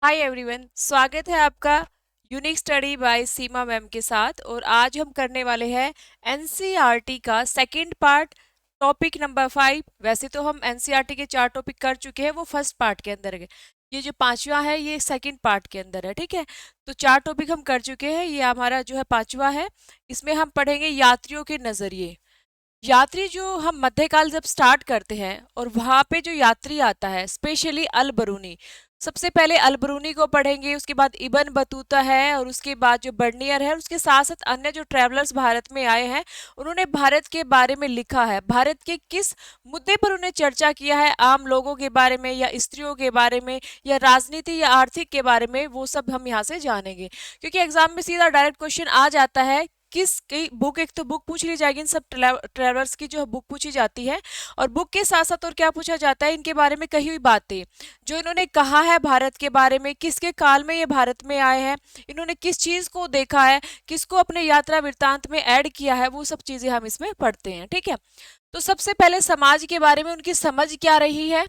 Hi everyone, स्वागत है आपका यूनिक स्टडी बाय सीमा मैम के साथ। और आज हम करने वाले हैं एनसीईआरटी का सेकंड पार्ट, टॉपिक नंबर 5। वैसे तो हम एनसीईआरटी के 4 टॉपिक कर चुके हैं, वो फर्स्ट पार्ट के अंदर है। ये जो पांचवा है ये सेकंड पार्ट के अंदर है, ठीक है। तो 4 टॉपिक हम कर चुके हैं, ये हमारा जो है पांचवा है। इसमें हम पढ़ेंगे यात्रियों के नजरिए। यात्री जो हम मध्यकाल जब स्टार्ट करते हैं और वहां पे जो यात्री आता है, स्पेशली अल बरूनी। सबसे पहले अल बरूनी को पढ़ेंगे, उसके बाद इबन बतूता है, और उसके बाद जो बर्नियर है, और उसके साथ साथ अन्य जो ट्रेवलर्स भारत में आए हैं, उन्होंने भारत के बारे में लिखा है। भारत के किस मुद्दे पर उन्हें चर्चा किया है, आम लोगों के बारे में या स्त्रियों के बारे में या राजनीति या आर्थिक के बारे में, वो सब हम यहाँ से जानेंगे। क्योंकि एग्जाम में सीधा डायरेक्ट क्वेश्चन आ जाता है। किस कई बुक, एक तो बुक पूछ ली जाएगी, इन सब ट्रेवलर्स की जो बुक पूछी जाती है, और बुक के साथ साथ और क्या पूछा जाता है, इनके बारे में कही हुई बातें जो इन्होंने कहा है भारत के बारे में, किसके काल में ये भारत में आए हैं, इन्होंने किस चीज को देखा है, किसको अपने यात्रा वृत्तांत में ऐड किया है, वो सब चीजें हम इसमें पढ़ते हैं, ठीक है। तो सबसे पहले समाज के बारे में उनकी समझ क्या रही है।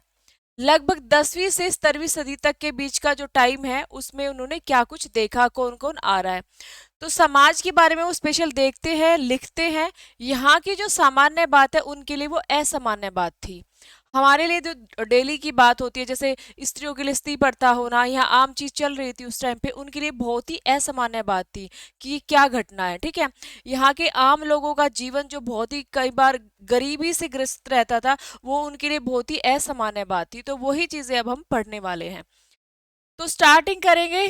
लगभग 10वीं से 17वीं सदी तक के बीच का जो टाइम है, उसमें उन्होंने क्या कुछ देखा, कौन कौन आ रहा है। तो समाज के बारे में वो स्पेशल देखते हैं, लिखते हैं। यहाँ की जो सामान्य बात है उनके लिए वो असामान्य बात थी। हमारे लिए जो डेली की बात होती है, जैसे स्त्रियों के लिए स्त्री प्रथा होना, यहाँ आम चीज चल रही थी उस टाइम पे, उनके लिए बहुत ही असामान्य बात थी कि ये क्या घटना है, ठीक है। यहाँ के आम लोगों का जीवन जो बहुत ही कई बार गरीबी से ग्रस्त रहता था, वो उनके लिए बहुत ही असामान्य बात थी। तो वही चीजें अब हम पढ़ने वाले हैं। तो स्टार्टिंग करेंगे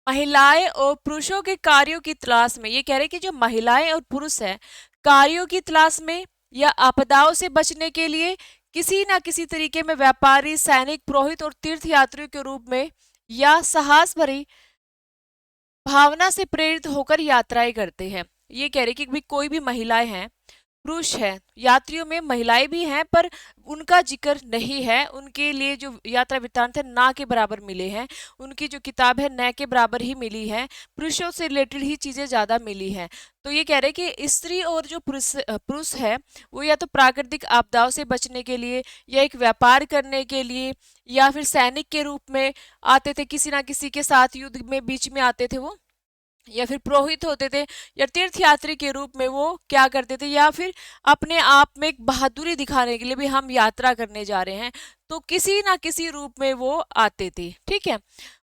महिलाएं और पुरुषों के कार्यों की तलाश में। ये कह रहे कि जो महिलाएं और पुरुष हैं, कार्यों की तलाश में या आपदाओं से बचने के लिए किसी ना किसी तरीके में व्यापारी, सैनिक, पुरोहित और तीर्थ यात्रियों के रूप में या साहस भरी भावना से प्रेरित होकर यात्राएं करते हैं। ये कह रहे कि भी कोई भी महिलाएं हैं, पुरुष है, यात्रियों में महिलाएं भी हैं, पर उनका जिक्र नहीं है। उनके लिए जो यात्रा वृत्तांत है ना के बराबर मिले हैं, उनकी जो किताब है न के बराबर ही मिली है, पुरुषों से रिलेटेड ही चीजें ज्यादा मिली हैं। तो ये कह रहे कि स्त्री और जो पुरुष पुरुष है, वो या तो प्राकृतिक आपदाओं से बचने के लिए, या एक व्यापार करने के लिए, या फिर सैनिक के रूप में आते थे, किसी ना किसी के साथ युद्ध में बीच में आते थे वो, या फिर पुरोहित होते थे, या तीर्थ यात्री के रूप में वो क्या करते थे, या फिर अपने आप में एक बहादुरी दिखाने के लिए भी हम यात्रा करने जा रहे हैं, तो किसी ना किसी रूप में वो आते थे, ठीक है।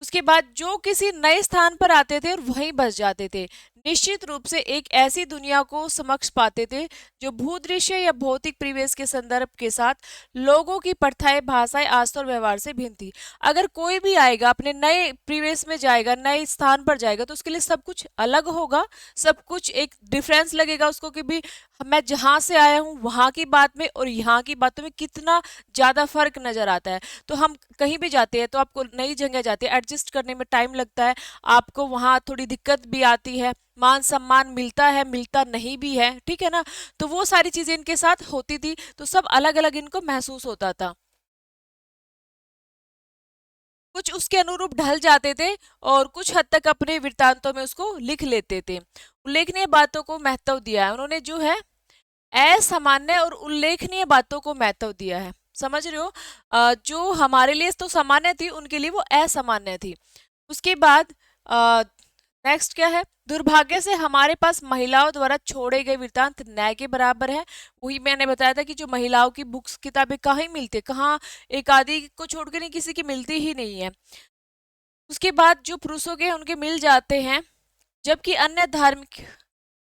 उसके बाद जो किसी नए स्थान पर आते थे और वहीं बस जाते थे, निश्चित रूप से एक ऐसी दुनिया को समक्ष पाते थे जो भूदृश्य या भौतिक परिवेश के संदर्भ के साथ लोगों की प्रथाएं, भाषाएं, आस्था और व्यवहार से भिन्न थी। अगर कोई भी आएगा, अपने नए परिवेश में जाएगा, नए स्थान पर जाएगा, तो उसके लिए सब कुछ अलग होगा, सब कुछ एक डिफरेंस लगेगा उसको कि भी मैं जहां से आया हूँ वहां की बात में और यहाँ की बातों में कितना ज्यादा फर्क नजर आता है। तो हम कहीं भी जाते हैं, तो आपको नई जगह जाते हैं, एडजस्ट करने में टाइम लगता है, आपको वहां थोड़ी दिक्कत भी आती है, मान सम्मान मिलता है, मिलता नहीं भी है, ठीक है ना। तो वो सारी चीजें इनके साथ होती थी, तो सब अलग अलग इनको महसूस होता था। कुछ उसके अनुरूप ढल जाते थे, और कुछ हद तक अपने वृत्तांतों में उसको लिख लेते थे। उल्लेखनीय बातों को महत्व दिया है उन्होंने, जो है असामान्य और उल्लेखनीय बातों को महत्व दिया है, समझ रहे हो। जो हमारे लिए तो सामान्य थी, उनके लिए वो असामान्य थी। उसके बाद नेक्स्ट क्या है, दुर्भाग्य से हमारे पास महिलाओं द्वारा छोड़े गए वृत्तांत न्याय के बराबर है। वही मैंने बताया था कि जो महिलाओं की बुक्स, किताबें कहाँ ही मिलती है, कहाँ एक आदि को छोड़ के नहीं, किसी की मिलती ही नहीं है। उसके बाद जो पुरुषों के हैं, उनके मिल जाते हैं, जबकि अन्य धार्मिक,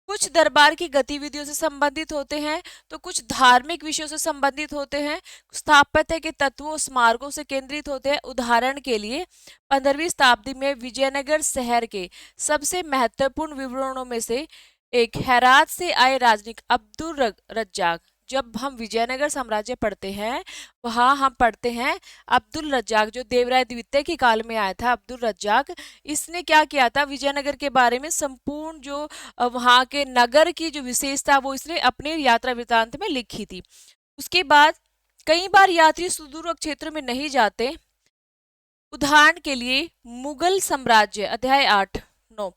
कुछ दरबार की गतिविधियों से संबंधित होते हैं, तो कुछ धार्मिक विषयों से संबंधित होते हैं, स्थापत्य के तत्वों, स्मारकों से केंद्रित होते हैं। उदाहरण के लिए 15वीं शताब्दी में विजयनगर शहर के सबसे महत्वपूर्ण विवरणों में से एक हेरात से आए राजनीतिक अब्दुल रज्जाक। जब हम विजयनगर साम्राज्य पढ़ते हैं, वहां हम पढ़ते हैं अब्दुल रज्जाक, जो देवराय द्वितीय के काल में आया था, अब्दुल रज्जाक। इसने क्या किया था, विजयनगर के बारे में संपूर्ण जो वहां के नगर की जो विशेषता, वो इसने अपने यात्रा वृत्तांत में लिखी थी। उसके बाद कई बार यात्री सुदूर क्षेत्र में नहीं जाते। उदाहरण के लिए मुगल साम्राज्य, अध्याय 8-9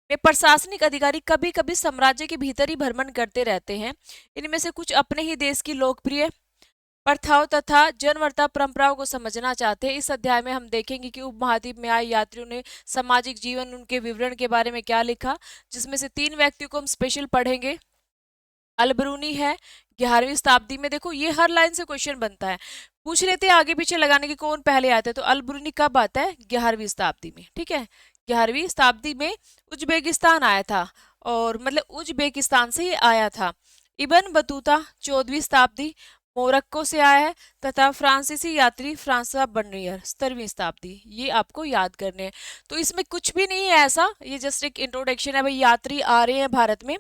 में प्रशासनिक अधिकारी कभी कभी साम्राज्य के भीतर ही भ्रमण करते रहते हैं। इनमें से कुछ अपने ही देश की लोकप्रिय प्रथाओं तथा जनवर्ता परंपराओं को समझना चाहते हैं। इस अध्याय में हम देखेंगे कि उपमहाद्वीप में आए यात्रियों ने सामाजिक जीवन, उनके विवरण के बारे में क्या लिखा, जिसमें से 3 व्यक्तियों को हम स्पेशल पढ़ेंगे। अलबरूनी है 11वीं शताब्दी में। देखो ये हर लाइन से क्वेश्चन बनता है, पूछ लेते हैं आगे पीछे लगाने की कौन पहले आता है। तो अलबरूनी कब आता है? 11वीं शताब्दी में। ठीक है, 11वीं शताब्दी में उज्बेकिस्तान आया था, और मतलब उज्बेकिस्तान से ये आया था। इब्न बतूता 14वीं शताब्दी मोरक्को से आया है, तथा फ्रांसीसी यात्री फ्रांसवा बर्नियर 17वीं शताब्दी। ये आपको याद करने हैं। तो इसमें कुछ भी नहीं है ऐसा, ये जस्ट एक इंट्रोडक्शन है। भाई यात्री आ रहे हैं भारत में,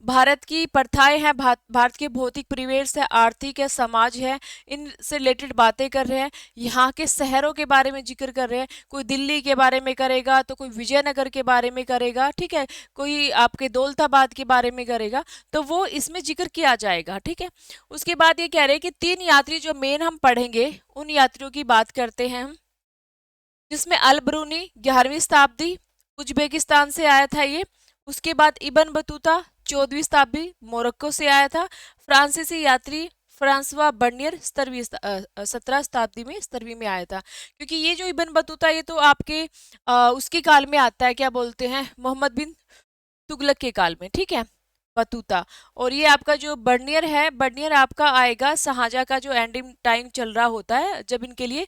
भारत की प्रथाएं हैं, भारत के भौतिक परिवेश है, आर्थिक है, समाज है, इनसे रिलेटेड बातें कर रहे हैं। यहाँ के शहरों के बारे में जिक्र कर रहे हैं, कोई दिल्ली के बारे में करेगा, तो कोई विजयनगर के बारे में करेगा, ठीक है, कोई आपके दौलताबाद के बारे में करेगा, तो वो इसमें जिक्र किया जाएगा। ठीक है, उसके बाद ये कह रहे हैं कि 3 यात्री जो मेन हम पढ़ेंगे, उन यात्रियों की बात करते हैं हम, जिसमें अलबरूनी 11वीं शताब्दी उज्बेकिस्तान से आया था ये। उसके बाद इब्न बतूता 14वीं शताब्दी मोरक्को से आया था। फ्रांसीसी यात्री फ्रांसवा बर्नियर 17वीं शताब्दी में 17वीं में आया था। क्योंकि ये जो इब्न बतूता ये तो आपके उसके काल में आता है, क्या बोलते हैं, मोहम्मद बिन तुगलक के काल में। ठीक है, बतूता। और ये आपका जो बर्नियर है, बर्नियर आपका आएगा शाहजहां का जो एंडिंग टाइम चल रहा होता है, जब इनके लिए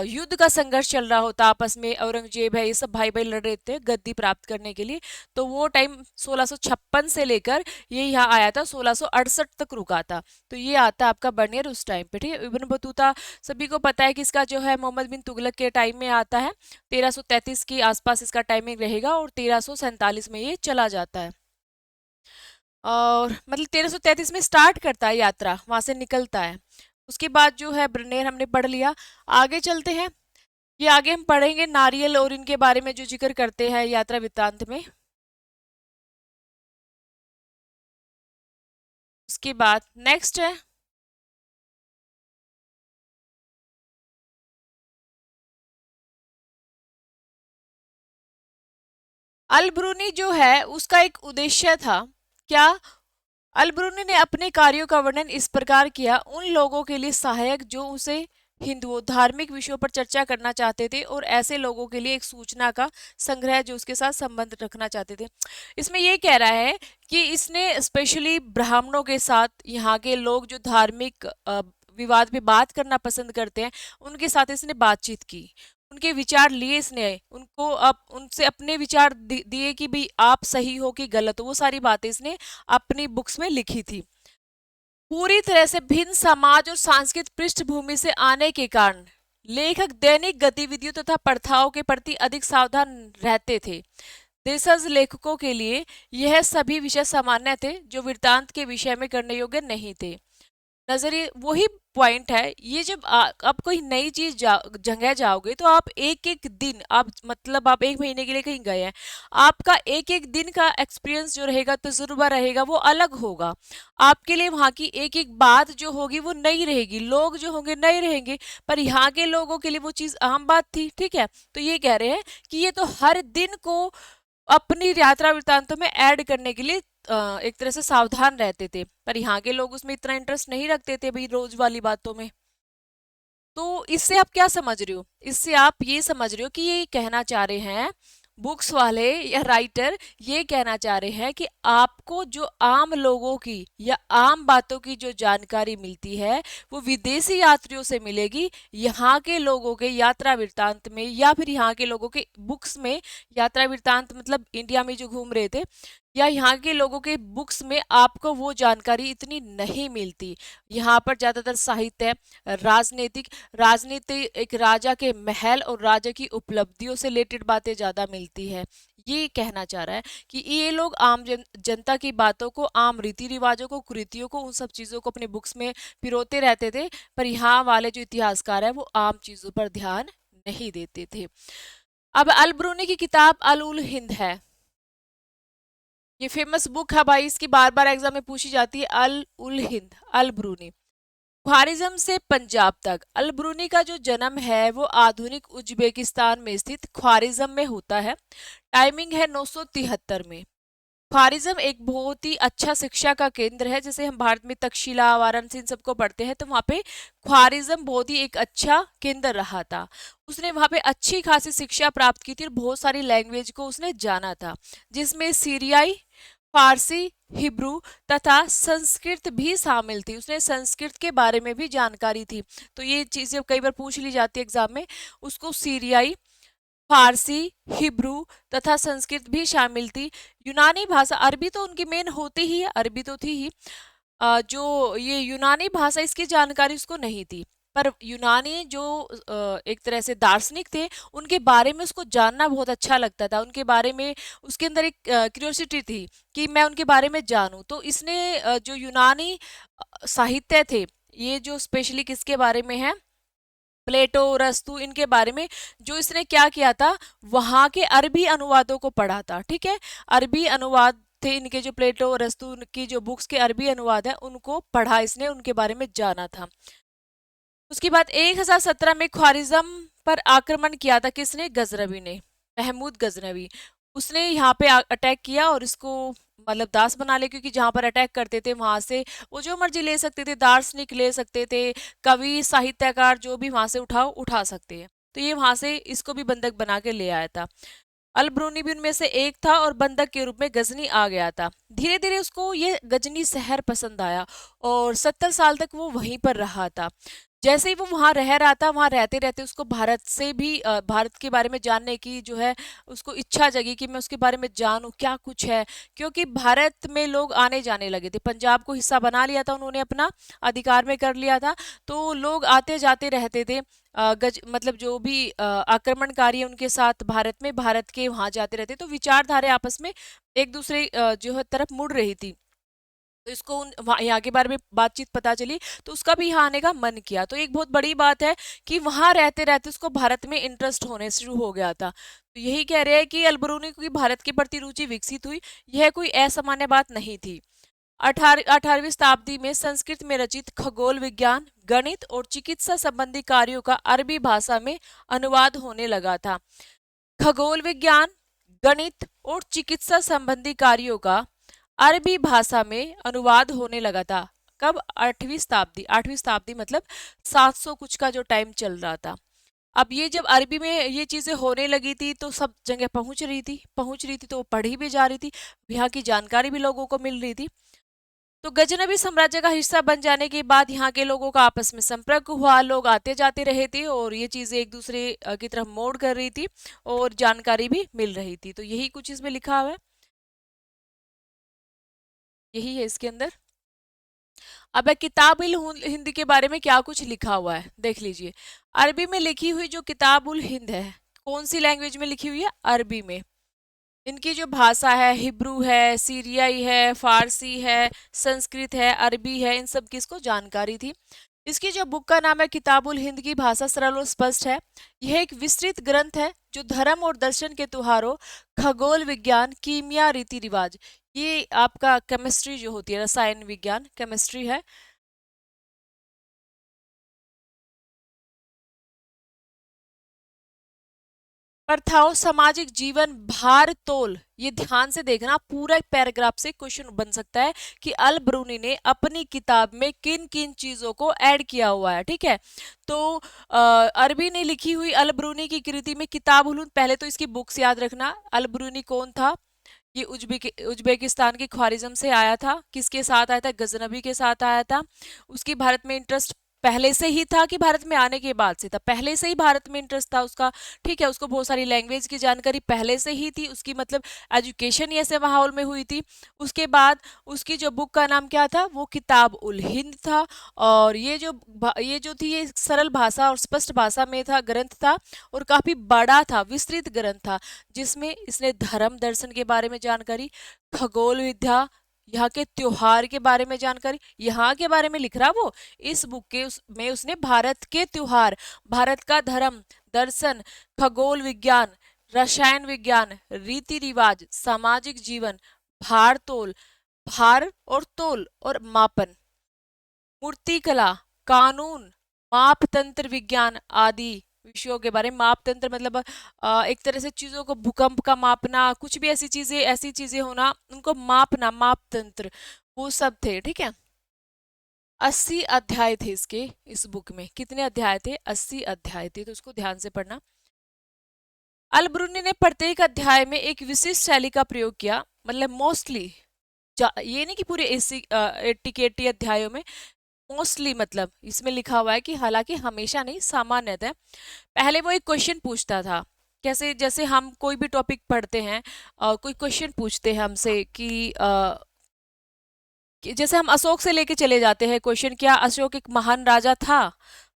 युद्ध का संघर्ष चल रहा होता है आपस में, औरंगजेब है, ये सब भाई भाई लड़ रहे थे गद्दी प्राप्त करने के लिए। तो वो टाइम 1656 से लेकर ये यहाँ आया था 1668 तक रुका था। तो ये आता है आपका बर्नियर उस टाइम पे। ठीक है, इब्न बतूता सभी को पता है कि इसका जो है मोहम्मद बिन तुगलक के टाइम में आता है, 1333 के आसपास इसका टाइमिंग रहेगा, और 1347 में ये चला जाता है। और मतलब 1333 में स्टार्ट करता है यात्रा, वहां से निकलता है। उसके बाद जो है ब्रनेर हमने पढ़ लिया। आगे चलते हैं, ये आगे हम पढ़ेंगे नारियल और इनके बारे में जो जिक्र करते हैं यात्रा वृत्तांत में। उसके बाद नेक्स्ट है अलब्रूनी, जो है उसका एक उद्देश्य था क्या। अलब्रूनी ने अपने कार्यों का वर्णन इस प्रकार किया, उन लोगों के लिए सहायक जो उसे हिंदुओं धार्मिक विषयों पर चर्चा करना चाहते थे, और ऐसे लोगों के लिए एक सूचना का संग्रह जो उसके साथ संबंध रखना चाहते थे। इसमें ये कह रहा है कि इसने स्पेशली ब्राह्मणों के साथ, यहाँ के लोग जो धार्मिक विवाद पे बात करना पसंद करते हैं, उनके साथ इसने बातचीत की, उनके विचार लिए इसने, उनको अब उनसे अपने विचार दिए कि भाई आप सही हो कि गलत हो, वो सारी बातें इसने अपनी बुक्स में लिखी थी। पूरी तरह से भिन्न समाज और सांस्कृतिक पृष्ठभूमि से आने के कारण लेखक दैनिक गतिविधियों तथा प्रथाओं के प्रति अधिक सावधान रहते थे। देशज लेखकों के लिए यह सभी विषय सामान्य थे जो वृत्तांत के विषय में करने योग्य नहीं थे। नजरिए वही पॉइंट है, ये जब आप कोई नई चीज जगह जाओगे, तो आप एक एक दिन, आप मतलब आप 1 महीने के लिए कहीं गए हैं, आपका एक एक दिन का एक्सपीरियंस जो रहेगा, तजुर्बा रहेगा, वो अलग होगा। आपके लिए वहाँ की एक एक बात जो होगी वो नई रहेगी, लोग जो होंगे नए रहेंगे, पर यहाँ के लोगों के लिए वो चीज आम बात थी। ठीक है, तो ये कह रहे हैं कि ये तो हर दिन को अपनी यात्रा वृत्तांतों में ऐड करने के लिए एक तरह से सावधान रहते थे, पर यहाँ के लोग उसमें इतना इंटरेस्ट नहीं रखते थे भाई रोज वाली बातों में। तो इससे आप क्या समझ रहे हो? इससे आप ये समझ रहे हो कि ये कहना चाह रहे हैं बुक्स वाले या राइटर, ये कहना चाह रहे हैं कि आपको जो आम लोगों की या आम बातों की जो जानकारी मिलती है, वो विदेशी यात्रियों से मिलेगी। यहाँ के लोगों के यात्रा वृत्तांत में, या फिर यहाँ के लोगों के बुक्स में, यात्रा वृत्तांत मतलब इंडिया में जो घूम रहे थे, या यहाँ के लोगों के बुक्स में आपको वो जानकारी इतनी नहीं मिलती। यहाँ पर ज्यादातर साहित्य, राजनीतिक राजनीति, एक राजा के महल और राजा की उपलब्धियों से रिलेटेड बातें ज्यादा मिलती है। ये कहना चाह रहा है कि ये लोग आम जनता की बातों को, आम रीति रिवाजों को, कुरीतियों को, उन सब चीजों को अपने बुक्स में पिरोते रहते थे, पर यहाँ वाले जो इतिहासकार है वो आम चीजों पर ध्यान नहीं देते थे। अब अलब्रूनी की किताब अल उल हिंद है, ये फेमस बुक है भाई, इसकी बार बार एग्जाम में पूछी जाती है। अल उल हिंद, अल ब्रूनी। ख्वारिज्म से पंजाब तक। अल ब्रूनी का जो जन्म है वो आधुनिक उज्बेकिस्तान में स्थित ख्वारिज्म में होता है। टाइमिंग है 973 में। ख्वारिज़्म एक बहुत ही अच्छा शिक्षा का केंद्र है। जैसे हम भारत में तक्षशिला, वाराणसी इन सबको पढ़ते हैं, तो वहाँ पे ख्वारिज़्म बहुत ही एक अच्छा केंद्र रहा था। उसने वहाँ पे अच्छी खासी शिक्षा प्राप्त की थी और बहुत सारी लैंग्वेज को उसने जाना था, जिसमें सीरियाई, फारसी, हिब्रू तथा संस्कृत भी शामिल थी। उसने संस्कृत के बारे में भी जानकारी थी। तो ये चीज़ें कई बार पूछ ली जाती है एग्जाम में। उसको सीरियाई, फारसी, हिब्रू तथा संस्कृत भी शामिल थी। यूनानी भाषा, अरबी तो उनकी मेन होती ही है, अरबी तो थी ही। जो ये यूनानी भाषा, इसकी जानकारी उसको नहीं थी। पर यूनानी जो एक तरह से दार्शनिक थे, उनके बारे में उसको जानना बहुत अच्छा लगता था। उनके बारे में उसके अंदर एक क्यूरियोसिटी थी कि मैं उनके बारे में जानूं। तो इसने जो यूनानी साहित्य थे, ये जो स्पेशली किसके बारे में है, प्लेटो, अरस्तु, इनके बारे में जो इसने क्या किया था, वहां के अरबी अनुवादों को पढ़ा था। ठीक है, अरबी अनुवाद थे इनके, जो प्लेटो, अरस्तु की जो बुक्स के अरबी अनुवाद है, उनको पढ़ा इसने, उनके बारे में जाना था। उसके बाद 1017 में ख्वारिज्म पर आक्रमण किया था किसने, गजनवी ने, महमूद गजनवी। उसने यहाँ पे अटैक किया और इसको मतलब दास बना ले, क्योंकि जहां पर अटैक करते थे वहां से वो जो मर्जी ले सकते थे, दार्शनिक ले सकते थे, कवि, साहित्यकार, जो भी वहां से उठा सकते हैं। तो ये वहां से इसको भी बंधक बना के ले आया था। अल ब्रूनी भी उनमें से एक था और बंधक के रूप में गजनी आ गया था। धीरे धीरे उसको ये गजनी शहर पसंद आया और 70 साल तक वो वहीं पर रहा था। जैसे ही वो वहां रह रहा था, वहां रहते रहते उसको भारत से भी भारत के बारे में जानने की जो है उसको इच्छा जगी कि मैं उसके बारे में जानूं क्या कुछ है। क्योंकि भारत में लोग आने जाने लगे थे, पंजाब को हिस्सा बना लिया था उन्होंने, अपना अधिकार में कर लिया था। तो लोग आते जाते रहते थे। गज मतलब जो भी आक्रमणकारी है उनके साथ भारत में, भारत के वहां जाते रहते, तो विचारधारा आपस में एक दूसरे जो है तरफ मुड़ रही थी। तो इसको यहाँ के बारे में बातचीत पता चली, तो उसका भी यहाँ आने का मन किया। तो एक बहुत बड़ी बात है कि वहां रहते रहते उसको भारत में इंटरेस्ट होने शुरू हो गया था। तो यही कह रहे हैं कि अलबरूनी की भारत के प्रति रुचि विकसित हुई, यह कोई असामान्य बात नहीं थी। 18वीं शताब्दी में संस्कृत में रचित खगोल विज्ञान, गणित और चिकित्सा संबंधी कार्यों का अरबी भाषा में अनुवाद होने लगा था। खगोल विज्ञान, गणित और चिकित्सा संबंधी कार्यों का अरबी भाषा में अनुवाद होने लगा था। कब? 8वीं शताब्दी। 8वीं शताब्दी मतलब 700 कुछ का जो टाइम चल रहा था। अब ये जब अरबी में ये चीजें होने लगी थी, तो सब जगह पहुंच रही थी तो वो पढ़ी भी जा रही थी, यहाँ की जानकारी भी लोगों को मिल रही थी। तो गजनबी साम्राज्य का हिस्सा बन जाने के बाद यहाँ के लोगों का आपस में संपर्क हुआ, लोग आते जाते रहे थे और ये चीजें एक दूसरे की तरफ मोड़ कर रही थी और जानकारी भी मिल रही थी। तो यही कुछ इसमें लिखा हुआ है, यही है इसके अंदर। अब किताब उल हिंद के बारे में क्या कुछ लिखा हुआ है देख लीजिए। अरबी में लिखी हुई जो किताब उल हिंद है, कौन सी लैंग्वेज में लिखी हुई है? अरबी में। इनकी जो भाषा है, हिब्रू है, सीरियाई है, फारसी है, संस्कृत है, अरबी है, इन सब की इसको जानकारी थी। इसकी जो बुक का नाम है किताबुल हिंद, की भाषा सरल और स्पष्ट है। यह एक विस्तृत ग्रंथ है जो धर्म और दर्शन के त्योहारों, खगोल विज्ञान, कीमिया, रीति रिवाज, ये आपका केमिस्ट्री जो होती है, रसायन विज्ञान, केमिस्ट्री है। प्रथाओं, सामाजिक जीवन, भार तोल, ये ध्यान से देखना, पूरा एक पैराग्राफ से क्वेश्चन बन सकता है कि अल ब्रूनी ने अपनी किताब में किन किन चीजों को ऐड किया हुआ है। ठीक है, तो अरबी ने लिखी हुई अल ब्रूनी की कृति में किताब उल हिंद, पहले तो इसकी बुक्स याद रखना। अल ब्रूनी कौन था? ये उज्बेकिस्तान के ख्वारिज्म से आया था। किसके साथ आया था? गजनबी के साथ आया था। उसकी भारत में इंटरेस्ट पहले से ही था कि भारत में आने के बाद से था? पहले से ही भारत में इंटरेस्ट था उसका। ठीक है, उसको बहुत सारी लैंग्वेज की जानकारी पहले से ही थी, उसकी मतलब एजुकेशन ही ऐसे माहौल में हुई थी। उसके बाद उसकी जो बुक का नाम क्या था? वो किताब उल हिंद था। और ये जो थी, ये सरल भाषा और स्पष्ट भाषा में था, ग्रंथ था और काफी बड़ा था, विस्तृत ग्रंथ था, जिसमें इसने धर्म दर्शन के बारे में जानकारी, खगोल विद्या, यहाँ के त्योहार के बारे में जानकारी, यहाँ के बारे में लिख रहा वो। इस बुक के में उसने भारत के त्योहार, भारत का धर्म दर्शन, खगोल विज्ञान, रसायन विज्ञान, रीति रिवाज, सामाजिक जीवन, भार तोल, भार और तोल और मापन, मूर्तिकला, कानून, मापतंत्र विज्ञान आदि विषयों के बारे में। मापतंत्र मतलब एक तरह से चीजों को, भूकंप का मापना, कुछ भी ऐसी चीजें होना, उनको मापना, मापतंत्र, वो सब थे। ठीक है, 80 अध्याय थे इसके, इस बुक में कितने अध्याय थे? 80 अध्याय थे, तो उसको ध्यान से पढ़ना। अलब्रूनी ने प्रत्येक अध्याय में एक विशिष्ट शैली का प्रयोग किया, मतलब मोस्टली, ये नहीं कि पूरे 80 के 80 अध्यायों में, मोस्टली मतलब इसमें लिखा हुआ है कि हालांकि हमेशा नहीं, सामान्यतः। पहले वो एक क्वेश्चन पूछता था, कैसे, जैसे हम कोई भी टॉपिक पढ़ते हैं, कोई क्वेश्चन पूछते हैं हमसे कि जैसे हम अशोक से लेके चले जाते हैं क्वेश्चन, क्या अशोक एक महान राजा था?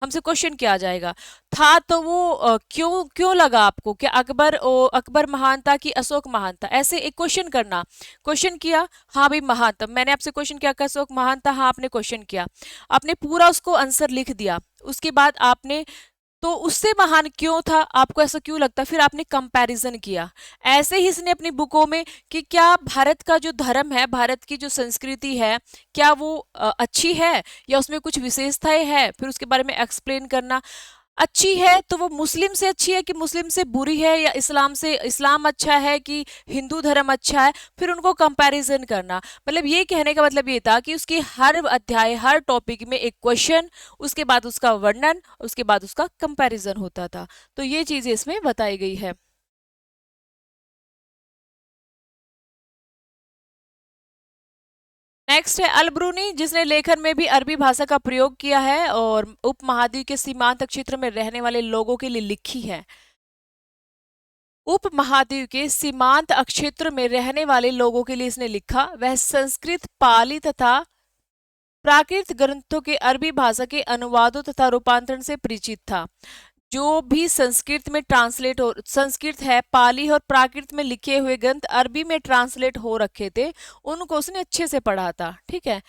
हमसे क्वेश्चन क्या आ जाएगा? था, तो वो क्यों क्यों लगा आपको? क्या अकबर महान था कि अशोक महान था? ऐसे एक क्वेश्चन करना। क्वेश्चन किया, हाँ भाई महान था। मैंने आपसे क्वेश्चन किया कि अशोक महान था, हाँ आपने क्वेश्चन किया, आपने पूरा उसको आंसर लिख दिया। उसके बाद आपने, तो उससे महान क्यों था, आपको ऐसा क्यों लगता, फिर आपने कंपैरिजन किया। ऐसे ही इसने अपनी बुकों में कि क्या भारत का जो धर्म है, भारत की जो संस्कृति है, क्या वो अच्छी है या उसमें कुछ विशेषताएं है, फिर उसके बारे में एक्सप्लेन करना। अच्छी है तो वो मुस्लिम से अच्छी है कि मुस्लिम से बुरी है, या इस्लाम से, इस्लाम अच्छा है कि हिंदू धर्म अच्छा है, फिर उनको कंपैरिजन करना। मतलब ये कहने का मतलब ये था कि उसकी हर अध्याय, हर टॉपिक में एक क्वेश्चन, उसके बाद उसका वर्णन, उसके बाद उसका कंपैरिजन होता था। तो ये चीजें इसमें बताई गई है। नेक्स्ट है अलब्रूनी, जिसने लेखन में भी अरबी भाषा का प्रयोग किया है और उपमहाद्वीप के सीमांत क्षेत्र में रहने वाले लोगों के लिए लिखी है। उपमहाद्वीप के सीमांत क्षेत्र में रहने वाले लोगों के लिए इसने लिखा। वह संस्कृत, पाली तथा प्राकृत ग्रंथों के अरबी भाषा के अनुवादों तथा रूपांतरण से परिचित था। जो भी संस्कृत में ट्रांसलेट हो, संस्कृत है, पाली और प्राकृत में लिखे हुए ग्रंथ अरबी में ट्रांसलेट हो रखे थे, उनको उसने अच्छे से पढ़ा था। ठीक है,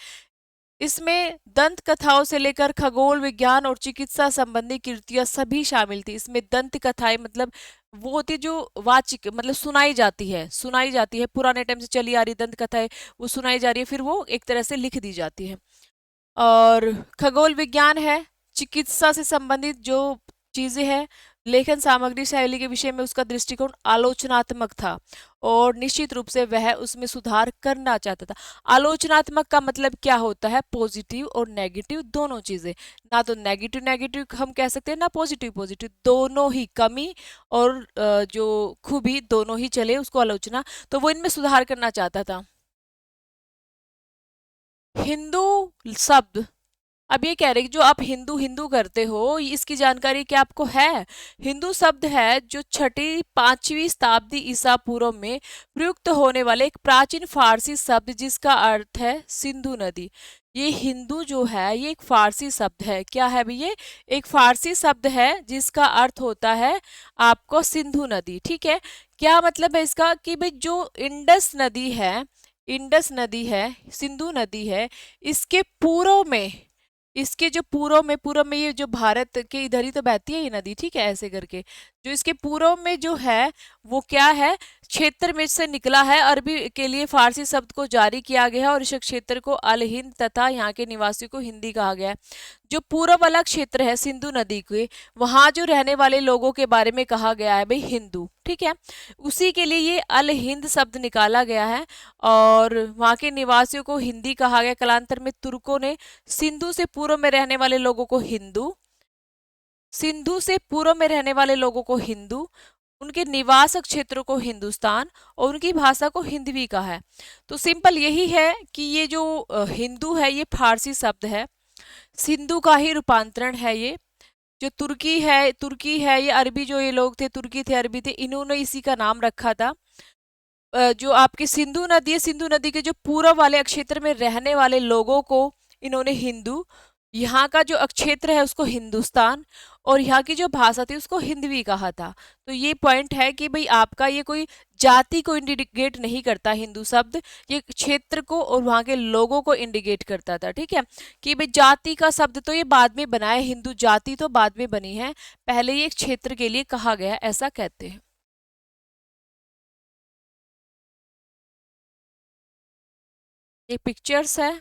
इसमें दंत कथाओं से लेकर खगोल विज्ञान और चिकित्सा संबंधी कृतियां सभी शामिल थी। इसमें दंत कथाएं मतलब वो होती है जो वाचिक, मतलब सुनाई जाती है, पुराने टाइम से चली आ रही दंत कथाएं, वो सुनाई जा रही है, फिर वो एक तरह से लिख दी जाती है। और खगोल विज्ञान है, चिकित्सा से संबंधित जो चीजें हैं। लेखन सामग्री शैली के विषय में उसका दृष्टिकोण आलोचनात्मक था और निश्चित रूप से वह उसमें सुधार करना चाहता था। आलोचनात्मक का मतलब क्या होता है? पॉजिटिव और नेगेटिव दोनों चीजें। ना तो नेगेटिव नेगेटिव हम कह सकते हैं, ना पॉजिटिव पॉजिटिव, दोनों ही, कमी और जो खूबी दोनों ही चले, उसको आलोचना, तो वो इनमें सुधार करना चाहता था। हिंदू शब्द, अब ये कह रहे कि जो आप हिंदू हिंदू करते हो, इसकी जानकारी क्या आपको है? हिंदू शब्द है जो छठी 5वीं शताब्दी ईसा पूर्व में प्रयुक्त होने वाले एक प्राचीन फारसी शब्द, जिसका अर्थ है सिंधु नदी। ये हिंदू जो है ये एक फारसी शब्द है। क्या है भाई? ये एक फारसी शब्द है जिसका अर्थ होता है आपको सिंधु नदी। ठीक है, क्या मतलब है इसका? कि भाई जो इंडस नदी है, इंडस नदी है, सिंधु नदी है, इसके पूर्व में, इसके जो पूर्व में ये जो भारत के इधर ही तो बहती है ये नदी। ठीक है, ऐसे करके जो इसके पूर्व में जो है वो क्या है, क्षेत्र में से निकला है। अरबी के लिए फारसी शब्द को जारी किया गया है और इस क्षेत्र को अल हिंद तथा यहाँ के निवासियों को हिंदी कहा गया है। जो पूर्व वाला क्षेत्र है सिंधु नदी के, वहां जो रहने वाले लोगों के बारे में कहा गया है भाई हिंदू। ठीक है, उसी के लिए ये अल हिंद शब्द निकाला गया है और वहां के निवासियों को हिंदी कहा गया। कालांतर में तुर्कों ने सिंधु से पूर्व में रहने वाले लोगों को हिंदू, सिंधु से पूर्व में रहने वाले लोगों को हिंदू, उनके निवास क्षेत्रों को हिंदुस्तान और उनकी भाषा को हिंदवी कहा है। तो सिंपल यही है कि ये जो हिंदू है ये फारसी शब्द है, सिंधु का ही रूपांतरण है ये। जो तुर्की है ये अरबी, जो ये लोग थे तुर्की थे, अरबी थे, इन्होंने इसी का नाम रखा था। जो आपकी सिंधु नदी है, सिंधु नदी के जो पूर्व वाले क्षेत्र में रहने वाले लोगों को इन्होंने हिंदू, यहाँ का जो क्षेत्र है उसको हिंदुस्तान, और यहाँ की जो भाषा थी उसको हिंदवी कहा था। तो ये पॉइंट है कि भाई आपका ये कोई जाति को इंडिकेट नहीं करता हिंदू शब्द, ये क्षेत्र को और वहाँ के लोगों को इंडिकेट करता था। ठीक है, कि भाई जाति का शब्द तो ये बाद में बना है, हिंदू जाति तो बाद में बनी है, पहले ये एक क्षेत्र के लिए कहा गया है, ऐसा कहते हैं। ये पिक्चर्स है,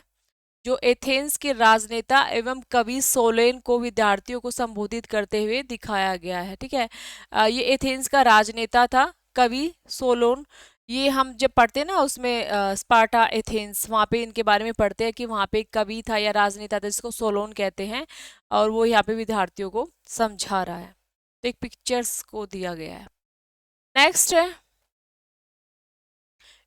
जो एथेंस के राजनेता एवं कवि सोलेन को विद्यार्थियों को संबोधित करते हुए दिखाया गया है। ठीक है, ये एथेंस का राजनेता था, कवि सोलोन। ये हम जब पढ़ते हैं ना उसमें स्पार्टा एथेंस, वहाँ पे इनके बारे में पढ़ते हैं कि वहाँ पे एक कवि था या राजनेता था जिसको सोलोन कहते हैं, और वो यहाँ पे विद्यार्थियों को समझा रहा है। तो एक पिक्चर्स को दिया गया है। नेक्स्ट है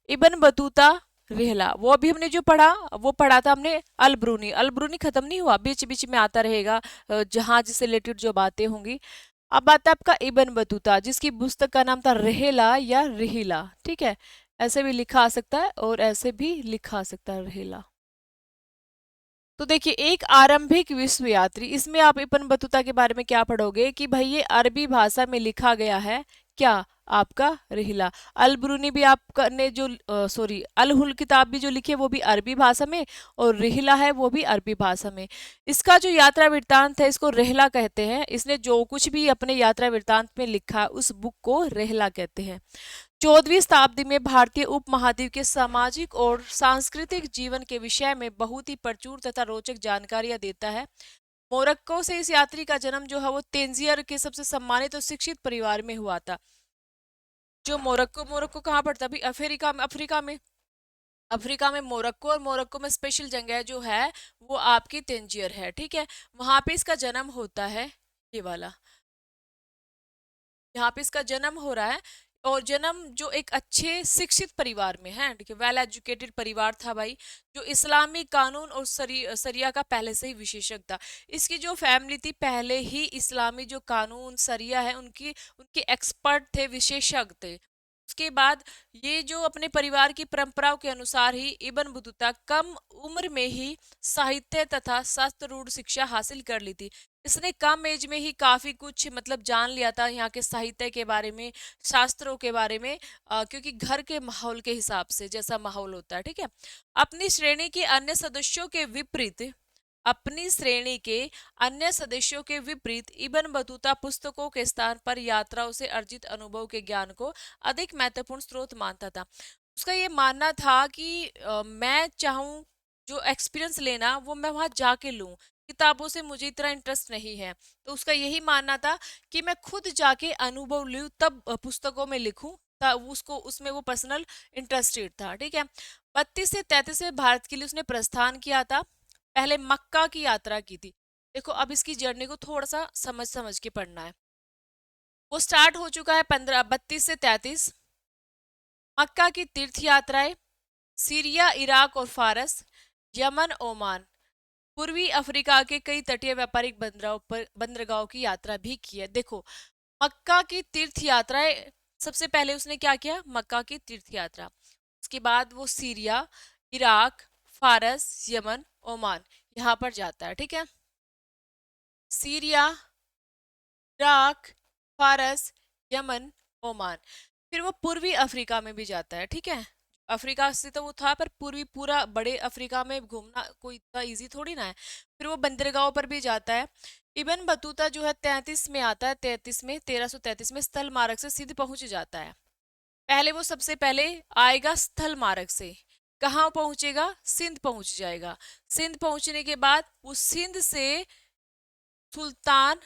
इब्न बतूता रिहला। वो अभी हमने जो पढ़ा वो पढ़ा था हमने अलब्रूनी। अलब्रूनी खत्म नहीं हुआ, बीच बीच में आता रहेगा जहाज से रिलेटेड जो बातें होंगी। अब आता है आपका इब्न बतूता, जिसकी पुस्तक का नाम था रेहला या रिहिला। ठीक है, ऐसे भी लिखा आ सकता है और ऐसे भी लिखा आ सकता है रेहला। तो देखिए, एक आरंभिक विश्व यात्री, इसमें आप इब्न बतूता के बारे में क्या पढ़ोगे कि भाई ये अरबी भाषा में लिखा गया है, क्या आपका रिहला। अल ब्रूनी भी आपका ने जो सॉरी अल हुल किताब भी जो लिखी है वो भी अरबी भाषा में, और रिहला है वो भी अरबी भाषा में। इसका जो यात्रा वृत्तांत है इसको रेहला कहते हैं। इसने जो कुछ भी अपने यात्रा वृत्तांत में लिखा उस बुक को रेहला कहते हैं। 14वीं शताब्दी में भारतीय उपमहाद्वीप के सामाजिक और सांस्कृतिक जीवन के विषय में बहुत ही प्रचुर तथा रोचक जानकारियां देता है। मोरक्को से इस यात्री का जन्म जो है वो तेंजियर के सबसे सम्मानित और शिक्षित परिवार में हुआ था। जो मोरक्को, मोरक्को कहाँ पड़ता है अभी? अफ्रीका में, अफ्रीका में। अफ्रीका में मोरक्को, और मोरक्को में स्पेशल जगह जो है वो आपकी तेंजियर है। ठीक है, वहां पे इसका जन्म होता है, ये वाला यहाँ पे इसका जन्म हो रहा है। और जन्म जो एक अच्छे शिक्षित परिवार में है, ठीक है, वेल एजुकेटेड परिवार था भाई, जो इस्लामी कानून और सरिया का पहले से ही विशेषज्ञ था। इसकी जो फैमिली थी पहले ही इस्लामी जो कानून सरिया है उनकी उनके एक्सपर्ट थे, विशेषज्ञ थे। उसके बाद ये जो अपने परिवार की परंपराओं के अनुसार ही इब्न बतूता कम उम्र में ही साहित्य तथा शास्त्रूढ़ शिक्षा हासिल कर ली थी। इसने कम एज में ही काफी कुछ मतलब जान लिया था यहाँ के साहित्य के बारे में, शास्त्रों के बारे में, क्योंकि घर के माहौल के हिसाब से जैसा माहौल होता है। ठीक है, अपनी श्रेणी के अन्य सदस्यों के विपरीत अपनी श्रेणी के अन्य सदस्यों के विपरीत इब्न बतूता पुस्तकों के स्थान पर यात्राओं से अर्जित अनुभव के ज्ञान को अधिक महत्वपूर्ण स्रोत मानता था। उसका ये मानना था कि मैं चाहूँ जो एक्सपीरियंस लेना वो मैं वहां जाके लूं, किताबों से मुझे इतना इंटरेस्ट नहीं है। तो उसका यही मानना था कि मैं खुद जाके अनुभव लूं तब पुस्तकों में लिखूं, तब उसको उसमें वो पर्सनल इंटरेस्टेड था। ठीक है, 32 से 33 में भारत के लिए उसने प्रस्थान किया था। पहले मक्का की यात्रा की थी। देखो अब इसकी जर्नी को थोड़ा सा समझ समझ के पढ़ना है। वो स्टार्ट हो चुका है 32 से 33। मक्का की तीर्थ यात्राएं, सीरिया, इराक और फारस, यमन, ओमान, पूर्वी अफ्रीका के कई तटीय व्यापारिक बंदरगाहों की यात्रा भी की है। देखो, मक्का की तीर्थ यात्राएं, सबसे पहले उसने क्या किया, मक्का की तीर्थ यात्रा। उसके बाद वो सीरिया, इराक, फारस, यमन, ओमान यहाँ पर जाता है। ठीक है, सीरिया, इराक, फारस, यमन, ओमान। फिर वो पूर्वी अफ्रीका में भी जाता है। ठीक है, अफ्रीका से तो वो था, पर पूर्वी पूरा बड़े अफ्रीका में घूमना कोई इतना इजी थोड़ी ना है। फिर वो बंदरगाहों पर भी जाता है। इब्न बतूता जो है 33 में आता है, 33 में 1333 में स्थल मार्ग से सिंध पहुंच जाता है। पहले वो सबसे पहले आएगा स्थल मार्ग से, कहाँ पहुंचेगा, सिंध पहुंच जाएगा। सिंध पहुंचने के बाद वो सिंध से सुल्तान,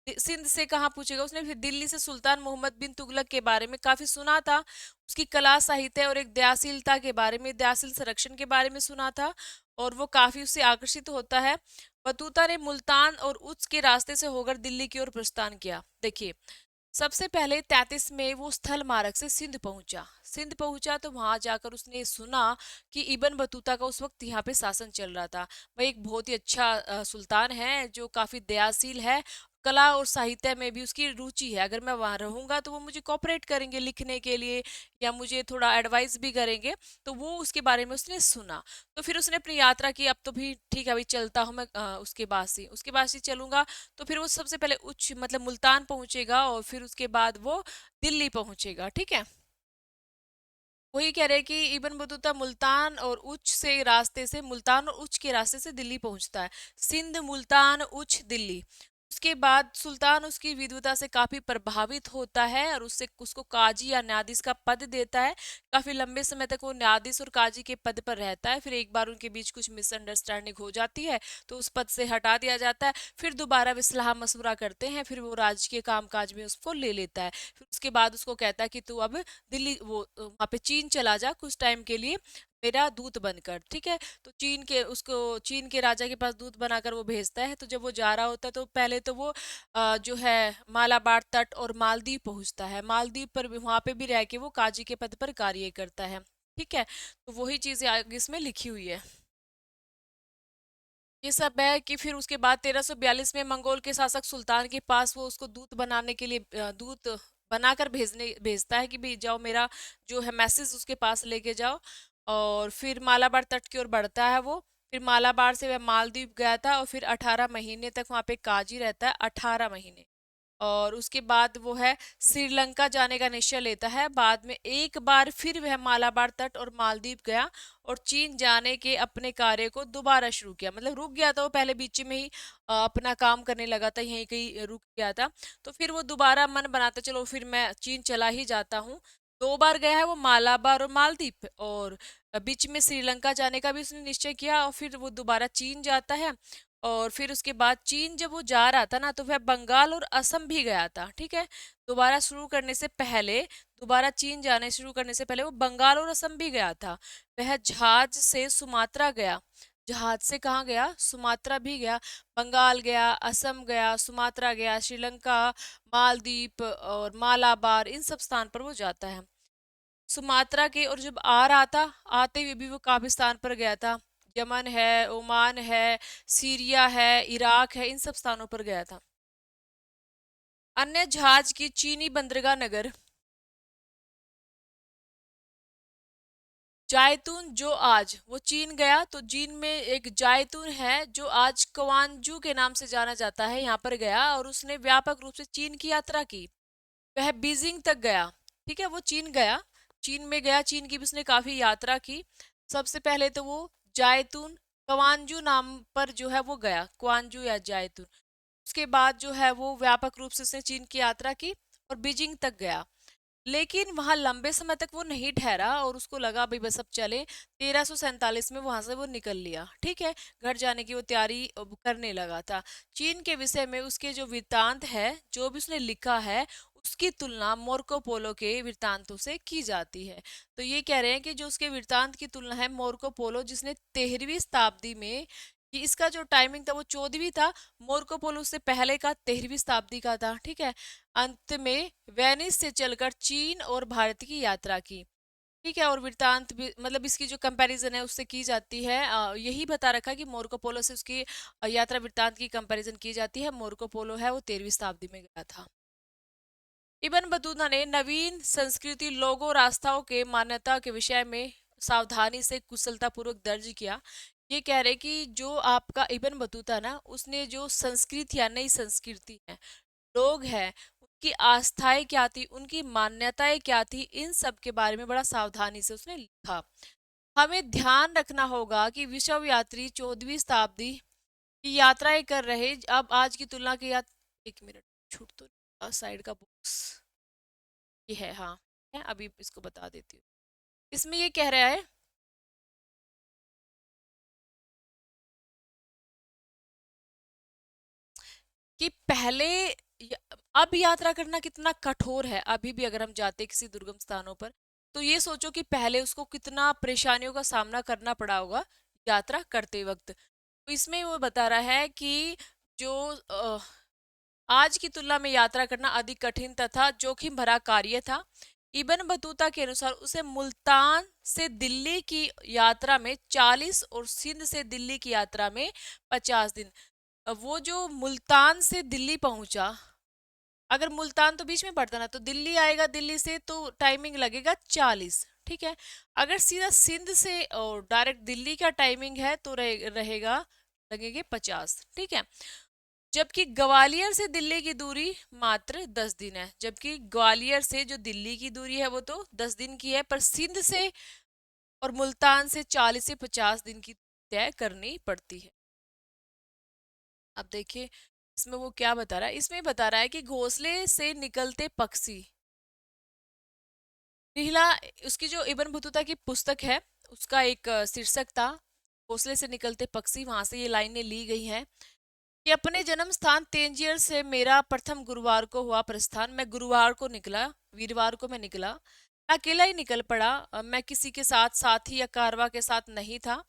सिंध से कहाँ पूछेगा उसने, फिर दिल्ली से सुल्तान मोहम्मद बिन तुगलक के बारे में काफी सुना था, उसकी कला साहित्य और एक दयाशीलता के बारे में, दयाशील संरक्षण के बारे में सुना था, और वो काफी उससे आकर्षित होता है। बतूता ने मुल्तान और उच्च के रास्ते से होकर दिल्ली की ओर प्रस्थान किया। देखिए, सबसे पहले 33 में वो स्थल मार्ग से सिंध पहुंचा। सिंध पहुंचा तो वहां जाकर उसने सुना कि इब्न बतूता का उस वक्त यहाँ पे शासन चल रहा था। वह एक बहुत ही अच्छा सुल्तान है जो काफी दयाशील है, कला और साहित्य में भी उसकी रुचि है। अगर मैं वहां रहूंगा तो वो मुझे कोऑपरेट करेंगे लिखने के लिए, या मुझे थोड़ा एडवाइस भी करेंगे। तो वो उसके बारे में उसने सुना। तो फिर उसने अपनी यात्रा की, अब तो भी ठीक है अभी चलता हूँ मैं, उसके बाद से चलूंगा। तो फिर वो सबसे पहले उच्च मतलब मुल्तान पहुंचेगा, और फिर उसके बाद वो दिल्ली पहुंचेगा। ठीक है, वही कह रहे हैं कि इब्न बतूता मुल्तान और उच्च से रास्ते से, मुल्तान और उच्च के रास्ते से दिल्ली पहुंचता है। सिंध, मुल्तान, उच्च, दिल्ली। उसके बाद सुल्तान उसकी विद्वता से काफी प्रभावित होता है और उससे उसको काजी या न्यायाधीश का पद देता है। काफी लंबे समय तक वो न्यायाधीश और काजी के पद पर रहता है। फिर एक बार उनके बीच कुछ मिसअंडरस्टैंडिंग हो जाती है तो उस पद से हटा दिया जाता है। फिर दोबारा वे सलाह मशवरा करते हैं, फिर वो राजकीय कामकाज में उसको ले लेता है। फिर उसके बाद उसको कहता है कि तू अब दिल्ली वो वहाँ पे चीन चला जा कुछ टाइम के लिए, मेरा दूत बनकर, ठीक है। तो चीन के राजा के पास दूत बनाकर वो भेजता है। तो जब वो जा रहा होता है तो पहले तो वो जो है मालाबार तट और मालदीव पहुंचता है। मालदीव पर भी वहां पे भी रह के वो काजी के पद पर कार्य करता है, ठीक है। तो वही चीजें आगे इसमें लिखी हुई है। ये सब है कि फिर उसके बाद 1342 में मंगोल के शासक सुल्तान के पास वो उसको दूत बनाने के लिए दूत बनाकर भेजता है कि भाई जाओ मेरा जो है मैसेज उसके पास लेके जाओ। और फिर मालाबार तट की ओर बढ़ता है वो। फिर मालाबार से वह मालदीव गया था और फिर 18 महीने तक वहां पे काजी रहता है, 18 महीने। और उसके बाद वो है श्रीलंका जाने का निश्चय लेता है। बाद में एक बार फिर वह मालाबार तट और मालदीव गया और चीन जाने के अपने कार्य को दोबारा शुरू किया। मतलब रुक गया था वो पहले बीच में ही, अपना काम करने लगा था, यहीं कहीं रुक गया था। तो फिर वो दोबारा मन बनाता चलो फिर मैं चीन चला ही जाता हूँ। 2 बार गया है वो मालाबार और मालदीव पे, और बीच में श्रीलंका जाने का भी उसने निश्चय किया और फिर वो दोबारा चीन जाता है। और फिर उसके बाद चीन जब वो जा रहा था ना तो वह बंगाल और असम भी गया था, ठीक है। दोबारा शुरू करने से पहले, दोबारा चीन जाने शुरू करने से पहले वो बंगाल और असम भी गया था। वह जहाज से सुमात्रा गया। जहाज से कहाँ गया? सुमात्रा भी गया। बंगाल गया, असम गया, सुमात्रा गया, श्रीलंका, मालदीव और मालाबार, इन सब स्थान पर वो जाता है। सुमात्रा के, और जब आ रहा था आते हुए भी वो काफी स्थान पर गया था। यमन है, ओमान है, सीरिया है, इराक है, इन सब स्थानों पर गया था। अन्य जहाज की चीनी बंदरगाह नगर जायतून, जो आज वो चीन गया तो चीन में एक जायतून है जो आज क्वांजू के नाम से जाना जाता है, यहाँ पर गया और उसने व्यापक रूप से चीन की यात्रा की। वह बीजिंग तक गया, ठीक है। वो चीन गया, चीन में गया, चीन की भी उसने काफी यात्रा की। सबसे पहले तो वो जायतून क्वांजू नाम पर जो है वो गया, क्वांजू या जायतून। उसके बाद जो है वो व्यापक रूप से उसने चीन की यात्रा की और बीजिंग तक गया। लेकिन वहां लंबे समय तक वो नहीं ठहरा और उसको लगा भाई बस अब चले। 1347 में वहां से वो निकल लिया, ठीक है। घर जाने की वो तैयारी अब करने लगा था। चीन के विषय में उसके जो वृत्तांत है, जो भी उसने लिखा है, उसकी तुलना मार्को पोलो के वृत्तांतों से की जाती है। तो ये कह रहे हैं कि जो उसके वृत्तांत की तुलना है मार्को पोलो, जिसने 13वीं शताब्दी में, कि इसका जो टाइमिंग था वो 14वीं था, मार्को पोलो से पहले का 13वीं शताब्दी का था, ठीक है। अंत में वेनिस से चलकर चीन और भारत की यात्रा की, ठीक है। और वृत्तांत भी मतलब इसकी जो कंपैरिजन है उससे की जाती है। यही बता रखा है कि मार्को पोलो से उसकी यात्रा वृत्तांत की कंपैरिजन की जाती है। मार्को पोलो है वो 13वीं शताब्दी में गया था। इब्न बतूता ने नवीन संस्कृति लोगों रास्ताओं के मान्यता के विषय में सावधानी से कुशलता पूर्वक दर्ज किया। ये कह रहे कि जो आपका इब्न बतूता ना, उसने जो संस्कृति या नई संस्कृति है, लोग हैं, उनकी आस्थाएं क्या थी, उनकी मान्यताएं क्या थी, इन सब के बारे में बड़ा सावधानी से उसने लिखा। हमें ध्यान रखना होगा कि विश्व यात्री 14वीं शताब्दी की यात्राएं कर रहे अब आज की तुलना के या 1 मिनट छूट तो साइड का बुक्स ये है, हाँ है, अभी इसको बता देती हूँ। इसमें ये कह रहा है कि पहले अब यात्रा करना कितना कठोर है। अभी भी अगर हम जाते किसी दुर्गम स्थानों पर तो ये सोचो कि पहले उसको कितना परेशानियों का सामना करना पड़ा होगा यात्रा करते वक्त। तो इसमें वो बता रहा है कि जो आज की तुलना में यात्रा करना अधिक कठिन तथा जोखिम भरा कार्य था। इब्न बतूता के अनुसार उसे मुल्तान से दिल्ली की यात्रा में 40 और सिंध से दिल्ली की यात्रा में 50 दिन। वो जो मुल्तान से दिल्ली पहुंचा, अगर मुल्तान तो बीच में पड़ता ना तो दिल्ली आएगा, दिल्ली से तो टाइमिंग लगेगा 40, ठीक है। अगर सीधा सिंध से और डायरेक्ट दिल्ली का टाइमिंग है तो रहेगा लगेंगे 50, ठीक है। जबकि ग्वालियर से दिल्ली की दूरी मात्र 10 दिन है। जबकि ग्वालियर से जो दिल्ली की दूरी है वो तो 10 दिन की है, पर सिंध से और मुल्तान से 40 से 50 दिन की तय करनी पड़ती है। अब देखिए इसमें वो क्या बता रहा है, इसमें बता रहा है कि घोंसले से निकलते पक्षी। रिहला, उसकी जो इब्न बतूता की पुस्तक है, उसका एक शीर्षक था घोंसले से निकलते पक्षी। वहां से ये लाइनें ली गई हैं कि अपने जन्म स्थान तेंजियर से मेरा प्रथम गुरुवार को हुआ प्रस्थान। मैं गुरुवार को निकला, वीरवार को मैं निकला। मैं अकेला ही निकल पड़ा, मैं किसी के साथ साथी या कारवा के साथ नहीं था।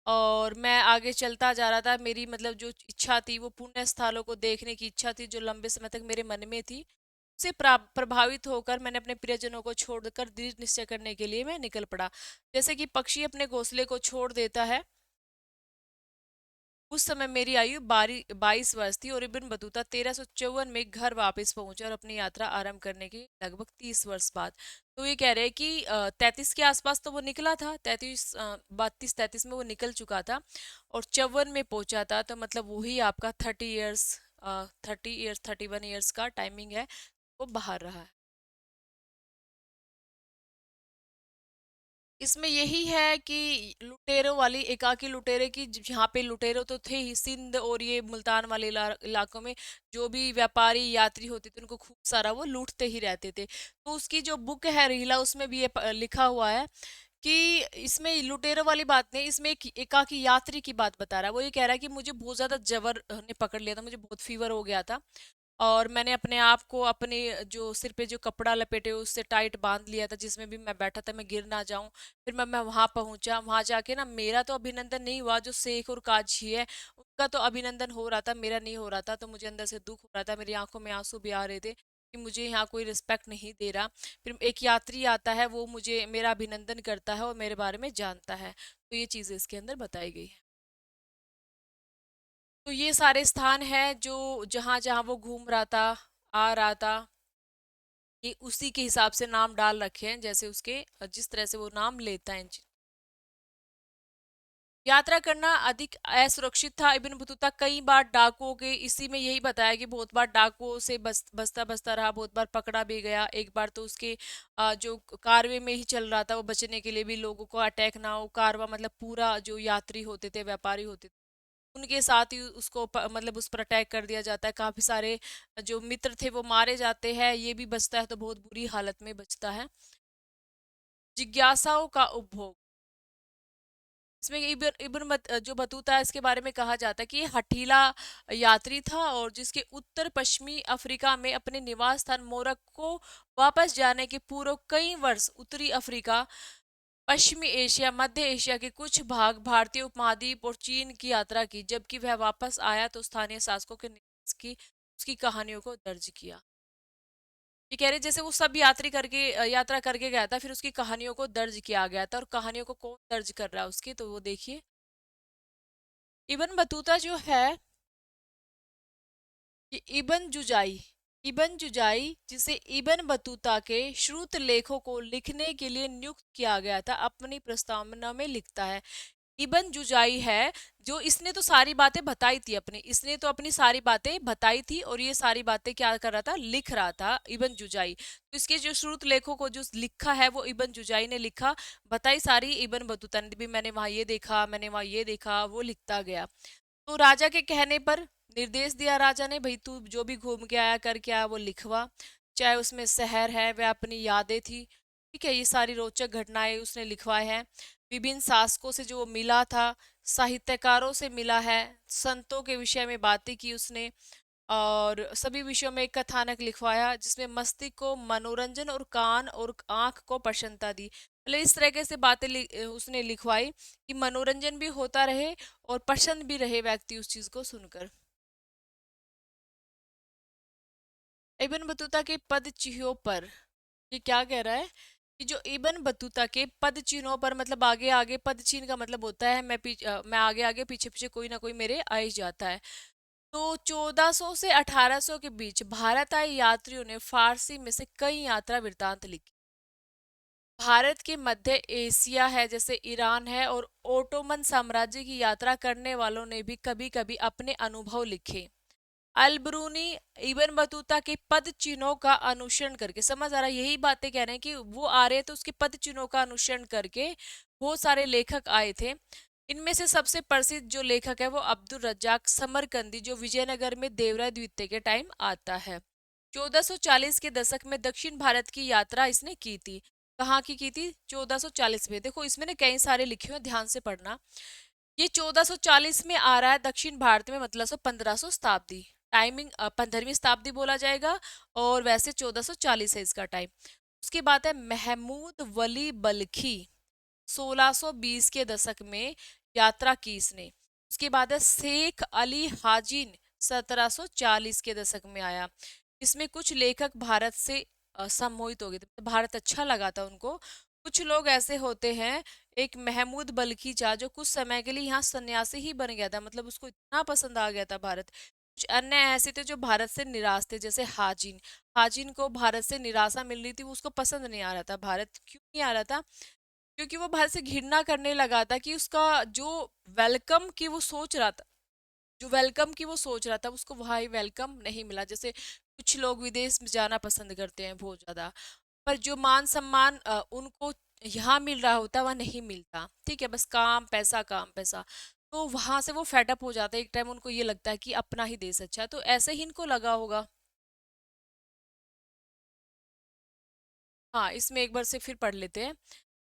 और मैं आगे चलता जा रहा था। मेरी मतलब जो इच्छा थी वो पुण्य स्थलों को देखने की इच्छा थी, जो लंबे समय तक मेरे मन में थी। उससे प्रभावित होकर मैंने अपने प्रियजनों को छोड़कर दृढ़ निश्चय करने के लिए मैं निकल पड़ा। जैसे कि पक्षी अपने घोंसले को छोड़ देता है, उस समय मेरी आयु 22 वर्ष थी और इब्न बतूता 1354 में घर वापस पहुंचे और अपनी यात्रा आरंभ करने के लगभग 30 वर्ष बाद। तो ये कह रहे हैं कि 33 के आसपास तो वो निकला था, 32-33 में वो निकल चुका था और 54 में पहुंचा था। तो मतलब वही आपका 30 ईयर्स, 30 ईयर्स 31 ईयर्स का टाइमिंग है, वो बाहर रहा है। इसमें यही है कि लुटेरों वाली, एकाकी लुटेरे की, यहाँ पे लुटेरों तो थे ही, सिंध और ये मुल्तान वाले इलाकों में जो भी व्यापारी यात्री होते थे उनको खूब सारा वो लूटते ही रहते थे। तो उसकी जो बुक है रिहला, उसमें भी ये लिखा हुआ है कि इसमें लुटेरों वाली बात नहीं, इसमें एक एकाकी यात्री की बात बता रहा है। वो ये कह रहा है कि मुझे बहुत ज्यादा जबर ने पकड़ लिया था, मुझे बहुत फीवर हो गया था और मैंने अपने आप को अपने जो सिर पे जो कपड़ा लपेटे उससे टाइट बांध लिया था जिसमें भी मैं बैठा था, मैं गिर ना जाऊं। फिर मैं वहां पहुंचा, वहां जाके ना मेरा तो अभिनंदन नहीं हुआ, जो शेख और काजी है उनका तो अभिनंदन हो रहा था, मेरा नहीं हो रहा था। तो मुझे अंदर से दुख हो रहा था, मेरी आंखों में आंसू भी आ रहे थे कि मुझे यहाँ कोई रिस्पेक्ट नहीं दे रहा। फिर एक यात्री आता है, वो मुझे मेरा अभिनंदन करता है और मेरे बारे में जानता है। तो ये चीजें इसके अंदर बताई गई है। तो ये सारे स्थान हैं जो जहां जहां वो घूम रहा था, आ रहा था, ये उसी के हिसाब से नाम डाल रखे हैं, जैसे उसके जिस तरह से वो नाम लेता है। यात्रा करना अधिक असुरक्षित था। इब्न बतूता कई बार डाकुओं के, इसी में यही बताया कि बहुत बार डाकुओं से बचता बचता रहा, बहुत बार पकड़ा भी गया। एक बार तो उसके जो कारवे में ही चल रहा था, वो बचने के लिए भी लोगों को अटैक ना हो, कारवा मतलब पूरा जो यात्री होते थे, व्यापारी होते थे, उनके साथ ही उसको मतलब उस पर अटैक कर दिया जाता है। काफी सारे जो मित्र थे वो मारे जाते हैं, ये भी बचता है तो बहुत बुरी हालत में बचता है। जिज्ञासाओं का उपभोग, इसमें जो बतूता है इसके बारे में कहा जाता है कि ये हठीला यात्री था और जिसके उत्तर पश्चिमी अफ्रीका में अपने निवास स्थान मोरक्को वापस जाने के पूर्व कई वर्ष उत्तरी अफ्रीका, पश्चिमी एशिया, मध्य एशिया के कुछ भाग, भारतीय उपमहाद्वीप और चीन की यात्रा की। जबकि वह वापस आया तो स्थानीय शासकों के निवास की उसकी कहानियों को दर्ज किया। ये कह रहे जैसे वो सब यात्री करके यात्रा करके गया था, फिर उसकी कहानियों को दर्ज किया गया था। और कहानियों को कौन दर्ज कर रहा है उसकी, तो वो देखिए। इब्न बतूता जो है, ये इबन जुजाई जिसे इबन बतूता के श्रुत लेखों को लिखने के लिए नियुक्त किया गया था, अपनी प्रस्तावना में लिखता है। इबन जुजाई है जो, इसने तो सारी बातें बताई थी अपनी, इसने तो अपनी सारी बातें बताई थी और ये सारी बातें क्या कर रहा था, लिख रहा था इबन जुजाई। तो इसके जो श्रुत लेखों को जो लिखा है वो इबन जुजाई ने लिखा, बताई सारी इबन बतूता ने भी, मैंने वहां ये देखा, मैंने वहां ये देखा, वो लिखता गया। तो राजा के कहने पर निर्देश दिया राजा ने, भाई तू जो भी घूम के आया करके आया वो लिखवा। चाहे उसमें शहर है, वह अपनी यादें थी, ठीक है, ये सारी रोचक घटनाएं उसने लिखवाए हैं। विभिन्न शासकों से जो मिला था, साहित्यकारों से मिला है, संतों के विषय में बातें की उसने, और सभी विषयों में एक कथानक लिखवाया जिसमें मस्तिष्क को मनोरंजन और कान और आंख को प्रसन्नता दी। मतलब इस तरह से बातें उसने लिखवाई कि मनोरंजन भी होता रहे और पसंद भी रहे व्यक्ति उस चीज को सुनकर। इब्न बतूता के पद चिन्हों पर, ये क्या कह रहा है कि जो इब्न बतूता के पद चिन्हों पर, मतलब आगे आगे, पद चिन्ह का मतलब होता है मैं आगे आगे पीछे पीछे कोई ना कोई मेरे आ ही जाता है। तो 1400 से 1800 के बीच भारत आए यात्रियों ने फारसी में से कई यात्रा वृत्तांत लिखे। भारत के मध्य एशिया है, जैसे ईरान है, और ओटोमन साम्राज्य की यात्रा करने वालों ने भी कभी कभी अपने अनुभव लिखे। अलबरूनी इबन बतूता के पद चिन्हों का अनुसरण करके, समझ आ रहा है, यही बातें कह रहे हैं कि वो आ रहे हैं तो उसके पद चिन्हों का अनुसरण करके बहुत सारे लेखक आए थे। इनमें से सबसे प्रसिद्ध जो लेखक है वो अब्दुल रज्जाक समरकंदी, जो विजयनगर में देवराय द्वितीय के टाइम आता है। 1440 के दशक में दक्षिण भारत की यात्रा इसने की थी। कहाँ की थी? 1440 में। देखो इसमें ना कई सारे लिखे हुए, ध्यान से पढ़ना। ये 1440 में आ रहा है दक्षिण भारत में, मतलब 1500 शताब्दी। टाइमिंग 15वीं शताब्दी बोला जाएगा, और वैसे 1440 है इसका टाइम। उसके बाद है महमूद वली बल्खी, 1620 के दशक में यात्रा की इसने। उसके बाद है शेख अली हाजिन, 1740 के दशक में आया। इसमें कुछ लेखक भारत से सम्मोहित हो गए थे, तो भारत अच्छा लगा था उनको। कुछ लोग ऐसे होते हैं, एक महमूद बल्खी चा जो कुछ समय के लिए यहाँ सन्यासी ही बन गया था, मतलब उसको इतना पसंद आ गया था भारत। कुछ अन्य ऐसे थे जो भारत से निराश थे, जैसे हाजिन। हाजिन को भारत से निराशा मिल रही थी, वो उसको पसंद नहीं आ रहा था भारत। क्यों नहीं आ रहा था? क्योंकि वो भारत से घृणा करने लगा था कि उसका जो वेलकम की वो सोच रहा था, जो वेलकम की वो सोच रहा था, उसको वहाँ वेलकम नहीं मिला। जैसे कुछ लोग विदेश में जाना पसंद करते हैं बहुत ज्यादा, पर जो मान सम्मान उनको यहाँ मिल रहा होता वह नहीं मिलता। ठीक है, बस काम पैसा काम पैसा। तो वहां से वो फेडअप हो जाता है, एक टाइम उनको ये लगता है कि अपना ही देश अच्छा है, तो ऐसे ही इनको लगा होगा। हाँ, इसमें एक बार से फिर पढ़ लेते हैं।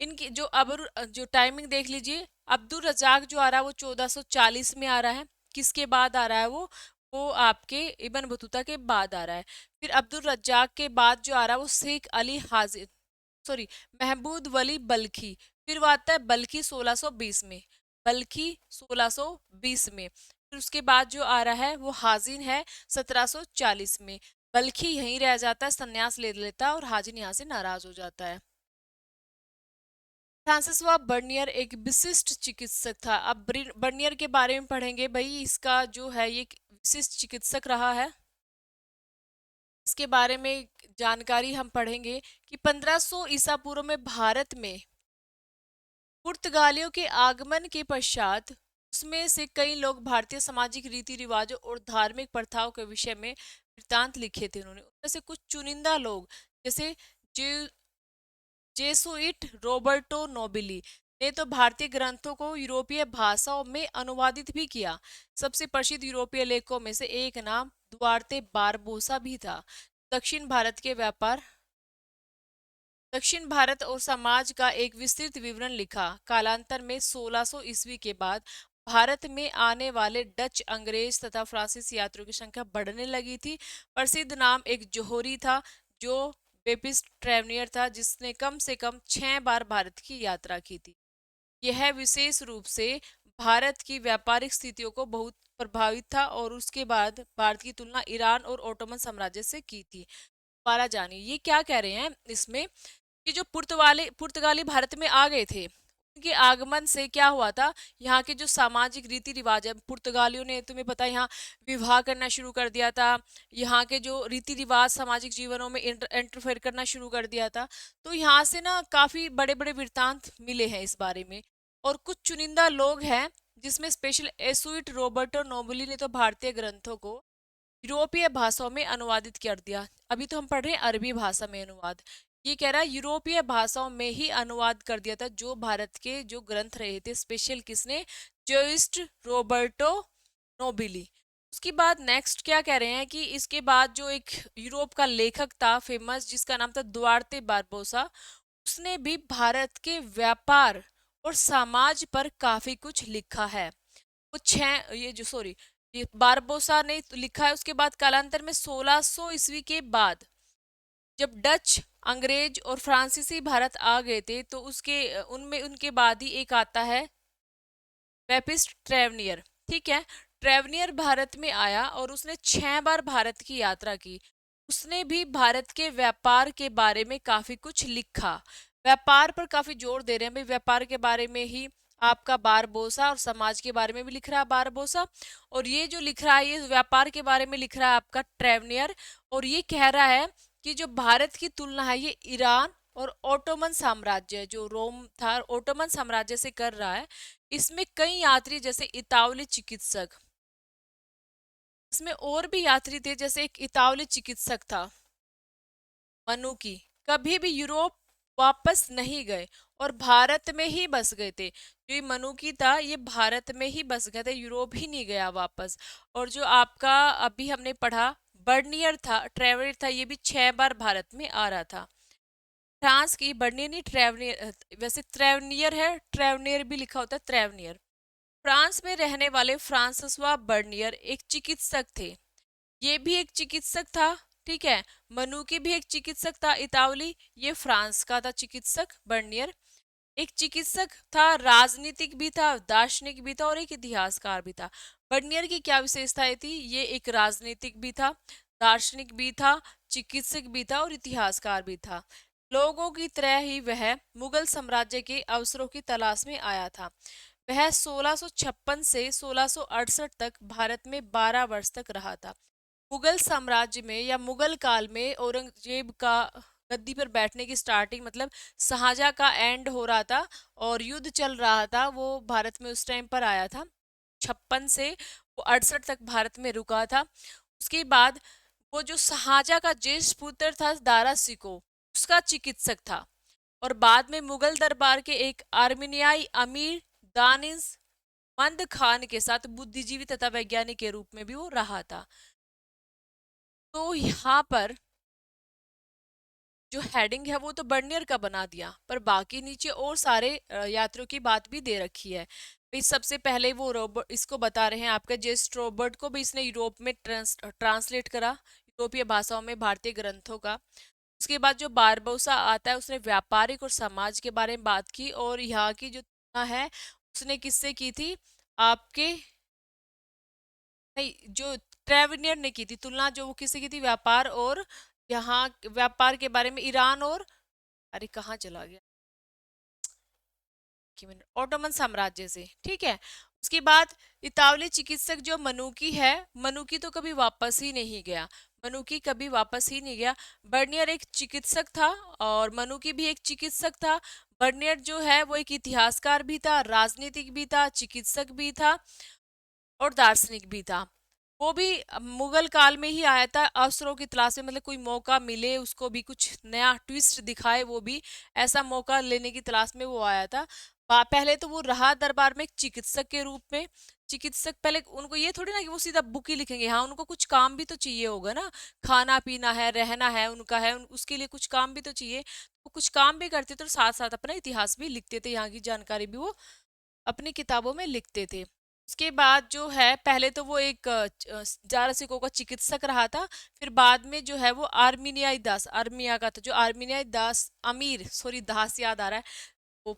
इनकी जो अब जो टाइमिंग देख लीजिए, अब्दुल रजाक जो आ रहा है वो 1440 में आ रहा है। किसके बाद आ रहा है वो आपके इब्न बतूता के बाद आ रहा है। फिर अब्दुल रज्जाक के बाद जो आ रहा है वो शेख अली हाजिर, सॉरी, महमूद वली बल्खी। फिर वो आता है बल्खी 1620 में, बल्खी 1620 में। फिर उसके बाद जो आ रहा है वो हाजिन है 1740 में। बल्कि यहीं रह जाता है, संन्यास ले लेता है, और हाजिन यहाँ से नाराज हो जाता है। फ्रांसिसवा बर्नियर एक विशिष्ट चिकित्सक था। अब बर्नियर के बारे में पढ़ेंगे भाई, इसका जो है ये एक विशिष्ट चिकित्सक रहा है। इसके बारे में जानकारी हम पढ़ेंगे कि 1500 ईसा पूर्व में भारत में पुर्तगालियों के आगमन के पश्चात उसमें से कई लोग भारतीय सामाजिक रीति रिवाजों और धार्मिक प्रथाओं के विषय में वृत्तांत लिखे थे। उन्होंने उनमें से कुछ चुनिंदा लोग, जैसे जे, जेसुइट रोबर्टो नोबिली ने तो भारतीय ग्रंथों को यूरोपीय भाषाओं में अनुवादित भी किया। सबसे प्रसिद्ध यूरोपीय लेखकों में से एक नाम दुआर्ते बारबोसा भी था। दक्षिण भारत के व्यापार, दक्षिण भारत और समाज का एक विस्तृत विवरण लिखा। कालांतर में 1600 ईस्वी के बाद भारत में आने वाले डच, अंग्रेज तथा फ्रांसीसी यात्रियों की संख्या बढ़ने लगी थी। प्रसिद्ध नाम एक जोहरी था, जो बेपिस्ट ट्रेवनियर था, जिसने कम से कम 6 बार भारत की यात्रा की थी। यह विशेष रूप से भारत की व्यापारिक स्थितियों को बहुत प्रभावित था, और उसके बाद भारत की तुलना ईरान और ओटोमन साम्राज्य से की थी। दोबारा जानिए ये क्या कह रहे हैं इसमें, कि जो पुर्तगाली भारत में आ गए थे, उनके आगमन से क्या हुआ था, यहाँ के जो सामाजिक रीति रिवाज है, पुर्तगालियों ने तुम्हें पता है यहाँ विवाह करना शुरू कर दिया था। यहाँ के जो रीति रिवाज सामाजिक जीवनों में इंटरफेयर करना शुरू कर दिया था। तो यहाँ से ना काफी बड़े बड़े वृत्तांत मिले हैं इस बारे में। और कुछ चुनिंदा लोग हैं, जिसमें स्पेशल एसुइट रोबर्टो नोबली ने तो भारतीय ग्रंथों को यूरोपीय भाषाओं में अनुवादित कर दिया। अभी तो हम पढ़ रहे हैं अरबी भाषा में अनुवाद। ये कह रहा है यूरोपीय भाषाओं में ही अनुवाद कर दिया था जो भारत के जो ग्रंथ रहे थे। स्पेशल किसने? Joist Roberto Nobili. उसके बाद नेक्स्ट क्या कह रहे हैं कि इसके बाद जो एक यूरोप का लेखक था फेमस, जिसका नाम था दुआर्ते बारबोसा, उसने भी भारत के व्यापार और समाज पर काफी कुछ लिखा है। वो छह ये जो सॉरी ये बारबोसा ने तो लिखा है। उसके बाद कालांतर में 1600 ईस्वी के बाद जब डच, अंग्रेज और फ्रांसीसी भारत आ गए थे, तो उसके उनमें उनके बाद ही एक आता है पेपिस्ट ट्रेवनियर। ठीक है, ट्रेवनियर भारत में आया और उसने 6 बार भारत की यात्रा की। उसने भी भारत के व्यापार के बारे में काफी कुछ लिखा। व्यापार पर काफी जोर दे रहे हैं भाई, व्यापार के बारे में ही आपका बारबोसा, और समाज के बारे में भी लिख रहा है बारबोसा। और ये जो लिख रहा है, ये व्यापार के बारे में लिख रहा है आपका ट्रेवनियर। और ये कह रहा है कि जो भारत की तुलना है ये ईरान और ओटोमन साम्राज्य, जो रोम था, ओटोमन साम्राज्य से कर रहा है। इसमें कई यात्री जैसे इतावली चिकित्सक, इसमें और भी यात्री थे, जैसे एक इतावली चिकित्सक था मनु की, कभी भी यूरोप वापस नहीं गए और भारत में ही बस गए थे। जो ये मनुकी था ये भारत में ही बस गया था, यूरोप ही नहीं गया वापस। और जो आपका अभी हमने पढ़ा बर्नियर था, ट्रेवलर था, ये भी 6 बार भारत में आ रहा था। फ्रांस की बर्नियर नहीं, ट्रेवनियर, वैसे ट्रेवनियर है, ट्रेवनियर भी लिखा होता है, ट्रेवनियर। फ्रांस में रहने वाले फ्रांसिसवा बर्नियर एक चिकित्सक थे। ये भी एक चिकित्सक था, ठीक है। मनुकी भी एक चिकित्सक था, इतावली। ये फ्रांस का था चिकित्सक बर्नियर। एक चिकित्सक था, राजनीतिक भी था, दार्शनिक भी था और एक इतिहासकार भी था। बर्नियर की क्या विशेषताएं थी? ये एक राजनीतिक भी था, दार्शनिक भी था, चिकित्सक भी था और इतिहासकार भी था। लोगों की तरह ही वह मुगल साम्राज्य के अवसरों की तलाश में आया था। वह 1656 से 1668 तक भारत में 12 वर्ष तक रहा था। मुगल साम्राज्य में या मुगल काल में औरंगजेब का गद्दी पर बैठने की स्टार्टिंग, मतलब शाहजहां का एंड हो रहा था और युद्ध चल रहा था, वो भारत में उस टाइम पर आया था। 56 से वो 68 तक भारत में रुका था। उसके बाद वो जो शाहजहां का ज्येष्ठ पुत्र था दारा सिको, उसका चिकित्सक था। और बाद में मुगल दरबार के एक आर्मीनियाई अमीर दानिश मंद खान के साथ बुद्धिजीवी तथा वैज्ञानिक के रूप में भी वो रहा था। तो यहाँ पर जो हेडिंग है वो तो बर्नियर का बना दिया, पर बाकी नीचे और सारे यात्रियों की बात भी दे रखी है। भाई सबसे पहले वो रोबर्ट इसको बता रहे हैं, आपका जेस्ट रॉबर्ट को भी इसने यूरोप में ट्रांसलेट करा, यूरोपीय भाषाओं में भारतीय ग्रंथों का। उसके बाद जो बारबोसा आता है उसने व्यापारिक और समाज के बारे में बात की, और यहाँ की जो तुलना है उसने किससे की थी? आपके नहीं, जो ट्रेवनियर ने की थी तुलना, जो वो किससे की थी? व्यापार और, यहाँ व्यापार के बारे में ईरान और, अरे कहाँ चला गया, ओटोमन साम्राज्य से, ठीक है। उसके बाद इतावली चिकित्सक जो मनुकी है, मनुकी तो कभी वापस ही नहीं गया, मनुकी कभी वापस ही नहीं गया। बर्नियर एक चिकित्सक था और मनुकी भी एक चिकित्सक था। बर्नियर जो है वो एक इतिहासकार भी था, राजनीतिक भी था, चिकित्सक भी था और दार्शनिक भी था। वो भी मुगल काल में ही आया था अवसरों की तलाश में, मतलब कोई मौका मिले उसको भी, कुछ नया ट्विस्ट दिखाए, वो भी ऐसा मौका लेने की तलाश में वो आया था। पहले तो वो रहा दरबार में एक चिकित्सक के रूप में। चिकित्सक पहले उनको ये थोड़ी ना कि वो सीधा बुक ही लिखेंगे, हाँ उनको कुछ काम भी तो चाहिए होगा ना, खाना पीना है, रहना है उनका है, उसके लिए कुछ काम भी तो चाहिए। वो कुछ काम भी करते थे और साथ साथ अपना इतिहास भी लिखते थे, यहाँ की जानकारी भी वो अपनी किताबों में लिखते थे। उसके बाद जो है पहले तो वो एक जारा सिको का चिकित्सक रहा था, फिर बाद में जो है वो आर्मीनियाई दास, आर्मिया का था, जो आर्मीनियाई दास अमीर, सॉरी दास याद आ रहा है, वो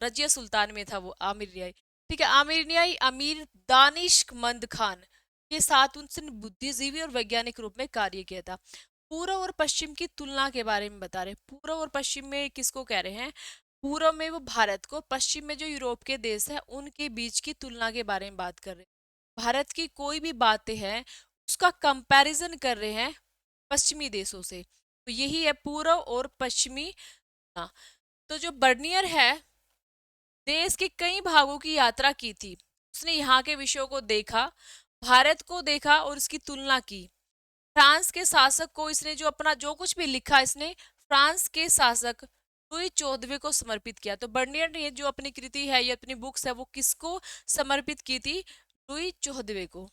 रजिया सुल्तान में था वो आर्मीनियाई, ठीक है। आर्मीनियाई अमीर दानिशमंद खान के साथ उनसे बुद्धिजीवी और वैज्ञानिक रूप में कार्य किया था। पूर्व और पश्चिम की तुलना के बारे में बता रहे, पूर्व और पश्चिम में किसको कह रहे हैं? पूर्व में वो भारत को, पश्चिम में जो यूरोप के देश है उनके बीच की तुलना के बारे में बात कर रहे हैं। भारत की कोई भी बातें हैं उसका कंपैरिजन कर रहे हैं पश्चिमी देशों से, तो यही है पूर्व और पश्चिमी तुलना। तो जो बर्नियर है, देश के कई भागों की यात्रा की थी, उसने यहाँ के विषयों को देखा, भारत को देखा और उसकी तुलना की। फ्रांस के शासक को इसने जो अपना जो कुछ भी लिखा, इसने फ्रांस के शासक लुई 14वें को समर्पित किया। तो बर्नियर ने जो अपनी कृति है, ये अपनी बुक्स है, वो किसको समर्पित की थी? लुई 14वें को।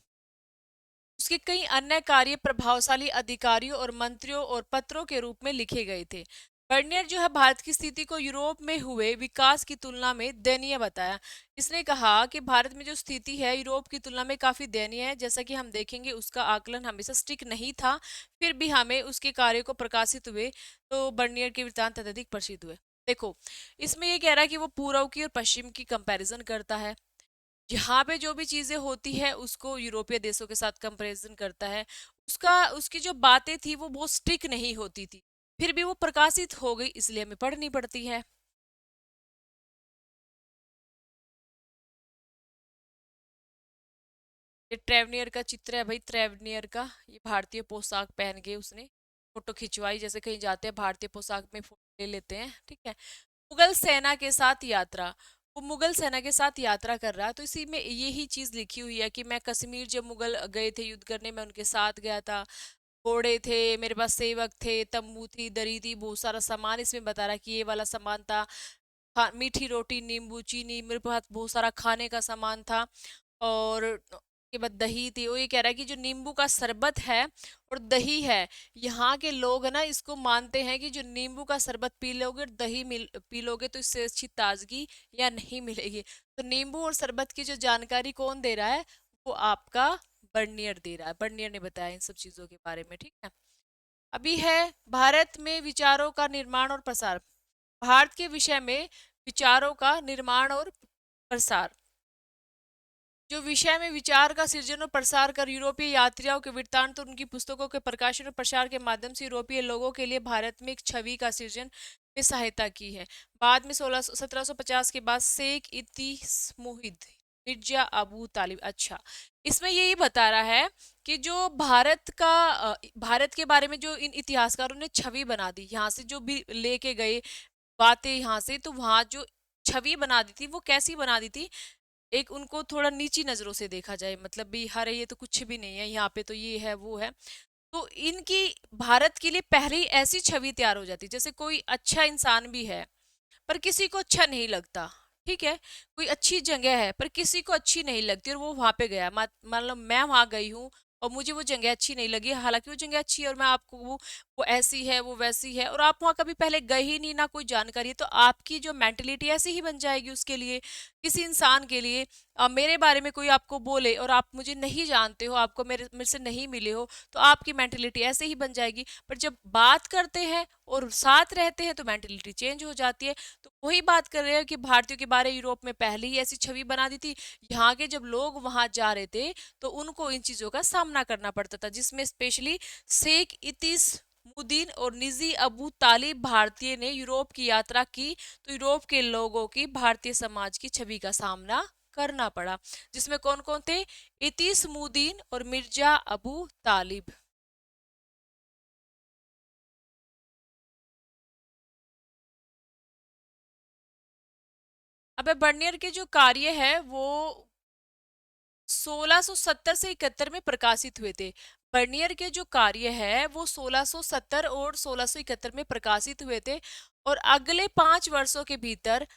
उसके कई अन्य कार्य प्रभावशाली अधिकारियों और मंत्रियों और पत्रों के रूप में लिखे गए थे। बर्नियर जो है भारत की स्थिति को यूरोप में हुए विकास की तुलना में दयनीय बताया। इसने कहा कि भारत में जो स्थिति है यूरोप की तुलना में काफी दयनीय है, जैसा कि हम देखेंगे उसका आकलन हमेशा स्टिक नहीं था, फिर भी हमें उसके कार्य को प्रकाशित हुए तो बर्नियर के वृत्तांत अत्यधिक प्रसिद्ध हुए। देखो, इसमें ये कह रहा है कि वो पूर्व की और पश्चिम की कंपैरिजन करता है, यहाँ पे जो भी चीजें होती है उसको यूरोपीय देशों के साथ कंपैरिजन करता है। उसका उसकी जो बातें थी वो बहुत स्टिक नहीं होती थी, फिर भी वो प्रकाशित हो गई इसलिए हमें पढ़नी पड़ती है। ये ट्रेवनियर का चित्र है भाई, ट्रेवनियर का, ये भारतीय पोशाक पहन के उसने फोटो खिंचवाई, जैसे कहीं जाते हैं भारतीय पोशाक में फोटो ले लेते हैं, ठीक है। मुगल सेना के साथ यात्रा, वो मुगल सेना के साथ यात्रा कर रहा है, तो इसी में यही चीज लिखी हुई है कि मैं कश्मीर जब मुगल गए थे युद्ध करने में उनके साथ गया था, घोड़े थे मेरे पास, सेवक थे, तंबू थी, दरी थी, बहुत सारा सामान इसमें बता रहा है कि ये वाला सामान था। मीठी रोटी, नींबू, चीनी, मेरे पास बहुत सारा खाने का सामान था। और के बाद दही थी। वो ये कह रहा है कि जो नींबू का शरबत है और दही है, यहाँ के लोग है ना इसको मानते हैं कि जो नींबू का शरबत पी लोगे और दही पी लोगे तो इससे अच्छी ताजगी या नहीं मिलेगी। तो नींबू और शरबत की जो जानकारी कौन दे रहा है, वो आपका बर्नियर दे रहा है। बर्नियर ने बताया इन सब चीजों के बारे में, ठीक है। अभी है भारत में विचारों का निर्माण और प्रसार। भारत के विषय में विचारों का निर्माण और प्रसार। जो विषय में विचार का सृजन और प्रसार कर यूरोपीय यात्रियों के वृत्तांत और उनकी पुस्तकों के प्रकाशन और प्रसार के माध्यम से यूरोपीय लोगों के लिए भारत में एक छवि का सृजन में सहायता की है। बाद में 1750 के बाद शेख इतीस मुहिद, मिर्जा अबू तालिब। अच्छा, इसमें यही बता रहा है कि जो भारत के बारे में जो इन इतिहासकारों ने छवि बना दी, यहाँ से जो भी लेके गए बातें यहाँ से, तो वहां जो छवि बना दी थी वो कैसी बना दी थी। एक उनको थोड़ा नीची नजरों से देखा जाए, मतलब भी अरे ये तो कुछ भी नहीं है, यहाँ पे तो ये है वो है। तो इनकी भारत के लिए पहले ही ऐसी छवि तैयार हो जाती, जैसे कोई अच्छा इंसान भी है पर किसी को अच्छा नहीं लगता, ठीक है। कोई अच्छी जगह है पर किसी को अच्छी नहीं लगती और वो वहां पे गया, मान लो मैं वहां गई हूँ और मुझे वो जगह अच्छी नहीं लगी, हालांकि वो जगह अच्छी है और मैं आपको वो ऐसी है वो वैसी है, और आप वहां कभी पहले गए ही नहीं, ना कोई जानकारी है, तो आपकी जो मेंटेलिटी ऐसी ही बन जाएगी उसके लिए। किसी इंसान के लिए मेरे बारे में कोई आपको बोले और आप मुझे नहीं जानते हो, आपको मेरे से नहीं मिले हो, तो आपकी मेंटेलिटी ऐसे ही बन जाएगी। पर जब बात करते हैं और साथ रहते हैं तो मेंटेलिटी चेंज हो जाती है। तो वही बात कर रहे हैं कि भारतीयों के बारे यूरोप में पहले ही ऐसी छवि बना दी थी। यहाँ के जब लोग वहां जा रहे थे तो उनको इन चीजों का सामना करना पड़ता था, जिसमें स्पेशली शेख इतीस मुदीन और निजी अबू तालिब भारतीय ने यूरोप की यात्रा की, तो यूरोप के लोगों की भारतीय समाज की छवि का सामना करना पड़ा। जिसमें कौन कौन थे? इतीस मुदीन और मिर्जा अबू तालिब। अब बर्नियर के जो कार्य है वो 1670 से 71 में प्रकाशित हुए थे। बर्नियर के जो कार्य है वो 1670 और 1671 में प्रकाशित हुए थे। और अगले 5 वर्षों के भीतर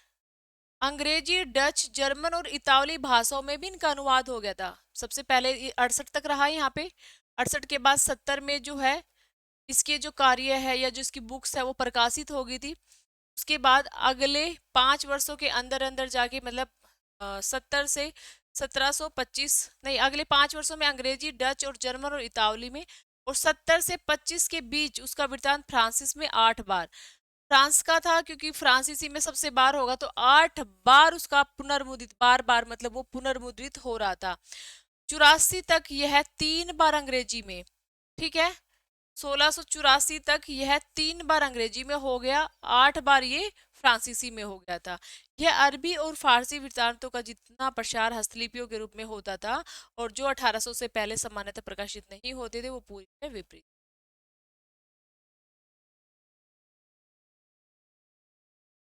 अंग्रेजी, डच, जर्मन और इतालवी भाषाओं में भी इनका अनुवाद हो गया था। सबसे पहले 68 तक रहा है यहाँ पे। 68 के बाद 70 में जो है इसके जो कार्य है या जो इसकी बुक्स है वो प्रकाशित हो गई थी। उसके बाद अगले 5 वर्षों के अंदर अंदर जाके, मतलब 70 से 1725, नहीं, अगले 5 वर्षों में अंग्रेजी, डच और जर्मन और इतावली में। और 70 से 25 के बीच उसका वृत्तांत फ्रांसिस में 8 बार। फ्रांस का था क्योंकि फ्रांसीसी में सबसे बार होगा, तो 8 बार उसका पुनर्मुद्रित, बार बार मतलब वो पुनर्मुद्रित हो रहा था। 84 तक यह 3 बार अंग्रेजी में, ठीक है। 1684 तक यह 3 बार अंग्रेजी में हो गया, 8 बार ये फ्रांसीसी में हो गया था। यह अरबी और फारसी वृत्तांतों का जितना प्रसार हस्तलिपियों के रूप में होता था और जो 1800 से पहले सामान्यतः प्रकाशित नहीं होते थे, वो पूरी में विपरीत।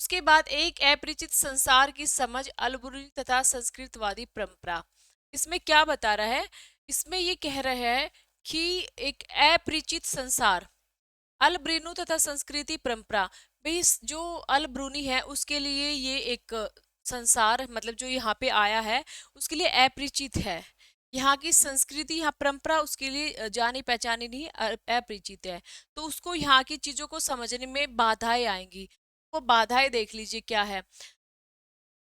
उसके बाद एक अपरिचित संसार की समझ, अलबुरी तथा संस्कृतवादी परंपरा। इसमें क्या बता रहा है? इसमें ये कह रहे हैं कि एक अपरिचित संसार, अलब्रेनू तथा संस्कृति परंपरा भी, जो अलब्रूनी है उसके लिए ये एक संसार, मतलब जो यहाँ पे आया है उसके लिए अपरिचित है। यहाँ की संस्कृति, यहाँ परंपरा उसके लिए जानी पहचानी नहीं, अपरिचित है। तो उसको यहाँ की चीजों को समझने में बाधाएं आएंगी। वो बाधाएं देख लीजिए क्या है।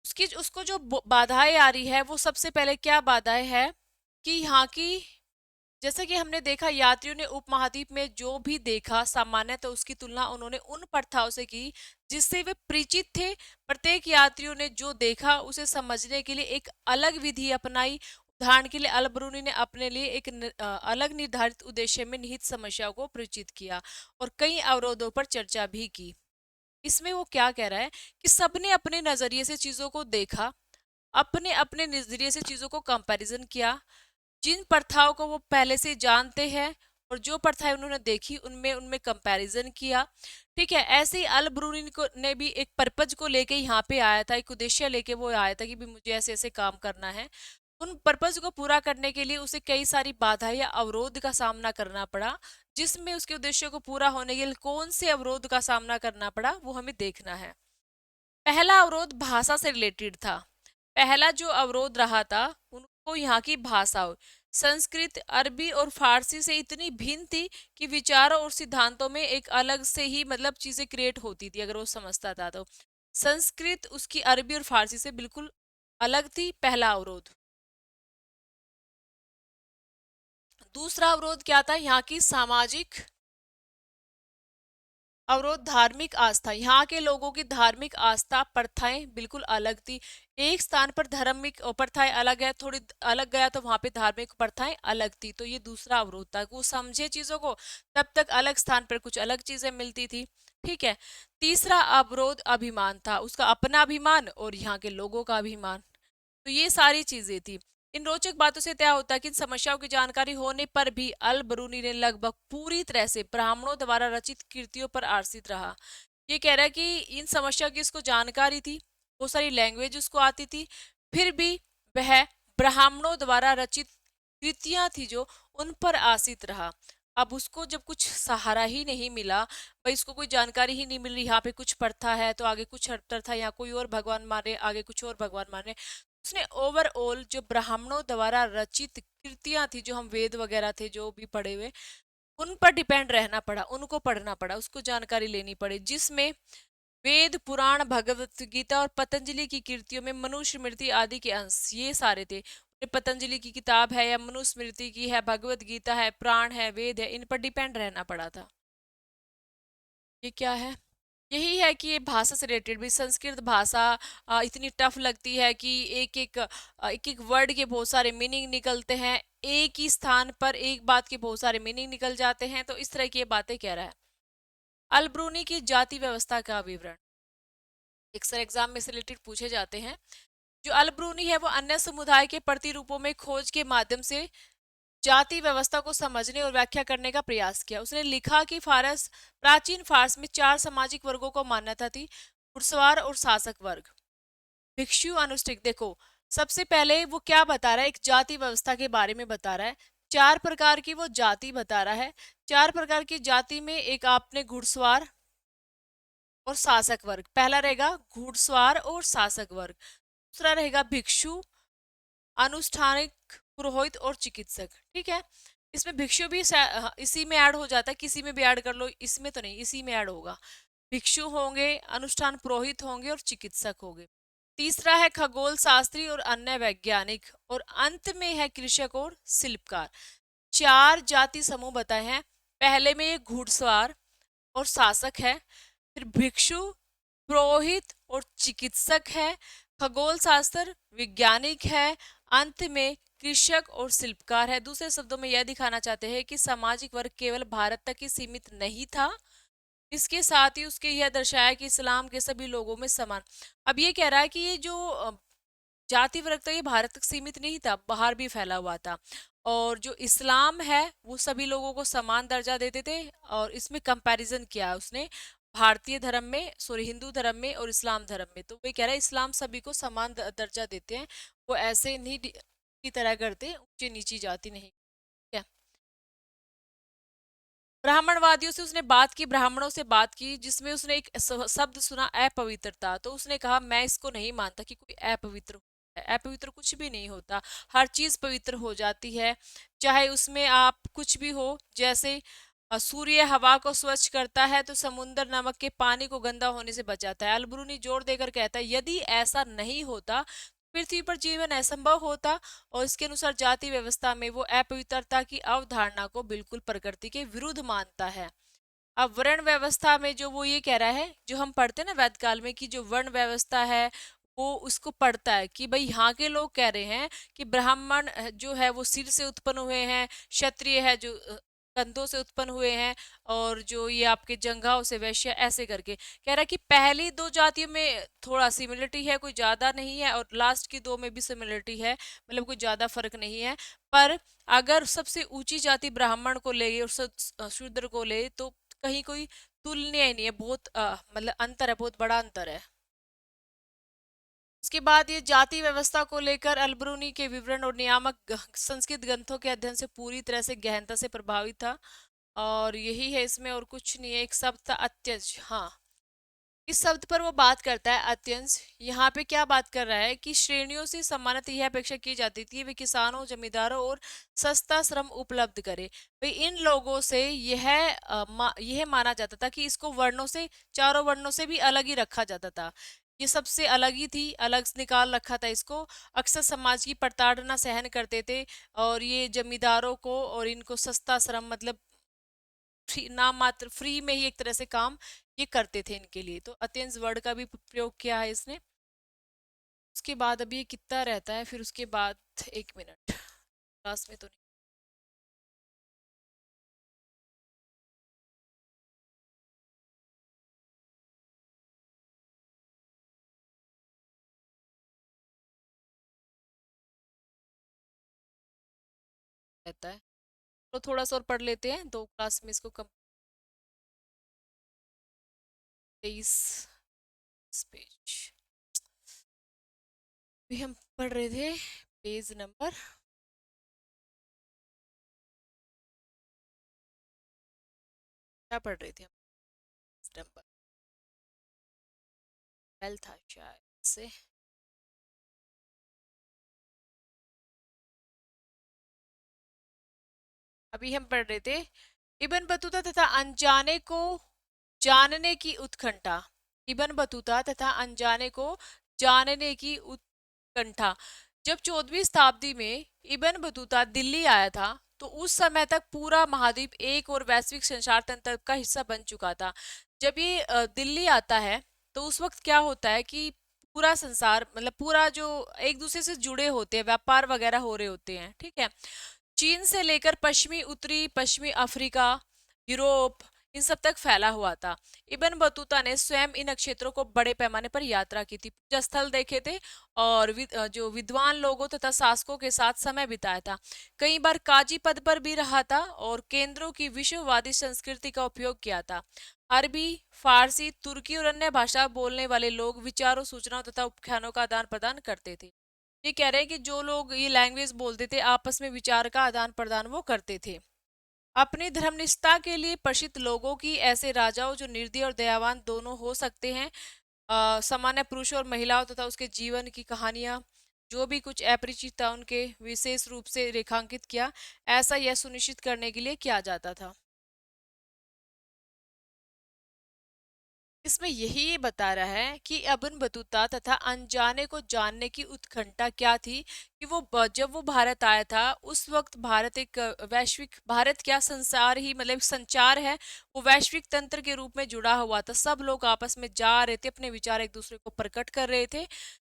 उसकी उसको जो बाधाएं आ रही है, वो सबसे पहले क्या बाधाएं है कि यहाँ की, जैसा कि हमने देखा यात्रियों ने उपमहाद्वीप में जो भी देखा सामान्य, तो उसकी तुलना उन्होंने उन प्रथाओं से की जिससे वे परिचित थे। प्रत्येक यात्रियों ने जो देखा उसे समझने के लिए एक अलग विधि अपनाई। उदाहरण के लिए अलबरूनी ने अपने लिए एक अलग निर्धारित उद्देश्य में निहित समस्याओं को परिचित किया और कई अवरोधों पर चर्चा भी की। इसमें वो क्या कह रहा है कि सबने अपने नजरिए से चीजों को देखा, अपने अपने नजरिए से चीजों को कंपैरिजन किया। जिन प्रथाओं को वो पहले से जानते हैं और जो प्रथाएं उन्होंने देखी उनमें उनमें कंपैरिजन किया, ठीक है। ऐसे ही अल ब्रूनी को ने भी एक पर्पज को लेके यहाँ पे आया था, एक उद्देश्य लेके वो आया था कि भी मुझे ऐसे ऐसे काम करना है। उन पर्पज को पूरा करने के लिए उसे कई सारी बाधा या अवरोध का सामना करना पड़ा। जिसमें उसके उद्देश्य को पूरा होने के लिए कौन से अवरोध का सामना करना पड़ा वो हमें देखना है। पहला अवरोध भाषा से रिलेटेड था। पहला जो अवरोध रहा था उनको यहाँ की भाषा, संस्कृत, अरबी और फारसी से इतनी भिन्न थी कि विचारों और सिद्धांतों में एक अलग से ही मतलब चीजें क्रिएट होती थी अगर वो समझता था तो। संस्कृत उसकी अरबी और फारसी से बिल्कुल अलग थी, पहला अवरोध। दूसरा अवरोध क्या था? यहाँ की सामाजिक अवरोध, धार्मिक आस्था। यहाँ के लोगों की धार्मिक आस्था, प्रथाएं बिल्कुल अलग थी। एक स्थान पर धार्मिक प्रथाएं अलग है, थोड़ी अलग गया तो वहां पे धार्मिक प्रथाएं अलग थी। तो ये दूसरा अवरोध था, वो समझे चीजों को, तब तक अलग स्थान पर कुछ अलग चीजें मिलती थी। ठीक है। तीसरा अवरोध अभिमान था, उसका अपना अभिमान और यहाँ के लोगों का अभिमान। तो ये सारी चीजें थी। इन रोचक बातों से तय होता है कि इन समस्याओं की जानकारी होने पर भी अल बरूनी ने लगभग पूरी तरह से ब्राह्मणों द्वारा रचित कृतियों पर आश्रित रहा। ये कह रहा है कि इन समस्या की इसको जानकारी थी, बहुत सारी लैंग्वेज उसको आती थी, फिर भी वह ब्राह्मणों द्वारा रचित कृतियां थी जो, उन पर आश्रित रहा। अब उसको जब कुछ सहारा ही नहीं मिला, भाई इसको कोई जानकारी ही नहीं मिल रही, यहाँ पे कुछ प्रथा है तो आगे कुछ प्रथा, यहाँ कोई और भगवान माने आगे कुछ और भगवान माने, उसने ओवरऑल जो ब्राह्मणों द्वारा रचित कृतियां थी, जो हम वेद वगैरह थे जो भी पढ़े हुए, उन पर डिपेंड रहना पड़ा, उनको पढ़ना पड़ा, उसको जानकारी लेनी पड़ी, जिसमें वेद, पुराण, भगवत गीता और पतंजलि की कृतियों में मनुस्मृति आदि के अंश ये सारे थे। पतंजलि की किताब है या मनुस्मृति की है, भगवत गीता है, प्राण है, वेद है, इन पर डिपेंड रहना पड़ा था। ये क्या है? यही है कि ये भाषा से रिलेटेड भी, संस्कृत भाषा इतनी टफ लगती है कि एक एक वर्ड के बहुत सारे मीनिंग निकलते हैं, एक ही स्थान पर एक बात के बहुत सारे मीनिंग निकल जाते हैं। तो इस तरह की ये बातें कह रहा है। अलब्रूनी की जाति व्यवस्था का विवरण अक्सर एग्जाम में से रिलेटेड पूछे जाते हैं। जो अलब्रूनी है वो अन्य समुदाय के प्रतिरूपों में खोज के माध्यम से जाति व्यवस्था को समझने और व्याख्या करने का प्रयास किया। उसने लिखा कि फारस, प्राचीन फारस में चार सामाजिक वर्गों को मान्यता थी: घुड़सवार और शासक वर्ग, भिक्षु, अनुष्ठिक। देखो, सबसे पहले वो क्या बता रहा है, एक जाति व्यवस्था के बारे में बता रहा है। चार प्रकार की वो जाति बता रहा है। चार प्रकार की जाति में एक आपने घुड़सवार और शासक वर्ग, पहला रहेगा घुड़सवार और शासक वर्ग। दूसरा रहेगा भिक्षु, अनुष्ठानिक, पुरोहित और चिकित्सक। ठीक है। इसमें भिक्षु भी इसी में ऐड हो जाता है, किसी में भी ऐड कर लो, इसमें तो नहीं, इसी में ऐड होगा। भिक्षु होंगे, अनुष्ठान पुरोहित होंगे और चिकित्सक होंगे। तीसरा है खगोल शास्त्री और अन्य वैज्ञानिक, और अंत में है कृषक और शिल्पकार। चार जाति समूह बताए हैं। पहले में ये घुड़सवार और शासक है, फिर भिक्षु, पुरोहित और चिकित्सक है, खगोल शास्त्र, वैज्ञानिक है, अंत में कृषक और शिल्पकार है। दूसरे शब्दों में यह दिखाना चाहते हैं कि सामाजिक वर्ग केवल भारत तक ही सीमित नहीं था, इसके साथ ही उसके यह दर्शाया कि इस्लाम के सभी लोगों में समान। अब ये कह रहा है कि ये जो जाति वर्ग था ये भारत तक सीमित नहीं था, बाहर भी फैला हुआ था, और जो इस्लाम है वो सभी लोगों को समान दर्जा देते थे। और इसमें कंपैरिजन किया है उसने भारतीय धर्म में, सॉरी हिंदू धर्म में और इस्लाम धर्म में। तो वे कह रहा है इस्लाम सभी को समान दर्जा देते हैं, वो ऐसे नहीं की तरह करते, ऊंची नीची जाति नहीं। ठीक है। ब्राह्मणवादियों से उसने बात की, ब्राह्मणों से बात की, जिसमें उसने एक शब्द सुना अपवित्रता। तो उसने कहा मैं इसको नहीं मानता कि कोई अपवित्र है, अपवित्र कुछ भी नहीं होता, हर चीज पवित्र हो जाती है, चाहे उसमें आप कुछ भी हो। जैसे सूर्य हवा को स्वच्छ करता है तो समुद्र नमक के पानी को गंदा होने से बचाता है। अलबरूनी जोर देकर कहता है यदि ऐसा नहीं होता पृथ्वी पर जीवन असंभव होता, और इसके अनुसार जाति व्यवस्था में वो अपवित्रता की अवधारणा को बिल्कुल प्रकृति के विरुद्ध मानता है। अब वर्ण व्यवस्था में जो वो ये कह रहा है, जो हम पढ़ते हैं ना वेद काल में, कि जो वर्ण व्यवस्था है वो उसको पढ़ता है कि भाई यहाँ के लोग कह रहे हैं कि ब्राह्मण जो है वो सिर से उत्पन्न हुए हैं, क्षत्रिय है जो कंधों से उत्पन्न हुए हैं, और जो ये आपके जंघाओं से वैश्य, ऐसे करके कह रहा है कि पहली दो जातियों में थोड़ा सिमिलरिटी है, कोई ज्यादा नहीं है, और लास्ट की दो में भी सिमिलरिटी है, मतलब कोई ज्यादा फर्क नहीं है। पर अगर सबसे ऊंची जाति ब्राह्मण को ले और शूद्र को ले तो कहीं कोई तुलनीय ही नहीं है, बहुत मतलब अंतर है, बहुत बड़ा अंतर है। उसके बाद ये जाति व्यवस्था को लेकर अलबरूनी के विवरण और नियामक संस्कृत ग्रंथों के अध्ययन से पूरी तरह से गहनता से प्रभावित था। और यही है इसमें, और कुछ नहीं है। एक शब्द था अत्यज, हाँ, इस शब्द पर वो बात करता है अत्यंश। यहाँ पे क्या बात कर रहा है कि श्रेणियों से सम्मानित यह अपेक्षा की जाती थी वे किसानों जमींदारों और सस्ता श्रम उपलब्ध करे। भाई इन लोगों से यह माना जाता था कि इसको वर्णों से, चारों वर्णों से भी अलग ही रखा जाता था। ये सबसे अलग ही थी, अलग निकाल रखा था इसको। अक्सर समाज की प्रताड़ना सहन करते थे और ये जमींदारों को और इनको सस्ता श्रम मतलब फ्री, नाम मात्र फ्री में ही एक तरह से काम ये करते थे इनके लिए। तो अत्यंत वर्ड का भी प्रयोग किया है इसने। उसके बाद अभी ये कितना रहता है, फिर उसके बाद 1 मिनट क्लास में तो नहीं रहता है। तो थोड़ा सा और पढ़ लेते हैं, 2 क्लास में इसको कम। 23 पेज भी हम पढ़ रहे थे, पेज नंबर क्या पढ़ रहे थे हम? नंबर 12 था शायद से। अभी हम पढ़ रहे थे इब्न बतूता तथा अनजाने को जानने की उत्कंठा। इब्न बतूता तथा अनजाने को जानने की उत्कंठा। जब 14वीं शताब्दी में इब्न बतूता दिल्ली आया था तो उस समय तक पूरा महाद्वीप एक और वैश्विक संचार तंत्र का हिस्सा बन चुका था। जब ये दिल्ली आता है तो उस वक्त क्या होता है कि पूरा संसार मतलब पूरा जो एक दूसरे से जुड़े होते हैं, व्यापार वगैरह हो रहे होते हैं, ठीक है। चीन से लेकर पश्चिमी उत्तरी पश्चिमी अफ्रीका, यूरोप, इन सब तक फैला हुआ था। इब्न बतूता ने स्वयं इन क्षेत्रों को बड़े पैमाने पर यात्रा की थी, पूजा स्थल देखे थे और जो विद्वान लोगों तथा शासकों के साथ समय बिताया था। कई बार काजी पद पर भी रहा था और केंद्रों की विश्ववादी संस्कृति का उपयोग किया था। अरबी, फारसी, तुर्की और अन्य भाषा बोलने वाले लोग विचारों, सूचनाओं तथा उपाख्यानों का आदान प्रदान करते थे। ये कह रहे हैं कि जो लोग ये लैंग्वेज बोलते थे आपस में विचार का आदान प्रदान वो करते थे। अपनी धर्मनिष्ठा के लिए प्रसिद्ध लोगों की ऐसे राजाओं जो निर्दयी और दयावान दोनों हो सकते हैं, सामान्य पुरुषों और महिलाओं तथा उसके जीवन की कहानियां जो भी कुछ अपरिचित था उनके विशेष रूप से रेखांकित किया। ऐसा यह सुनिश्चित करने के लिए किया जाता था। इसमें यही बता रहा है कि इब्न बतूता तथा अनजाने को जानने की उत्कंठा क्या थी कि जब वो भारत आया था उस वक्त भारत एक वैश्विक, भारत क्या संसार ही मतलब संचार है, वो वैश्विक तंत्र के रूप में जुड़ा हुआ था। सब लोग आपस में जा रहे थे, अपने विचार एक दूसरे को प्रकट कर रहे थे।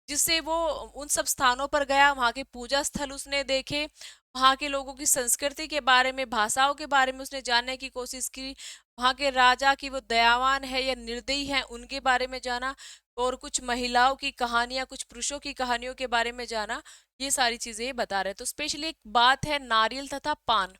जिससे वो उन सब स्थानों पर गया, वहाँ के पूजा स्थल उसने देखे, वहाँ के लोगों की संस्कृति के बारे में, भाषाओं के बारे में उसने जानने की कोशिश की। वहाँ के राजा की वो दयावान है या निर्दयी है उनके बारे में जाना, और कुछ महिलाओं की कहानियां, कुछ पुरुषों की कहानियों के बारे में जाना। ये सारी चीजें ये बता रहे हैं। तो स्पेशली एक बात है नारियल तथा पान।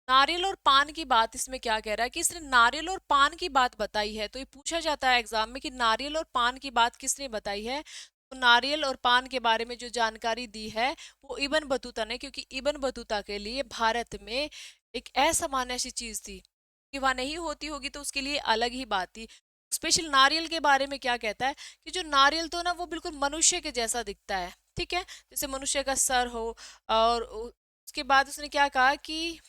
नारियल और पान की बात इसमें क्या कह रहा है कि इसने नारियल और पान की बात बताई है। तो ये पूछा जाता है एग्जाम में कि नारियल और पान की बात किसने बताई है। तो नारियल और पान के बारे में जो जानकारी दी है वो इब्न बतूता ने, क्योंकि इब्न बतूता के लिए भारत में एक असामान्य सी चीज थी कि वह नहीं होती होगी तो उसके लिए अलग ही बात थी। स्पेशल नारियल के बारे में क्या कहता है कि जो नारियल तो ना वो बिल्कुल मनुष्य के जैसा दिखता है, ठीक है, जैसे मनुष्य का सर हो। और उसके बाद उसने क्या कहा कि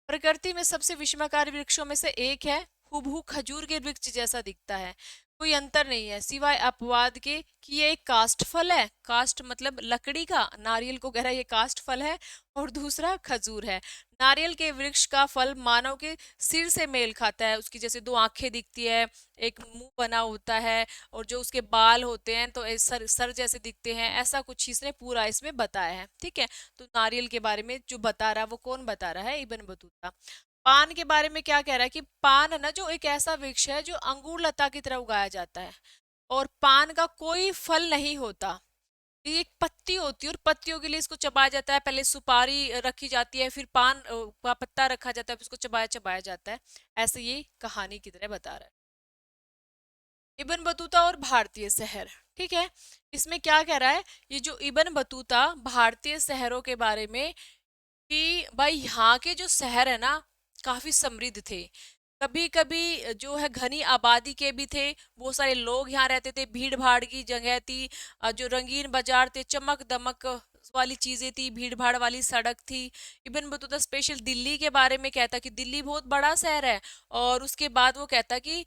प्रकृति में सबसे विस्मयकारी वृक्षों में से एक है, हुबहू खजूर के वृक्ष जैसा दिखता है, कोई अंतर नहीं है सिवाय अपवाद के कि ये एक काष्ठ फल है। काष्ठ मतलब लकड़ी का, नारियल को कह रहा है ये काष्ठ फल है, और दूसरा खजूर है। नारियल के वृक्ष का फल मानव के सिर से मेल खाता है, उसकी जैसे 2 आंखें दिखती है, एक मुंह बना होता है, और जो उसके बाल होते हैं तो सर सर जैसे दिखते हैं। ऐसा कुछ इसने पूरा इसमें बताया है, ठीक है। तो नारियल के बारे में जो बता रहा है वो कौन बता रहा है, इब्न बतूता। पान के बारे में क्या कह रहा है कि पान है ना जो एक ऐसा वृक्ष है जो अंगूर लता की तरह उगाया जाता है, और पान का कोई फल नहीं होता। ये एक पत्ती होती है और पत्तियों के लिए इसको चबाया जाता है। पहले सुपारी रखी जाती है, फिर पान का पत्ता रखा जाता है, फिर इसको चबाया चबाया जाता है। ऐसे ये कहानी की तरह बता रहा है। इब्न बतूता और भारतीय शहर, ठीक है। इसमें क्या कह रहा है, ये जो इब्न बतूता भारतीय शहरों के बारे में कि भाई यहाँ के जो शहर है ना काफी समृद्ध थे। कभी कभी जो है घनी आबादी के भी थे, बहुत सारे लोग यहाँ रहते थे, भीड़ भाड़ की जगह थी, जो रंगीन बाजार थे, चमक दमक वाली चीजें थी, भीड़ भाड़ वाली सड़क थी। इब्न बतूता स्पेशल दिल्ली के बारे में कहता कि दिल्ली बहुत बड़ा शहर है। और उसके बाद वो कहता कि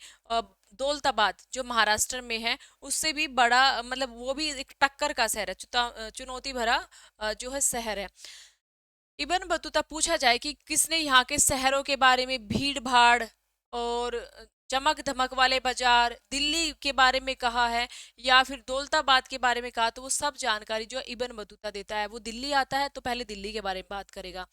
दौलताबाद जो महाराष्ट्र में है उससे भी बड़ा, मतलब वो भी एक टक्कर का शहर है, चुनौती भरा जो है शहर है। इब्न बतूता पूछा जाए कि किसने यहाँ के शहरों के बारे में, भीड़ भाड़ और चमक धमक वाले बाजार दिल्ली के बारे में कहा है या फिर दौलताबाद के बारे में कहा, तो वो सब जानकारी जो है इब्न बतूता देता है। वो दिल्ली आता है तो पहले दिल्ली के बारे में बात करेगा,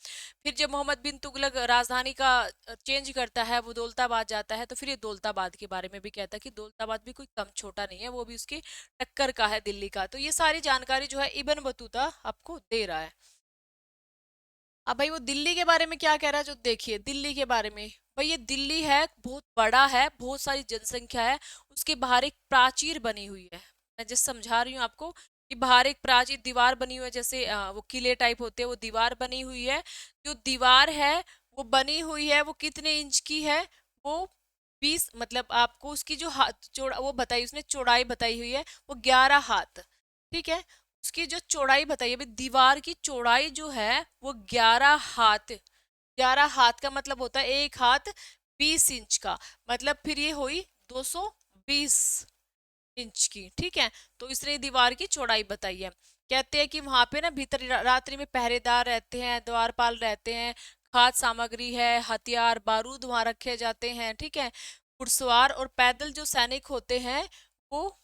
फिर जब मोहम्मद बिन तुगलक राजधानी का चेंज करता है, वो दौलताबाद जाता है, तो फिर ये दौलताबाद के बारे में भी कहता है कि दौलताबाद भी कोई कम छोटा नहीं है, वो भी उसके टक्कर का है दिल्ली का। तो ये सारी जानकारी जो है इब्न बतूता आपको दे रहा है। अब भाई वो दिल्ली के बारे में क्या कह रहा है, जो देखिए दिल्ली के बारे में, भाई ये दिल्ली है, बहुत बड़ा है, बहुत सारी जनसंख्या है, उसके बाहर एक प्राचीर बनी हुई है। मैं जैसे समझा रही हूँ आपको कि बाहर एक प्राचीर दीवार बनी हुई है, जैसे वो किले टाइप होते हैं, वो दीवार बनी हुई है। जो दीवार है वो बनी हुई है, वो कितने इंच की है, वो 20, मतलब आपको उसकी जो हाथ चौड़ा वो बताई, उसने चौड़ाई बताई हुई है वो 11 हाथ। ठीक है, उसकी जो चौड़ाई बताइए, अभी दीवार की चौड़ाई जो है वो 11 हाथ। 11 हाथ का मतलब होता है एक हाथ 20 इंच का, मतलब फिर ये हुई 220 इंच की। ठीक है, तो इसने दीवार की चौड़ाई बताई है। कहते हैं कि वहां पे ना भीतर रात्रि में पहरेदार रहते हैं, द्वारपाल रहते हैं, खाद्य सामग्री है, हथियार बारूद वहां रखे जाते हैं। ठीक है, घुड़सवार और पैदल जो सैनिक होते हैं वो,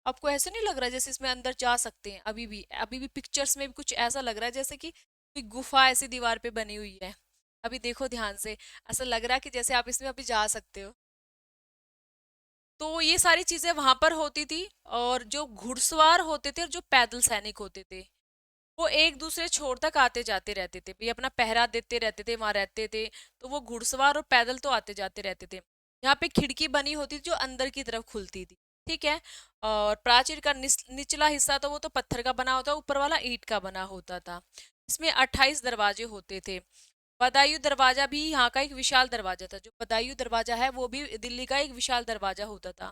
आपको ऐसे नहीं लग रहा है जैसे इसमें अंदर जा सकते हैं? अभी भी पिक्चर्स में भी कुछ ऐसा लग रहा है जैसे कि कोई गुफा ऐसी दीवार पे बनी हुई है। अभी देखो ध्यान से, ऐसा लग रहा है कि जैसे आप इसमें अभी जा सकते हो। तो ये सारी चीजें वहां पर होती थी। और जो घुड़सवार होते थे और जो पैदल सैनिक होते थे, वो एक दूसरे छोर तक आते जाते रहते थे, भी अपना पहरा देते रहते थे, वहां रहते थे। तो वो घुड़सवार और पैदल तो आते जाते रहते थे। यहाँ पे खिड़की बनी होती थी जो अंदर की तरफ खुलती थी। ठीक है, और प्राचीर का निचला हिस्सा तो वो तो पत्थर का बना होता, ऊपर वाला ईंट का बना होता था। इसमें 28 दरवाजे होते थे। बदायूं दरवाजा भी यहाँ का एक विशाल दरवाजा था। जो बदायूं दरवाजा है वो भी दिल्ली का एक विशाल दरवाजा होता था।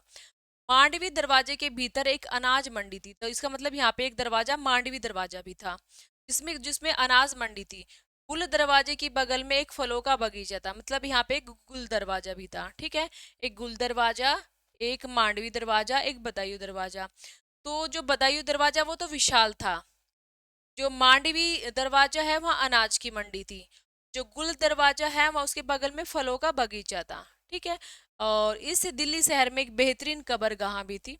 मांडवी दरवाजे के भीतर एक अनाज मंडी थी, तो इसका मतलब यहाँ पे एक दरवाजा मांडवी दरवाजा भी था, जिसमें जिसमें अनाज मंडी थी। गुल दरवाजे की बगल में एक फलों का बगीचा था, मतलब यहाँ पे एक गुल दरवाजा भी था। ठीक है, एक गुल दरवाजा, एक मांडवी दरवाजा, एक बदायूं दरवाजा। तो जो बदायूं दरवाजा वो तो विशाल था, जो मांडवी दरवाजा है वहाँ अनाज की मंडी थी, जो गुल दरवाजा है वहाँ उसके बगल में फलों का बगीचा था। ठीक है, और इस दिल्ली शहर में एक बेहतरीन कब्रगाह भी थी,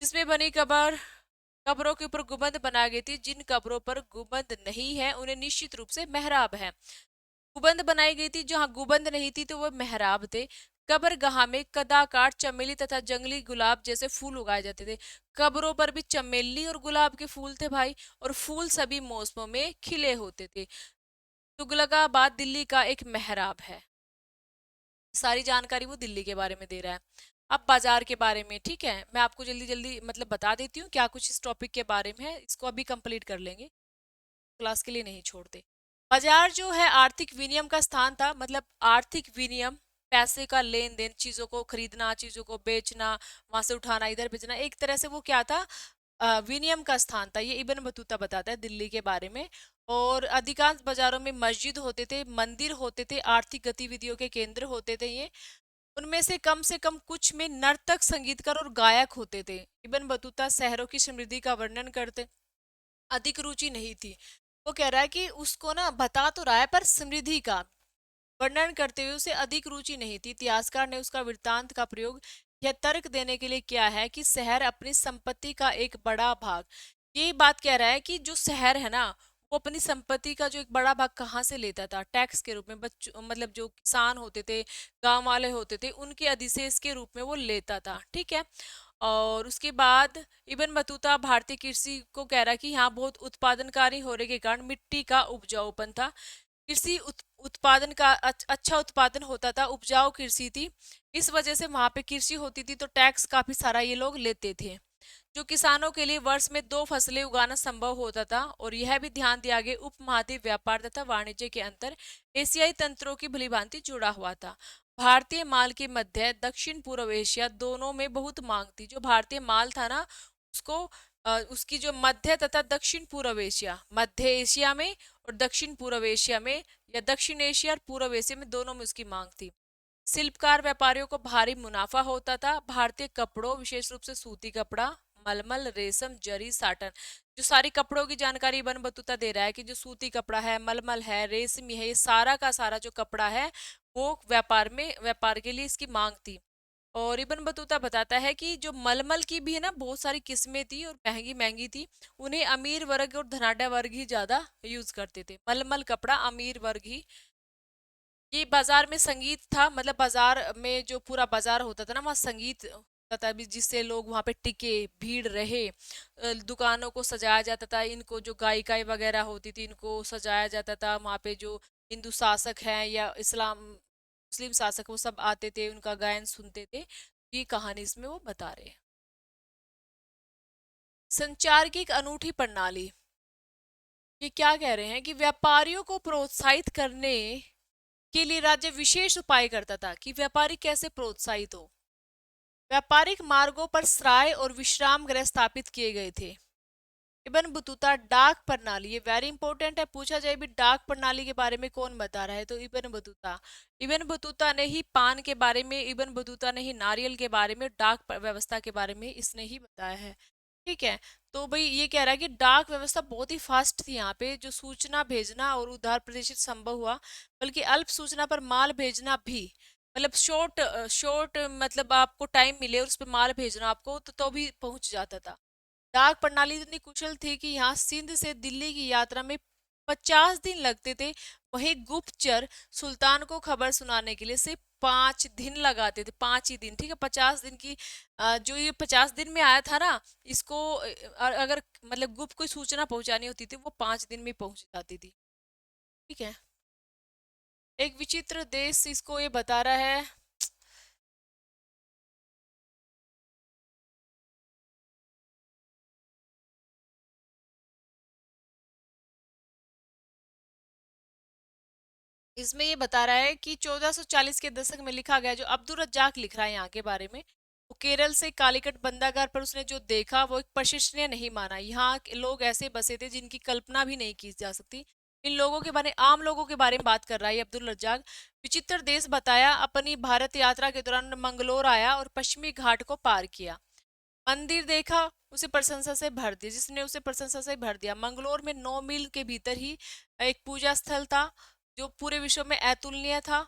जिसमें बनी कब्रों के ऊपर गुंबद बनाई गई थी। जिन कब्रों पर गुंबद नहीं है उन्हें निश्चित रूप से मेहराब है। गुंबद बनाई गई थी, जहां गुंबद नहीं थी तो वो मेहराब थे। कब्रगाह में कदाकार, चमेली तथा जंगली गुलाब जैसे फूल उगाए जाते थे। कब्रों पर भी चमेली और गुलाब के फूल थे भाई, और फूल सभी मौसमों में खिले होते थे। तुगलकाबाद दिल्ली का एक मेहराब है। सारी जानकारी वो दिल्ली के बारे में दे रहा है। अब बाजार के बारे में, ठीक है, मैं आपको जल्दी जल्दी मतलब बता देती हूँ क्या कुछ इस टॉपिक के बारे में है, इसको अभी कंप्लीट कर लेंगे, क्लास के लिए नहीं छोड़ते। बाजार जो है आर्थिक विनिमय का स्थान था, मतलब आर्थिक विनिमय, पैसे का लेन देन, चीजों को खरीदना, चीजों को बेचना, वहां से उठाना इधर भेजना, एक तरह से वो क्या था, विनिमय का स्थान था। ये इब्न बतूता बताता है दिल्ली के बारे में। और अधिकांश बाजारों में मस्जिद होते थे, मंदिर होते थे, आर्थिक गतिविधियों के केंद्र होते थे ये। उनमें से कम कुछ में नर्तक, संगीतकार और गायक होते थे। इब्न बतूता शहरों की समृद्धि का वर्णन करते, अधिक रुचि नहीं थी। वो कह रहा है कि उसको ना बता तो रहा है पर समृद्धि का वर्णन करते हुए उसे अधिक रुचि नहीं थी। इतिहासकार ने उसका वृत्तांत का प्रयोग यह तर्क देने के लिए किया है कि शहर अपनी संपत्ति का एक बड़ा भाग, यही बात कह रहा है कि जो शहर है ना, वो अपनी संपत्ति का जो एक बड़ा भाग कहाँ से लेता था, टैक्स के रूप में। बच्चों, मतलब जो किसान होते थे, गांव वाले होते थे, उनके अधिशेष के रूप में वो लेता था। ठीक है, और उसके बाद इब्न बतूता भारतीय कृषि को कह रहा है कि यहाँ बहुत उत्पादनकारी होने के कारण मिट्टी का उपजाऊपन था। कृषि उत्पादन का अच्छा उत्पादन होता था, उपजाऊ कृषि थी, इस वजह से वहां पे कृषि होती थी, तो टैक्स काफी सारा ये लोग लेते थे। जो किसानों के लिए वर्ष में 2 फसलें उगाना संभव होता था, और यह भी ध्यान दिया गया उपमहाद्वीप व्यापार तथा वाणिज्य के अंतर एशियाई तंत्रों की भलीभांति जुड़ा हुआ था। भारतीय माल की मध्य दक्षिण पूर्व एशिया दोनों में बहुत मांग थी। जो भारतीय माल था ना, उसको उसकी जो मध्य तथा दक्षिण पूर्व एशिया, मध्य एशिया में और दक्षिण पूर्व एशिया में, या दक्षिण एशिया और पूर्व एशिया में, दोनों में उसकी मांग थी। शिल्पकार व्यापारियों को भारी मुनाफा होता था। भारतीय कपड़ों, विशेष रूप से सूती कपड़ा, मलमल, रेशम, जरी, साटन, जो सारी कपड़ों की जानकारी इब्न बतूता दे रहा है कि जो सूती कपड़ा है, मलमल है, रेशमी है, ये सारा का सारा जो कपड़ा है वो व्यापार के लिए इसकी मांग थी। और इब्न बतूता बताता है कि जो मलमल की भी है ना, बहुत सारी किस्में थी और महंगी महंगी थी। उन्हें अमीर वर्ग और धनाढ्य वर्ग ही ज्यादा यूज करते थे। मलमल कपड़ा अमीर वर्ग ही। ये बाजार में संगीत था, मतलब बाजार में जो पूरा बाजार होता था ना, वहाँ संगीत होता था भी, जिससे लोग वहाँ पे टिके, भीड़ रहे। दुकानों को सजाया जाता था, इनको जो गायिकाई वगैरह होती थी इनको सजाया जाता था। वहाँ पे जो हिंदू शासक हैं या मुस्लिम शासक, वो सब आते थे, उनका गायन सुनते थे। ये कहानी इसमें वो बता रहे हैं। संचार की एक अनूठी प्रणाली। ये क्या कह रहे हैं कि व्यापारियों को प्रोत्साहित करने के लिए राज्य विशेष उपाय करता था। कि व्यापारी कैसे प्रोत्साहित हो। व्यापारिक मार्गों पर सराय और विश्राम गृह स्थापित किए गए थे। इब्न बतूता डाक प्रणाली, ये वेरी इंपॉर्टेंट है, पूछा जाए भी डाक प्रणाली के बारे में कौन बता रहा है, तो इब्न बतूता। इब्न बतूता ने ही पान के बारे में, इब्न बतूता ने ही नारियल के बारे में, व्यवस्था के बारे में इसने ही बताया है। ठीक है। तो भाई ये कह रहा है कि डाक व्यवस्था बहुत ही फास्ट थी यहाँ पे, जो सूचना भेजना और उधार प्रतिशत संभव हुआ, बल्कि अल्प सूचना पर माल भेजना भी, मतलब शॉर्ट शॉर्ट, मतलब आपको टाइम मिले और उस पर माल भेजना आपको, तो भी पहुंच जाता था। डाक प्रणाली इतनी कुशल थी कि यहाँ सिंध से दिल्ली की यात्रा में 50 दिन लगते थे। वहीं गुप्तचर सुल्तान को खबर सुनाने के लिए सिर्फ 5 दिन लगाते थे। 5 ही दिन, ठीक है। 50 दिन की जो ये 50 दिन में आया था ना, इसको अगर मतलब गुप्त कोई सूचना पहुंचानी होती थी, वो 5 दिन में पहुंच जाती थी। ठीक है। एक विचित्र देश इसको ये बता रहा है। इसमें ये बता रहा है कि 1440 के दशक में लिखा गया, जो अब्दुल रज्जाक लिख रहा है यहाँ के बारे में, वो केरल से कालीकट बंदरगाह पर उसने जो देखा वो एक प्रशंसनीय नहीं माना। यहाँ के लोग ऐसे बसे थे जिनकी कल्पना भी नहीं की जा सकती। इन लोगों के बारे, आम लोगों के बारे में बात कर रहा है ये अब्दुल रज्जाक। विचित्र देश बताया। अपनी भारत यात्रा के दौरान मंगलोर आया और पश्चिमी घाट को पार किया। मंदिर देखा, उसे प्रशंसा से भर दिया, जिसने उसे प्रशंसा से भर दिया। मंगलोर में 9 मील के भीतर ही एक पूजा स्थल था, जो पूरे विश्व में अतुलनीय था।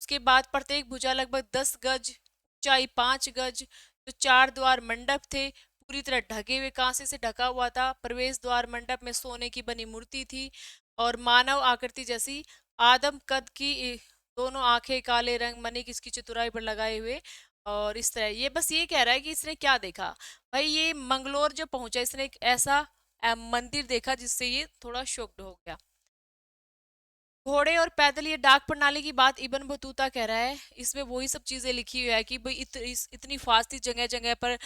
उसके बाद प्रत्येक भुजा लगभग 10 गज, ऊंचाई 5 गज, जो 4 द्वार मंडप थे, पूरी तरह ढके हुए, कांसे से ढका हुआ था। प्रवेश द्वार मंडप में सोने की बनी मूर्ति थी और मानव आकृति जैसी आदम कद की दोनों आंखें, काले रंग, मणिक इसकी चतुराई पर लगाए हुए। और इस तरह ये बस ये कह रहा है कि इसने क्या देखा। भाई ये मंगलोर जब पहुंचा, इसने एक ऐसा मंदिर देखा जिससे ये थोड़ा शॉक्ड हो गया। घोड़े और पैदल, ये डाक प्रणाली की बात इब्न बतूता कह रहा है। इसमें वही सब चीजें लिखी हुई है कि भाई इतनी फास्ट थी, जगह जगह पर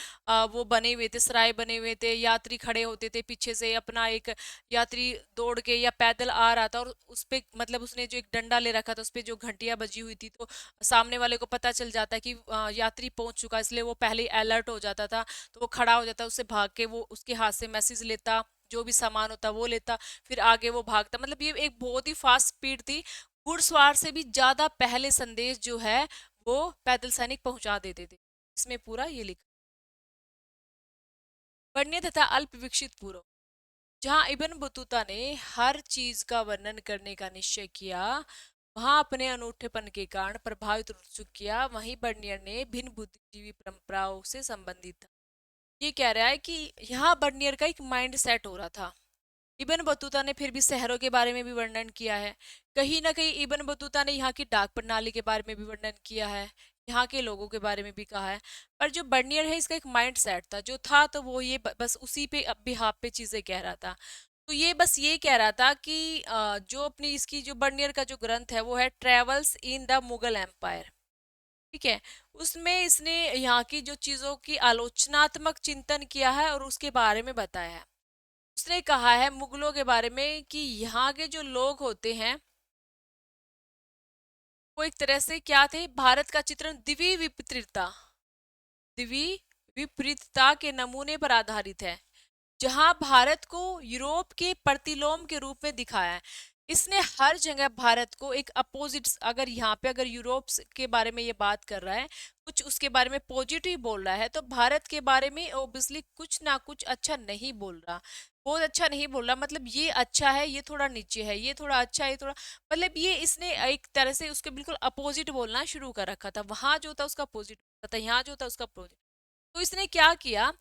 वो बने हुए थे, सराय बने हुए थे, यात्री खड़े होते थे पीछे से, अपना एक यात्री दौड़ के या पैदल आ रहा था और उस पे मतलब उसने जो एक डंडा ले रखा था, उस पे जो घंटियां बजी हुई थी, तो सामने वाले को पता चल जाता कि यात्री पहुंच चुका, इसलिए वो पहले ही अलर्ट हो जाता था। तो वो खड़ा हो जाता, उससे भाग के वो उसके हाथ से मैसेज लेता, जो भी सामान होता वो लेता, फिर आगे वो भागता। मतलब ये एक बहुत ही फास्ट स्पीड थी। घुड़सवार से भी ज्यादा पहले संदेश जो है वो पैदल सैनिक पहुंचा देते थे। इसमें पूरा ये लिखा। वर्ण्य तथा अल्प विकसित पूर्व। जहां इब्न बतूता ने हर चीज का वर्णन करने का निश्चय किया, वहां अपने अनूठेपन के कारण प्रभावित और उत्सुक किया, वहीं बर्नियर ने भिन्न बुद्धिजीवी परंपराओं से संबंधित था। ये कह रहा है कि यहाँ बर्नियर का एक माइंड सेट हो रहा था। इब्न बतूता ने फिर भी शहरों के बारे में भी वर्णन किया है। कहीं ना कहीं इब्न बतूता ने यहाँ की डाक प्रणाली के बारे में भी वर्णन किया है, यहाँ के लोगों के बारे में भी कहा है। पर जो बर्नियर है, इसका एक माइंड सेट था जो था, तो वो ये बस उसी पे बिहाफ पे चीजें कह रहा था। तो ये बस ये कह रहा था कि जो अपनी इसकी जो बर्नियर का जो ग्रंथ है वो है travels in the Mughal empire. ठीक है। उसमें इसने यहाँ की जो चीजों की आलोचनात्मक चिंतन किया है और उसके बारे में बताया है। उसने कहा है मुगलों के बारे में कि यहाँ के जो लोग होते हैं वो एक तरह से क्या थे, भारत का चित्रण दिवी विपरीतता के नमूने पर आधारित है, जहां भारत को यूरोप के प्रतिलोम के रूप में दिखाया है। इसने हर जगह भारत को एक अपोजिट, अगर यहाँ पे अगर यूरोप के बारे में ये बात कर रहा है, कुछ उसके बारे में पॉजिटिव बोल रहा है, तो भारत के बारे में ओबियसली कुछ ना कुछ अच्छा नहीं बोल रहा, बहुत अच्छा नहीं बोल रहा। मतलब ये अच्छा है, ये थोड़ा नीचे है, ये थोड़ा अच्छा है, ये थोड़ा, मतलब ये इसने एक तरह से उसके बिल्कुल अपोजिट बोलना शुरू कर रखा था। वहां जो था उसका अपोजिट था, यहाँ जो था उसका अपोजिट। तो इसने क्या किया,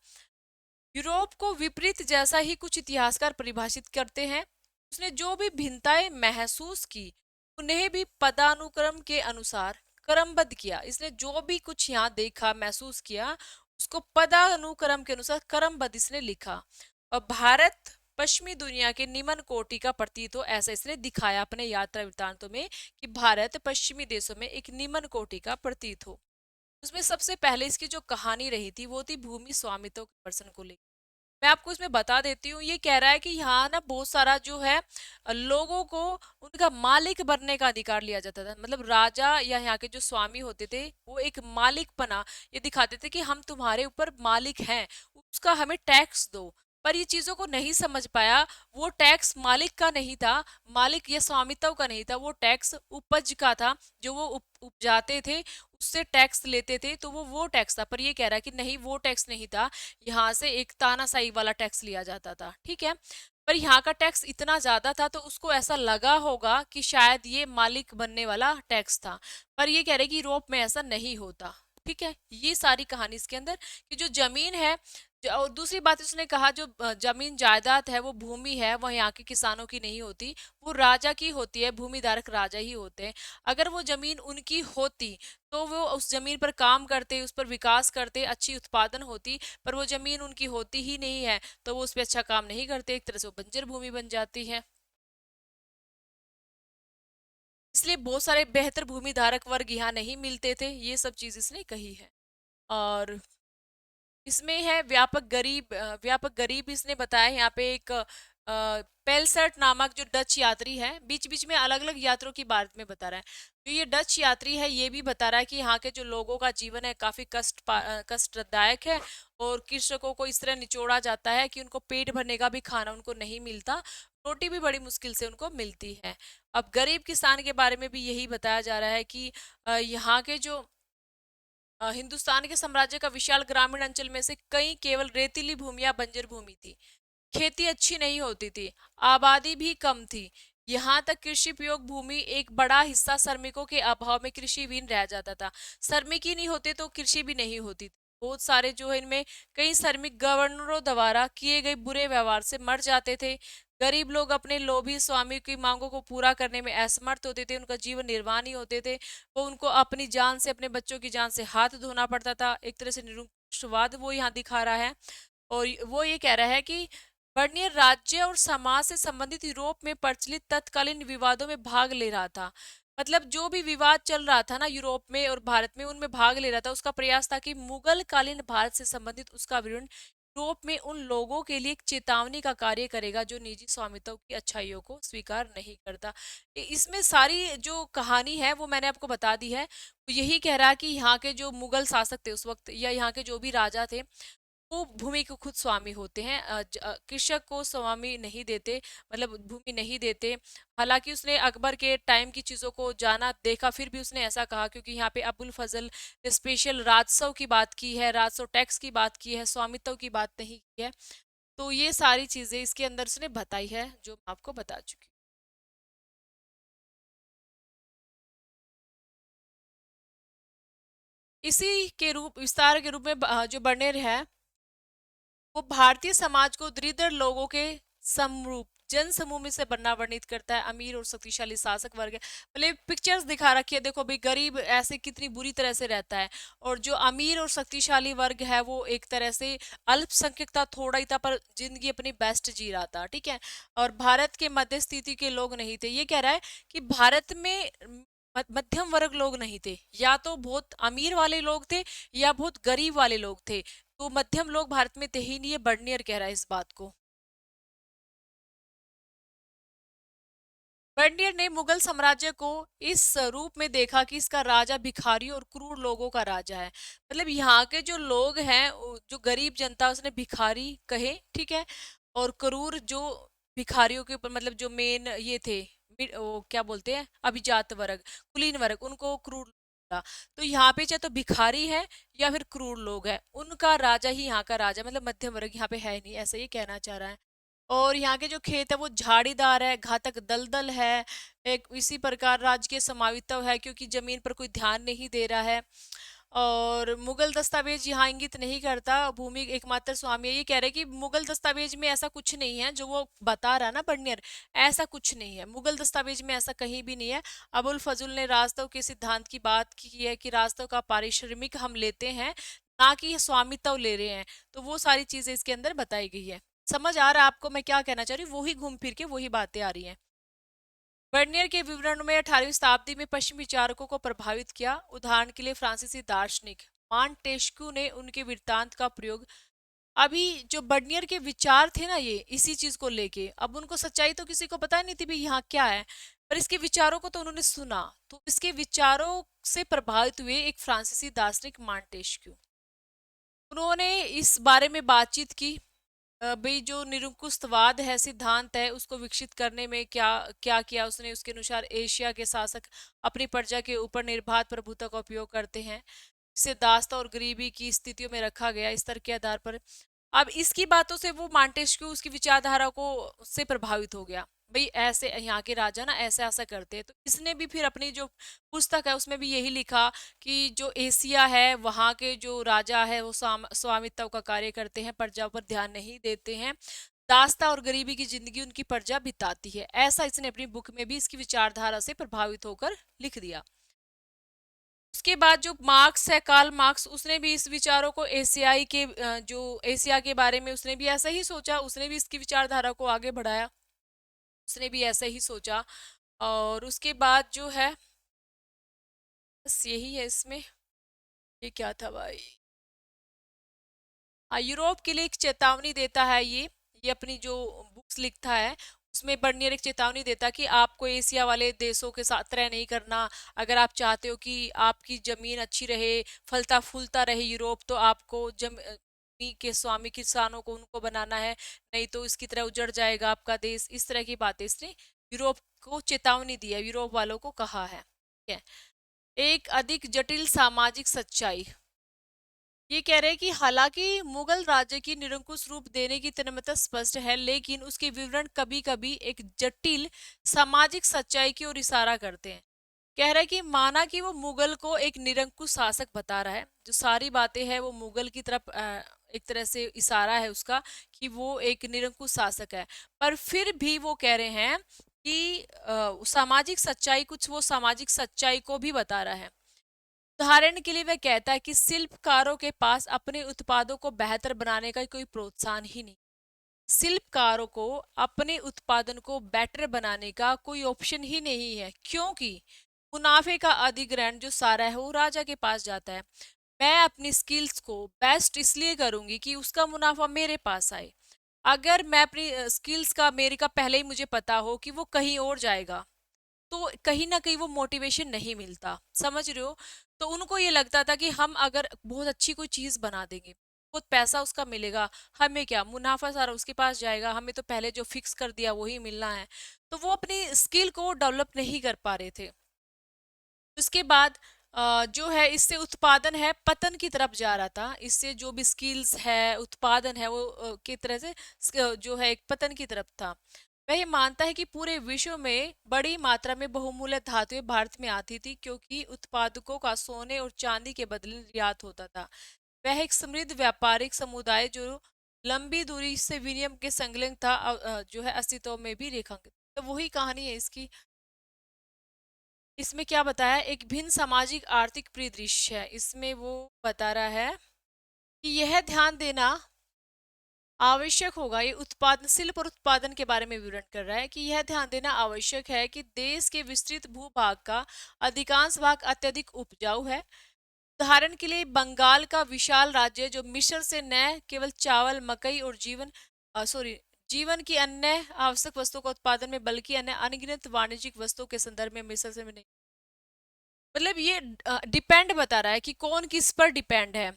यूरोप को विपरीत जैसा ही कुछ इतिहासकार परिभाषित करते हैं, उसने जो भी भिन्नताएं महसूस की उन्हें भी पदानुक्रम के अनुसार क्रमबद्ध किया। इसने जो भी कुछ यहाँ देखा महसूस किया उसको पदानुक्रम के अनुसार क्रमबद्ध इसने लिखा। और भारत पश्चिमी दुनिया के निम्न कोटि का प्रतीत हो, ऐसा इसने दिखाया अपने यात्रा वृत्तांतों में कि भारत पश्चिमी देशों में एक निम्न कोटि का प्रतीत हो। उसमें सबसे पहले इसकी जो कहानी रही थी वो थी भूमि स्वामित्व के प्रश्न को लेकर। मैं आपको इसमें बता देती हूँ, ये कह रहा है कि यहाँ ना बहुत सारा जो है लोगों को उनका मालिक बनने का अधिकार लिया जाता था। मतलब राजा या यहाँ के जो स्वामी होते थे वो एक मालिकपना ये दिखाते थे कि हम तुम्हारे ऊपर मालिक हैं, उसका हमें टैक्स दो। पर ये चीजों को नहीं समझ पाया, वो टैक्स मालिक का नहीं था, मालिक या स्वामित्व का नहीं था, वो टैक्स उपज का था। जो वो उपजाते थे उससे टैक्स लेते थे, तो वो टैक्स था। पर ये कह रहा है कि नहीं, वो टैक्स नहीं था, यहाँ से एक तानाशाही वाला टैक्स लिया जाता था। ठीक है, पर यहाँ का टैक्स इतना ज्यादा था तो उसको ऐसा लगा होगा कि शायद ये मालिक बनने वाला टैक्स था। पर ये कह रहे कि यूरोप में ऐसा नहीं होता। ठीक है, ये सारी कहानी इसके अंदर कि जो जमीन है, और दूसरी बात उसने कहा जो जमीन जायदाद है वो भूमि है, वह यहाँ के किसानों की नहीं होती, वो राजा की होती है, भूमिधारक राजा ही होते हैं। अगर वो जमीन उनकी होती तो वो उस जमीन पर काम करते, उस पर विकास करते, अच्छी उत्पादन होती। पर वो जमीन उनकी होती ही नहीं है तो वो उस पर अच्छा काम नहीं करते, एक तरह से वो बंजर भूमि बन जाती है। इसलिए बहुत सारे बेहतर भूमि धारक वर्ग यहाँ नहीं मिलते थे, ये सब चीज इसने कही है। और इसमें है व्यापक गरीब इसने बताया। यहाँ पे एक पेलसर्ट नामक जो डच यात्री है, बीच बीच में अलग अलग यात्रियों की बारे में बता रहा है। तो ये डच यात्री है, ये भी बता रहा है कि यहाँ के जो लोगों का जीवन है काफी कष्टदायक है, और कृषकों को इस तरह निचोड़ा जाता है कि उनको पेट भरने का भी खाना उनको नहीं मिलता, रोटी भी बड़ी मुश्किल से उनको मिलती है। अब गरीब किसान के बारे में भी यही बताया जा रहा है कि यहाँ के जो हिंदुस्तान के साम्राज्य का विशाल ग्रामीण अंचल में से कई केवल रेतीली भूमि या बंजर भूमि थी, खेती अच्छी नहीं होती थी, आबादी भी कम थी। यहाँ तक कृषि उपयोग भूमि एक बड़ा हिस्सा श्रमिकों के अभाव में कृषिविहीन रह जाता था। श्रमिक ही नहीं होते तो कृषि भी नहीं होती। बहुत सारे जो है इनमें कई श्रमिक गवर्नरों द्वारा किए गए बुरे व्यवहार से मर जाते थे। गरीब लोग अपने लोभी स्वामी की मांगों को पूरा करने में असमर्थ होते थे, उनका जीवन निर्वाह नहीं होते थे। वो उनको अपनी जान से, अपने बच्चों की जान से हाथ धोना पड़ता था। एक तरह से निरुपद्रववाद वो यहाँ दिखा रहा है। और वो ये कह रहा है कि बर्नियर राज्य और समाज से संबंधित यूरोप में प्रचलित तत्कालीन विवादों में भाग ले रहा था। मतलब जो भी विवाद चल रहा था ना यूरोप में और भारत में, उनमें भाग ले रहा था। उसका प्रयास था कि मुगल कालीन भारत से संबंधित उसका विवरण यूरोप में उन लोगों के लिए एक चेतावनी का कार्य करेगा जो निजी स्वामित्व की अच्छाइयों को स्वीकार नहीं करता। इसमें सारी जो कहानी है वो मैंने आपको बता दी है। वो यही कह रहा है कि यहाँ के जो मुगल शासक थे उस वक्त, या यहाँ के जो भी राजा थे, वो भूमि के खुद स्वामी होते हैं, कृषक को स्वामी नहीं देते, मतलब भूमि नहीं देते। हालांकि उसने अकबर के टाइम की चीजों को जाना देखा, फिर भी उसने ऐसा कहा क्योंकि यहाँ पे अबुल फजल ने स्पेशल राजस्व की बात की है, राजस्व टैक्स की बात की है, स्वामित्व की बात नहीं की है। तो ये सारी चीजें इसके अंदर उसने बताई है जो मैं आपको बता चुकी हूँ। इसी के रूप विस्तार के रूप में जो बर्नेर है वो भारतीय समाज को दरिद्र लोगों के समरूप जन समूह में से बनना वर्णित करता है। अमीर और शक्तिशाली शासक वर्ग है, मतलब पिक्चर्स दिखा रखी है, देखो भाई गरीब ऐसे कितनी बुरी तरह से रहता है, और जो अमीर और शक्तिशाली वर्ग है वो एक तरह से अल्पसंख्यक था, थोड़ा ही था, पर जिंदगी अपनी बेस्ट जी रहा था। ठीक है, और भारत के मध्य स्थिति के लोग नहीं थे। ये कह रहा है कि भारत में मध्यम वर्ग लोग नहीं थे, या तो बहुत अमीर वाले लोग थे या बहुत गरीब वाले लोग थे। तो मध्यम लोग भारत में थे ही नहीं, ये बर्नियर कह रहा है इस बात को। बर्नियर ने मुगल साम्राज्य को इस रूप में देखा कि इसका राजा भिखारियों और क्रूर लोगों का राजा है। मतलब यहाँ के जो लोग हैं, जो गरीब जनता, उसने भिखारी कहे, ठीक है। और क्रूर जो भिखारियों के ऊपर, मतलब जो मेन ये थे, वो क्या बोलते हैं, अभिजात वर्ग, कुलीन वर्ग, उनको क्रूर बोला। तो यहाँ पे चाहे तो भिखारी है या फिर क्रूर लोग है, उनका राजा ही यहाँ का राजा, मतलब मध्यम वर्ग यहाँ पे है नहीं, ऐसा ये कहना चाह रहा है। और यहाँ के जो खेत है वो झाड़ीदार है, घातक दलदल है। एक इसी प्रकार राजकीय समावित्व है, क्योंकि जमीन पर कोई ध्यान नहीं दे रहा है। और मुगल दस्तावेज यहाँ इंगित नहीं करता, भूमि एकमात्र स्वामी है। ये कह रहे हैं कि मुगल दस्तावेज में ऐसा कुछ नहीं है जो वो बता रहा ना बर्नियर, ऐसा कुछ नहीं है मुगल दस्तावेज में, ऐसा कहीं भी नहीं है। अबुल फजल ने राजत्व के सिद्धांत की बात की है कि राजत्व का पारिश्रमिक हम लेते हैं, ना कि स्वामित्व ले रहे हैं। तो वो सारी चीजें इसके अंदर बताई गई है। समझ आ रहा है आपको मैं क्या कहना चाह रही हूँ? वही घूम फिर के वही बातें आ रही हैं। बर्नियर के विवरण में 18वीं शताब्दी में पश्चिमी विचारकों को प्रभावित किया। उदाहरण के लिए फ्रांसीसी दार्शनिक मॉन्टेस्क्यू ने उनके वृत्तांत का प्रयोग। अभी जो बर्नियर के विचार थे ना, ये इसी चीज को लेके, अब उनको सच्चाई तो किसी को पता नहीं थी भी यहाँ क्या है, पर इसके विचारों को तो उन्होंने सुना। तो इसके विचारों से प्रभावित हुए एक फ्रांसीसी दार्शनिक मॉन्टेस्क्यू, उन्होंने इस बारे में बातचीत की। भाई जो निरंकुशवाद है, सिद्धांत है, उसको विकसित करने में क्या क्या किया उसने। उसके अनुसार एशिया के शासक अपनी प्रजा के ऊपर निर्बाध प्रभुत्व का उपयोग करते हैं, जिसे दासता और गरीबी की स्थितियों में रखा गया इस तरह के आधार पर। अब इसकी बातों से वो मॉन्टेस्क्यू उसकी विचारधारा को से प्रभावित हो गया। भाई ऐसे यहाँ के राजा ना ऐसा ऐसा करते हैं, तो इसने भी फिर अपनी जो पुस्तक है उसमें भी यही लिखा कि जो एशिया है वहाँ के जो राजा है वो स्वामित्व का कार्य करते हैं, प्रजा पर ध्यान नहीं देते हैं, दास्ता और गरीबी की जिंदगी उनकी प्रजा बिताती है। ऐसा इसने अपनी बुक में भी इसकी विचारधारा से प्रभावित होकर लिख दिया। उसके बाद जो मार्क्स है, कार्ल मार्क्स, उसने भी इस विचारों को एशियाई के जो एशिया के बारे में उसने भी ऐसा ही सोचा, उसने भी इसकी विचारधारा को आगे बढ़ाया, उसने भी ऐसा ही सोचा। और उसके बाद जो है, बस यही है इसमें। ये क्या था भाई, हाँ, यूरोप के लिए एक चेतावनी देता है ये अपनी जो बुक्स लिखता है उसमें बर्नियर एक चेतावनी देता है कि आपको एशिया वाले देशों के साथ तरह नहीं करना। अगर आप चाहते हो कि आपकी जमीन अच्छी रहे, फलता फूलता रहे यूरोप, तो आपको जमीन के स्वामी किसानों को उनको बनाना है, नहीं तो इसकी तरह उजड़ जाएगा आपका देश। इस तरह की बातें इसने यूरोप को चेतावनी दी है, यूरोप वालों को कहा है, ठीक है। एक अधिक जटिल सामाजिक सच्चाई, ये कह रहे हैं कि हालांकि मुगल राज्य की निरंकुश रूप देने की तन्मयता स्पष्ट है, लेकिन उसके विवरण कभी कभी एक जटिल सामाजिक सच्चाई की ओर इशारा करते हैं। कह रहा है कि माना कि वो मुगल को एक निरंकुश शासक बता रहा है, जो सारी बातें हैं वो मुगल की तरफ एक तरह से इशारा है उसका, कि वो एक निरंकुश शासक है। पर फिर भी वो कह रहे हैं कि सामाजिक सच्चाई, कुछ वो सामाजिक सच्चाई को भी बता रहा है। उदाहरण के लिए वह कहता है कि शिल्पकारों के पास अपने उत्पादों को बेहतर बनाने का कोई प्रोत्साहन ही नहीं। शिल्पकारों को अपने उत्पादन को बेटर बनाने का कोई ऑप्शन ही नहीं है, क्योंकि मुनाफे का अधिग्रहण जो सारा है वो राजा के पास जाता है। मैं अपनी स्किल्स को बेस्ट इसलिए करूंगी कि उसका मुनाफा मेरे पास आए। अगर मैं अपनी स्किल्स का, मेरे का पहले ही मुझे पता हो कि वो कहीं और जाएगा, तो कहीं ना कहीं वो मोटिवेशन नहीं मिलता, समझ रहे हो। तो उनको ये लगता था कि हम अगर बहुत अच्छी कोई चीज बना देंगे, बहुत पैसा उसका मिलेगा, हमें क्या मुनाफा सारा उसके पास जाएगा, हमें तो पहले जो फिक्स कर दिया वही मिलना है। तो वो अपनी स्किल को डेवलप नहीं कर पा रहे थे। उसके बाद जो है इससे उत्पादन है पतन की तरफ जा रहा था, इससे जो भी स्किल्स है, उत्पादन है, वो की तरह से जो है एक पतन की तरफ था। वह ये मानता है कि पूरे विश्व में बड़ी मात्रा में बहुमूल्य धातुएं भारत में आती थी, क्योंकि उत्पादकों का सोने और चांदी के बदले निर्यात होता था। वह एक समृद्ध व्यापारिक समुदाय जो लंबी दूरी से विनिमय के संलग्न था, जो है अस्तित्व में भी रेखांकित। तो वही कहानी है इसकी। इसमें क्या बताया, एक भिन्न सामाजिक आर्थिक परिदृश्य है, इसमें वो बता रहा है कि यह ध्यान देना आवश्यक होगा, ये उत्पादन, शिल्प और उत्पादन के बारे में विवरण कर रहा है कि यह ध्यान देना आवश्यक है कि देश के विस्तृत भूभाग का अधिकांश भाग अत्यधिक उपजाऊ है। उदाहरण के लिए बंगाल का विशाल राज्य जो मिस्र से न केवल चावल, मकई और जीवन की अन्य आवश्यक वस्तुओं का उत्पादन में बल्कि अन्य अनगिनत वाणिज्यिक वस्तुओं के संदर्भ में मिस्र से नहीं, मतलब ये डिपेंड बता रहा है कि कौन किस पर डिपेंड है।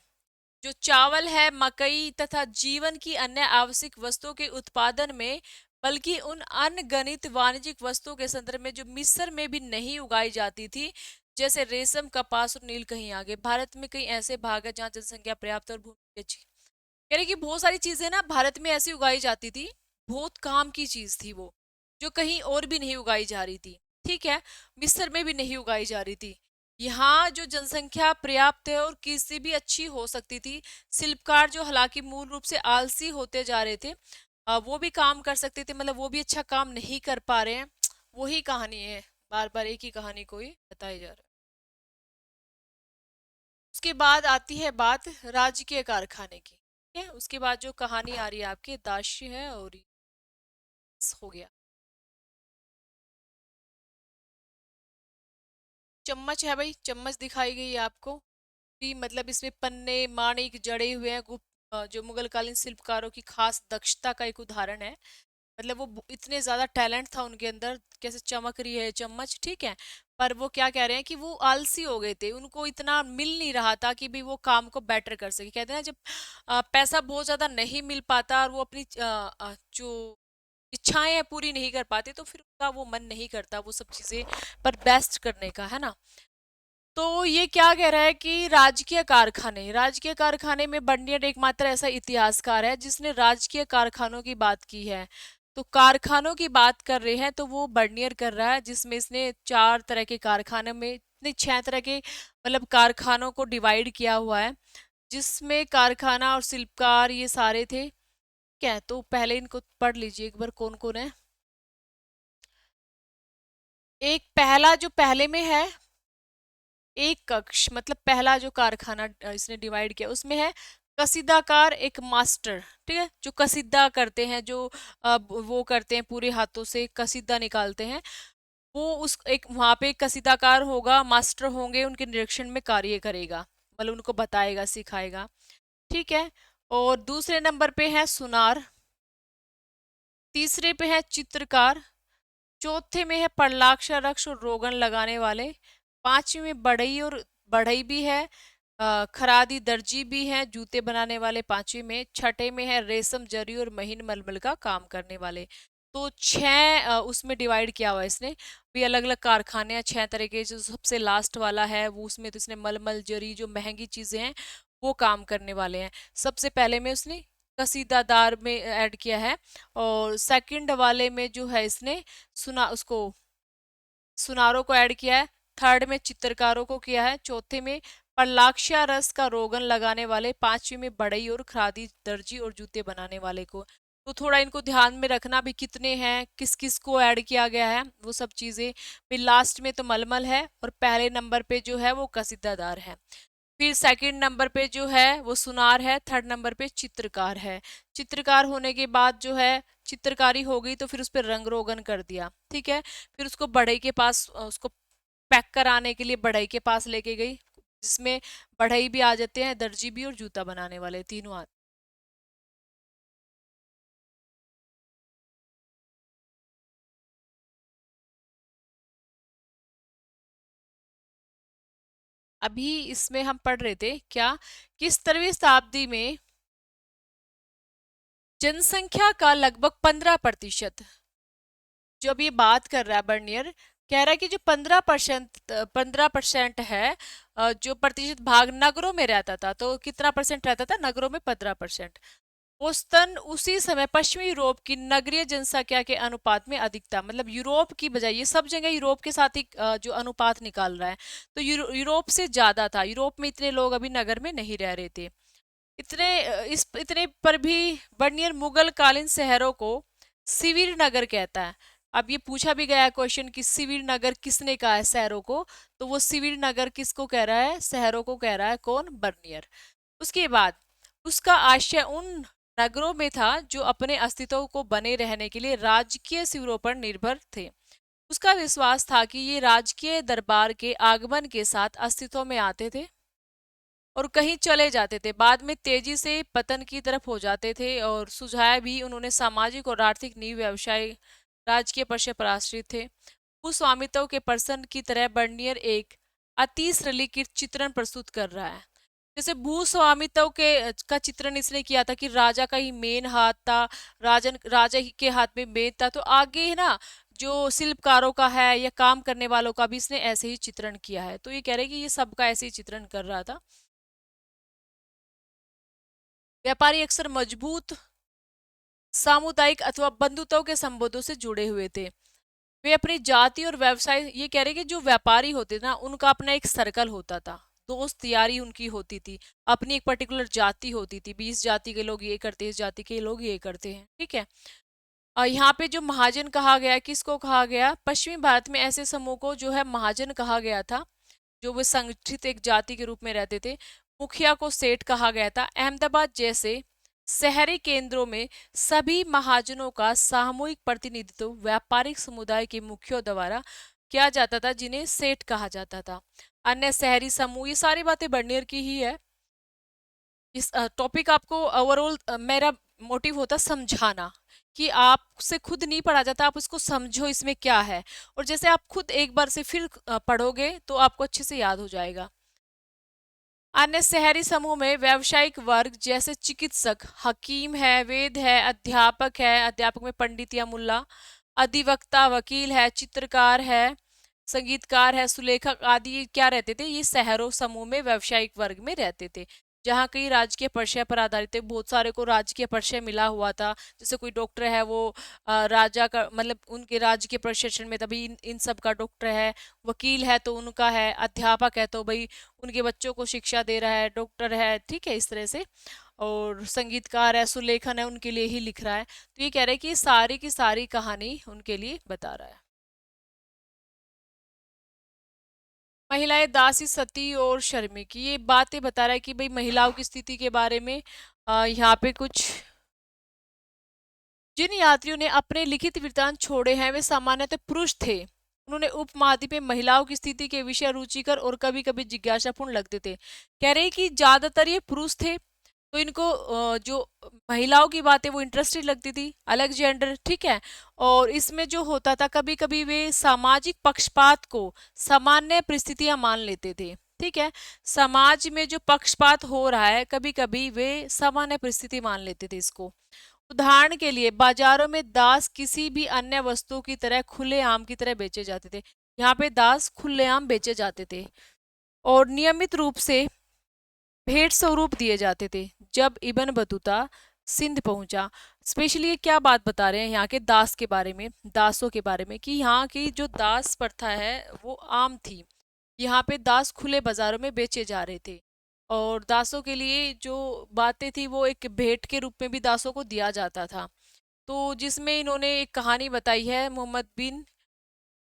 जो चावल है, मकई तथा जीवन की अन्य आवश्यक वस्तुओं के उत्पादन में, बल्कि उन अनगणित वाणिज्यिक वस्तुओं के संदर्भ में जो मिस्र में भी नहीं उगाई जाती थी, जैसे रेशम, कपास और नील। कहीं आगे भारत में कई ऐसे भाग है जहाँ जनसंख्या पर्याप्त और भूमि अच्छी, यानी कि बहुत सारी चीजें ना भारत में ऐसी उगाई जाती थी, बहुत काम की चीज थी वो, जो कहीं और भी नहीं उगाई जा रही थी। ठीक है, मिस्र में भी नहीं उगाई जा रही थी। यहाँ जो जनसंख्या पर्याप्त है और कृषि भी अच्छी हो सकती थी, शिल्पकार जो हालांकि मूल रूप से आलसी होते जा रहे थे, वो भी काम कर सकते थे, मतलब वो भी अच्छा काम नहीं कर पा रहे हैं। वही कहानी है, बार बार एक ही कहानी को ही बताई जा रहा है। उसके बाद आती है बात राजकीय कारखाने की। ठीक है, उसके बाद जो कहानी आ रही है आपके दास्य है और ये हो गया। चम्मच है भाई, चम्मच दिखाई गई है आपको भी, मतलब इसमें पन्ने माणिक जड़े हुए हैं। जो मुगल कालीन शिल्पकारों की खास दक्षता का एक उदाहरण है। मतलब वो इतने ज्यादा टैलेंट था उनके अंदर, कैसे चमक रही है चम्मच। ठीक है, पर वो क्या कह रहे हैं कि वो आलसी हो गए थे, उनको इतना मिल नहीं रहा था कि भी वो काम को बेटर कर सके। कहते हैं ना, जब पैसा बहुत ज्यादा नहीं मिल पाता और वो अपनी जो इच्छाएं हैं पूरी नहीं कर पाते, तो फिर उनका वो मन नहीं करता वो सब चीजें पर बेस्ट करने का, है ना। तो ये क्या कह रहा है कि राजकीय कारखाने में बर्नियर एकमात्र ऐसा इतिहासकार है जिसने राजकीय कारखानों की बात की है। तो कारखानों की बात कर रहे हैं तो वो बर्नियर कर रहा है, जिसमें इसने चार तरह के कारखानों में, नहीं छह तरह के, मतलब कारखानों को डिवाइड किया हुआ है, जिसमें कारखाना और शिल्पकार ये सारे थे। क्या, तो पहले इनको पढ़ लीजिए एक बार कौन कौन है। एक पहला जो पहले में है, एक कक्ष, मतलब पहला जो कारखाना इसने डिवाइड किया उसमें है कसीदाकार, एक मास्टर। ठीक है, जो कसीदा करते हैं, जो वो करते हैं पूरे हाथों से कसीदा निकालते हैं, वो उस एक वहां पे एक कसीदाकार होगा, मास्टर होंगे, उनके निरीक्षण में कार्य करेगा, मतलब उनको बताएगा सिखाएगा। ठीक है, और दूसरे नंबर पे है सुनार, तीसरे पे है चित्रकार, चौथे में है परलाक्षारक्ष और रोगन लगाने वाले, पांचवी में बढ़ई और बढ़ई भी है, खरादी दर्जी भी है, जूते बनाने वाले पांचवी में, छठे में है रेशम जरी और महीन मलमल का काम करने वाले। तो छह उसमें डिवाइड किया हुआ है इसने भी, अलग अलग कारखाने हैं छह तरह के। जो सबसे लास्ट वाला है वो, उसमें तो इसने मलमल जरी जो महंगी चीजें हैं वो काम करने वाले हैं। सबसे पहले में उसने कसीदादार में ऐड किया है, और सेकंड वाले में जो है इसने सुना उसको सुनारों को ऐड किया है, थर्ड में चित्रकारों को किया है, चौथे में परलाक्ष्या रस का रोगन लगाने वाले, पांचवी में बढ़ई और खादी दर्जी और जूते बनाने वाले को। तो थोड़ा इनको ध्यान में रखना भी, कितने हैं, किस किस को ऐड किया गया है वो सब चीजें। फिर लास्ट में तो मलमल है, और पहले नंबर पे जो है वो कसीदादार है। फिर सेकंड नंबर पे जो है वो सुनार है, थर्ड नंबर पे चित्रकार है। चित्रकार होने के बाद जो है चित्रकारी हो गई, तो फिर उस पर रंग रोगन कर दिया। ठीक है, फिर उसको बढ़ई के पास उसको पैक कराने के लिए बढ़ई के पास लेके गई, जिसमें बढ़ई भी आ जाते हैं, दर्जी भी और जूता बनाने वाले तीनों आ। अभी इसमें हम पढ़ रहे थे क्या, कि 17वीं शताब्दी में जनसंख्या का लगभग 15%, जो अब ये बात कर रहा है बर्नियर, कह रहा है कि जो 15% है, जो प्रतिशत भाग नगरों में रहता था, तो कितना परसेंट रहता था नगरों में? 15%। औसतन उसी समय पश्चिमी यूरोप की नगरीय जनसंख्या के अनुपात में अधिक था। मतलब यूरोप की बजाय, ये सब जगह यूरोप के साथ ही जो अनुपात निकाल रहा है, तो यूरोप से ज्यादा था। यूरोप में इतने लोग अभी नगर में नहीं रह रहे थे। इतने पर भी बर्नियर मुगल कालीन शहरों को सिविर नगर कहता है। अब ये पूछा भी गया है क्वेश्चन कि सिविर नगर किसने कहा है शहरों को, तो वो सिविर नगर किसको कह रहा है? शहरों को कह रहा है। कौन? बर्नियर। उसके बाद उसका आशय उन नगरों में था जो अपने अस्तित्व को बने रहने के लिए राजकीय शिविरों पर निर्भर थे। उसका विश्वास था कि ये राजकीय दरबार के आगमन के साथ अस्तित्व में आते थे और कहीं चले जाते थे, बाद में तेजी से पतन की तरफ हो जाते थे। और सुझाया भी उन्होंने सामाजिक और आर्थिक नींव व्यवसाय राजकीय पक्ष पर आश्रित थे। भूस्वामित्व के प्रश्न की तरह बर्नियर एक अति सरलीकृत चित्रण प्रस्तुत कर रहा है। जैसे भूस्वामित्व के का चित्रण इसने किया था कि राजा का ही मेन हाथ था, राजा ही के हाथ में मेन था। तो आगे है ना, जो शिल्पकारों का है या काम करने वालों का भी इसने ऐसे ही चित्रण किया है। तो ये कह रहे हैं कि ये सबका ऐसे ही चित्रण कर रहा था। व्यापारी अक्सर मजबूत सामुदायिक अथवा बंधुत्व के संबंधों से जुड़े हुए थे। वे अपनी जाति और व्यवसाय, ये कह रहे कि जो व्यापारी होते थे ना, उनका अपना एक सर्कल होता था, दोस्त यारी उनकी होती थी, अपनी एक पर्टिकुलर जाति होती थी, 20 जाति के लोग ये करते हैं, इस जाति के लोग ये करते हैं, ठीक है। और यहाँ पे जो महाजन कहा गया, किसको कहा गया? पश्चिमी भारत में ऐसे समूह को जो है महाजन कहा गया था, जो वे संगठित एक जाति के रूप में रहते थे। मुखिया को सेठ कहा गया था। अहमदाबाद जैसे शहरी केंद्रों में सभी महाजनों का सामूहिक प्रतिनिधित्व व्यापारिक समुदाय के मुखियों द्वारा किया जाता था, जिन्हें सेठ कहा जाता था। अन्य शहरी समूह, ये सारी बातें बर्नियर की ही है। इस टॉपिक आपको ओवरऑल मेरा मोटिव होता समझाना, कि आपसे खुद नहीं पढ़ा जाता, आप इसको समझो इसमें क्या है। और जैसे आप खुद एक बार से फिर पढ़ोगे तो आपको अच्छे से याद हो जाएगा। अन्य शहरी समूह में व्यावसायिक वर्ग जैसे चिकित्सक, हकीम है, वेद है, अध्यापक में पंडित या मुल्ला, अधिवक्ता, वकील है, चित्रकार है, संगीतकार है, सुलेखक आदि, ये क्या रहते थे? ये शहरों समूह में व्यावसायिक वर्ग में रहते थे, जहाँ कई राजकीय परिचय पर आधारित थे। बहुत सारे को राजकीय परिचय मिला हुआ था। जैसे कोई डॉक्टर है, वो राजा का मतलब उनके राजकीय प्रशिक्षण में, तभी इन सब का डॉक्टर है। वकील है तो उनका है, अध्यापक है तो भाई उनके बच्चों को शिक्षा दे रहा है, डॉक्टर है, ठीक है, इस तरह से। और संगीतकार है, सुलेखन है, उनके लिए ही लिख रहा है। तो ये कह रहे हैं कि सारी की सारी कहानी उनके लिए बता रहा है। महिलाएं दासी, सती और श्रमिक, ये बातें बता रहा है कि भाई महिलाओं की स्थिति के बारे में। यहाँ पे कुछ, जिन यात्रियों ने अपने लिखित वृत्तांत छोड़े हैं वे सामान्यतः पुरुष थे। उन्होंने उपमहाद्वीप में महिलाओं की स्थिति के विषय रुचिकर और कभी कभी जिज्ञासापूर्ण लगते थे। कह रहे हैं कि ज्यादातर ये पुरुष थे, तो इनको जो महिलाओं की बातें वो इंटरेस्टेड लगती थी, अलग जेंडर, ठीक है। और इसमें जो होता था, कभी कभी वे सामाजिक पक्षपात को सामान्य परिस्थितियां मान लेते थे, ठीक है। समाज में जो पक्षपात हो रहा है, कभी कभी वे सामान्य परिस्थिति मान लेते थे इसको। उदाहरण के लिए बाजारों में दास किसी भी अन्य वस्तु की तरह खुलेआम की तरह बेचे जाते थे। यहाँ पे दास खुलेआम बेचे जाते थे और नियमित रूप से भेंट स्वरूप दिए जाते थे। जब इब्न बतूता सिंध पहुंचा, स्पेशली ये क्या बात बता रहे हैं यहाँ के दास के बारे में, दासों के बारे में, कि यहाँ की जो दास प्रथा है वो आम थी। यहाँ पे दास खुले बाजारों में बेचे जा रहे थे और दासों के लिए जो बातें थी वो एक भेंट के रूप में भी दासों को दिया जाता था। तो जिसमें इन्होंने एक कहानी बताई है मोहम्मद बिन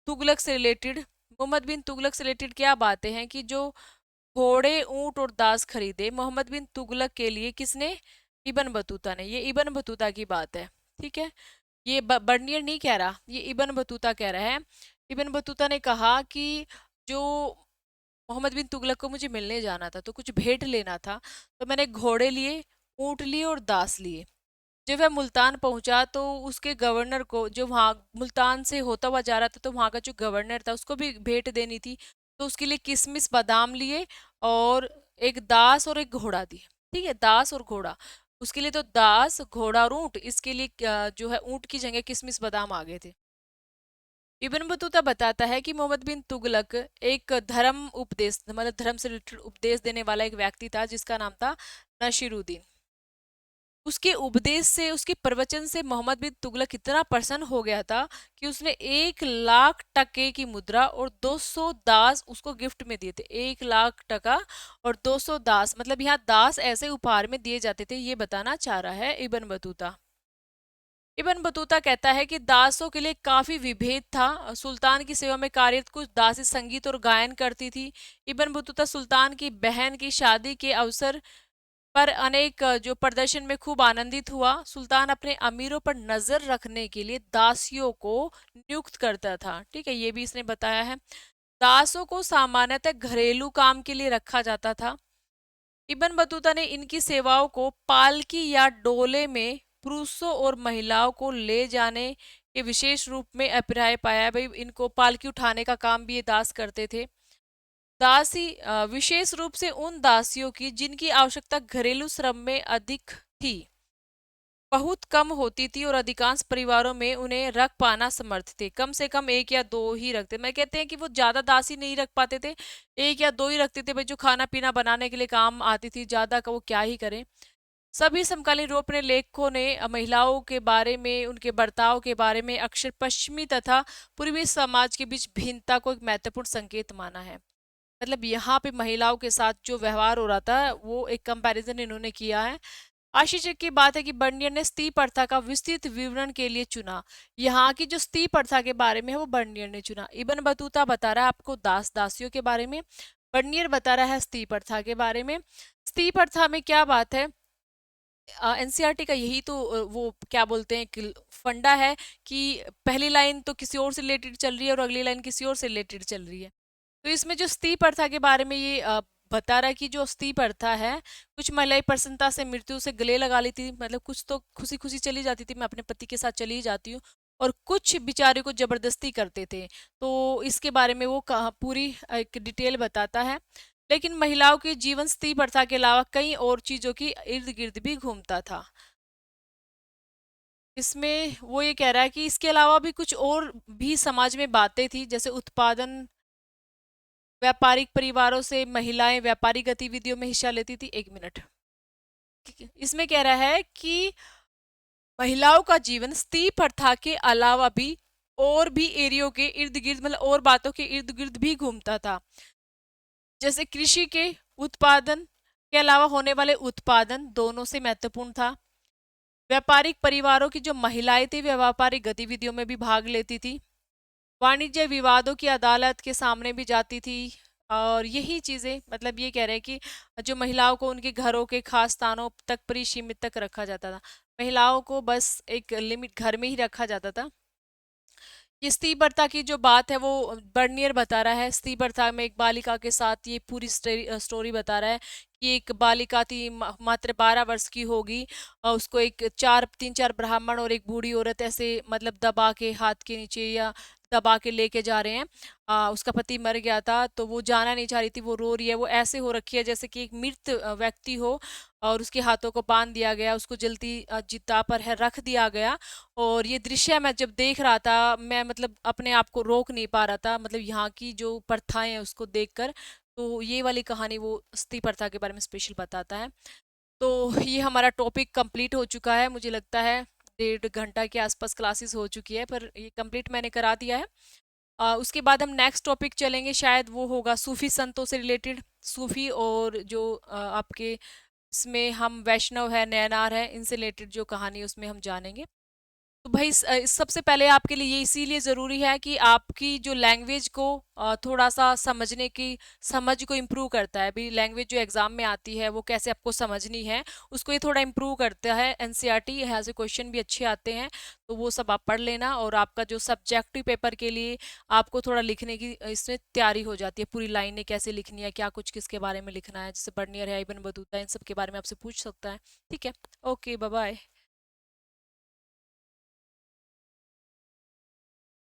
तुगलक से रिलेटेड। मोहम्मद बिन तुगलक से रिलेटेड क्या बातें हैं कि जो घोड़े, ऊंट और दास खरीदे मोहम्मद बिन तुगलक के लिए, किसने? इब्न बतूता ने। ये इब्न बतूता की बात है, ठीक है। ये बर्नियर नहीं कह रहा, ये इब्न बतूता कह रहा है। इब्न बतूता ने कहा कि जो मोहम्मद बिन तुगलक को मुझे मिलने जाना था, तो कुछ भेंट लेना था, तो मैंने घोड़े लिए, ऊंट लिए और दास लिए। जब वह मुल्तान पहुंचा तो उसके गवर्नर को, जो वहाँ मुल्तान से होता हुआ जा रहा था, तो वहाँ का जो गवर्नर था उसको भी भेंट देनी थी। तो उसके लिए किशमिश, बादाम लिए और एक दास और एक घोड़ा दिए, ठीक है, दास और घोड़ा। उसके लिए तो दास, घोड़ा और ऊंट, इसके लिए जो है ऊंट की जगह किशमिश, बादाम आ गए थे। इब्न बतूता बताता है कि मोहम्मद बिन तुगलक एक धर्म उपदेश, मतलब धर्म से रिलेटेड उपदेश देने वाला एक व्यक्ति था, जिसका नाम था नशीरुद्दीन। उसके उपदेश से, उसके प्रवचन से मोहम्मद बिन तुगलक इतना प्रसन्न हो गया था कि उसने 1 लाख टके की मुद्रा और 200 दास उसको गिफ्ट में दिए थे। 1 लाख टका और 200 दास, मतलब यहाँ दास ऐसे उपहार में दिए जाते थे, ये बताना चाह रहा है इब्न बतूता। इब्न बतूता कहता है कि दासों के लिए काफी विभेद था। सुल्तान की सेवा में कार्यरत कुछ दासी संगीत और गायन करती थी। इब्न बतूता सुल्तान की बहन की शादी के अवसर पर अनेक जो प्रदर्शन में खूब आनंदित हुआ। सुल्तान अपने अमीरों पर नजर रखने के लिए दासियों को नियुक्त करता था। ठीक है, ये भी इसने बताया है। दासों को सामान्यतः घरेलू काम के लिए रखा जाता था। इब्न बतूता ने इनकी सेवाओं को पालकी या डोले में पुरुषों और महिलाओं को ले जाने के विशेष रूप में अभिप्राय पाया। भाई इनको पालकी उठाने का काम भी ये दास करते थे। दासी विशेष रूप से उन दासियों की जिनकी आवश्यकता घरेलू श्रम में अधिक थी, बहुत कम होती थी और अधिकांश परिवारों में उन्हें रख पाना समर्थ थे। कम से कम एक या दो ही रखते। मैं कहते हैं कि वो ज्यादा दासी नहीं रख पाते थे, एक या दो ही रखते थे भाई, जो खाना पीना बनाने के लिए काम आती थी। ज्यादा का वो क्या ही करें। सभी समकालीन यूरोपीय लेखकों ने महिलाओं के बारे में, उनके बर्ताव के बारे में अक्सर पश्चिमी तथा पूर्वी समाज के बीच भिन्नता को एक महत्वपूर्ण संकेत माना है। मतलब यहाँ पे महिलाओं के साथ जो व्यवहार हो रहा था वो एक कंपैरिजन इन्होंने किया है। आश्चर्य की बात है कि बर्नियर ने स्त्री प्रथा का विस्तृत विवरण के लिए चुना। यहाँ की जो स्त्री प्रथा के बारे में है वो बर्नियर ने चुना। इब्न बतूता बता रहा है आपको दास दासियों के बारे में, बर्नियर बता रहा है स्त्री प्रथा के बारे में। स्त्री प्रथा में क्या बात है, एनसीईआरटी का यही तो वो क्या बोलते हैं कि फंडा है कि पहली लाइन तो किसी और से रिलेटेड चल रही है और अगली लाइन किसी और से रिलेटेड चल रही है। तो इसमें जो स्त्री प्रथा के बारे में ये बता रहा है कि जो स्त्री प्रथा है, कुछ महिलाएं प्रसन्नता से मृत्यु से गले लगा लेती थी। मतलब कुछ तो खुशी खुशी चली जाती थी, मैं अपने पति के साथ चली जाती हूँ, और कुछ बेचारे को जबरदस्ती करते थे। तो इसके बारे में वो पूरी एक डिटेल बताता है। लेकिन महिलाओं की जीवन स्त्री प्रथा के अलावा कई और चीजों की इर्द गिर्द भी घूमता था। इसमें वो ये कह रहा है कि इसके अलावा भी कुछ और भी समाज में बातें थी, जैसे उत्पादन, व्यापारिक परिवारों से महिलाएं व्यापारिक गतिविधियों में हिस्सा लेती थी। एक मिनट, इसमें कह रहा है कि महिलाओं का जीवन स्त्री प्रथा के अलावा भी और भी एरियो के इर्द गिर्द, मतलब और बातों के इर्द गिर्द भी घूमता था। जैसे कृषि के उत्पादन के अलावा होने वाले उत्पादन दोनों से महत्वपूर्ण था। व्यापारिक परिवारों की जो महिलाएं थी वे व्यापारिक गतिविधियों में भी भाग लेती थी। वाणिज्य विवादों की अदालत के सामने भी जाती थी। और यही चीजें, मतलब ये कह रहे हैं कि जो महिलाओं को उनके घरों के खास स्थानों तक परिसीमित तक रखा जाता था। महिलाओं को बस एक लिमिट घर में ही रखा जाता था। ये स्त्री प्रथा की जो बात है वो बर्नियर बता रहा है। स्त्री प्रथा में एक बालिका के साथ ये पूरी स्टोरी बता रहा है कि एक बालिका थी, मात्र 12 वर्ष की होगी, और उसको एक तीन चार ब्राह्मण और एक बूढ़ी औरत ऐसे मतलब दबा के हाथ के नीचे या दबा के लेके जा रहे हैं। उसका पति मर गया था तो वो जाना नहीं चाह रही थी, वो रो रही है, वो ऐसे हो रखी है जैसे कि एक मृत व्यक्ति हो, और उसके हाथों को बांध दिया गया, उसको जलती चिता पर है रख दिया गया। और ये दृश्य मैं जब देख रहा था, मैं मतलब अपने आप को रोक नहीं पा रहा था, मतलब यहाँ की जो प्रथाएं हैं उसको देखकर। तो ये वाली कहानी वो स्त्री प्रथा के बारे में स्पेशल बताता है। तो ये हमारा टॉपिक कंप्लीट हो चुका है, मुझे लगता है 1.5 घंटा के आसपास क्लासेस हो चुकी है, पर ये कंप्लीट मैंने करा दिया है। उसके बाद हम नेक्स्ट टॉपिक चलेंगे, शायद वो होगा सूफी संतों से रिलेटेड। सूफी और जो आपके इसमें हम वैष्णव है, नयनार है, इनसे रिलेटेड जो कहानी है उसमें हम जानेंगे। तो भाई सबसे पहले आपके लिए ये इसीलिए ज़रूरी है कि आपकी जो लैंग्वेज को थोड़ा सा समझने की समझ को इम्प्रूव करता है। भी लैंग्वेज जो एग्जाम में आती है वो कैसे आपको समझनी है, उसको ये थोड़ा इम्प्रूव करता है। एनसीईआरटी यहाँ से क्वेश्चन भी अच्छे आते हैं, तो वो सब आप पढ़ लेना। और आपका जो सब्जेक्टिव पेपर के लिए आपको थोड़ा लिखने की इसमें तैयारी हो जाती है, पूरी लाइनें कैसे लिखनी है, क्या कुछ किसके बारे में लिखना है, जैसे बर्नियर है, इब्न बतूता, इन सब के बारे में आपसे पूछ सकता है। ठीक है, ओके, बाय बाय।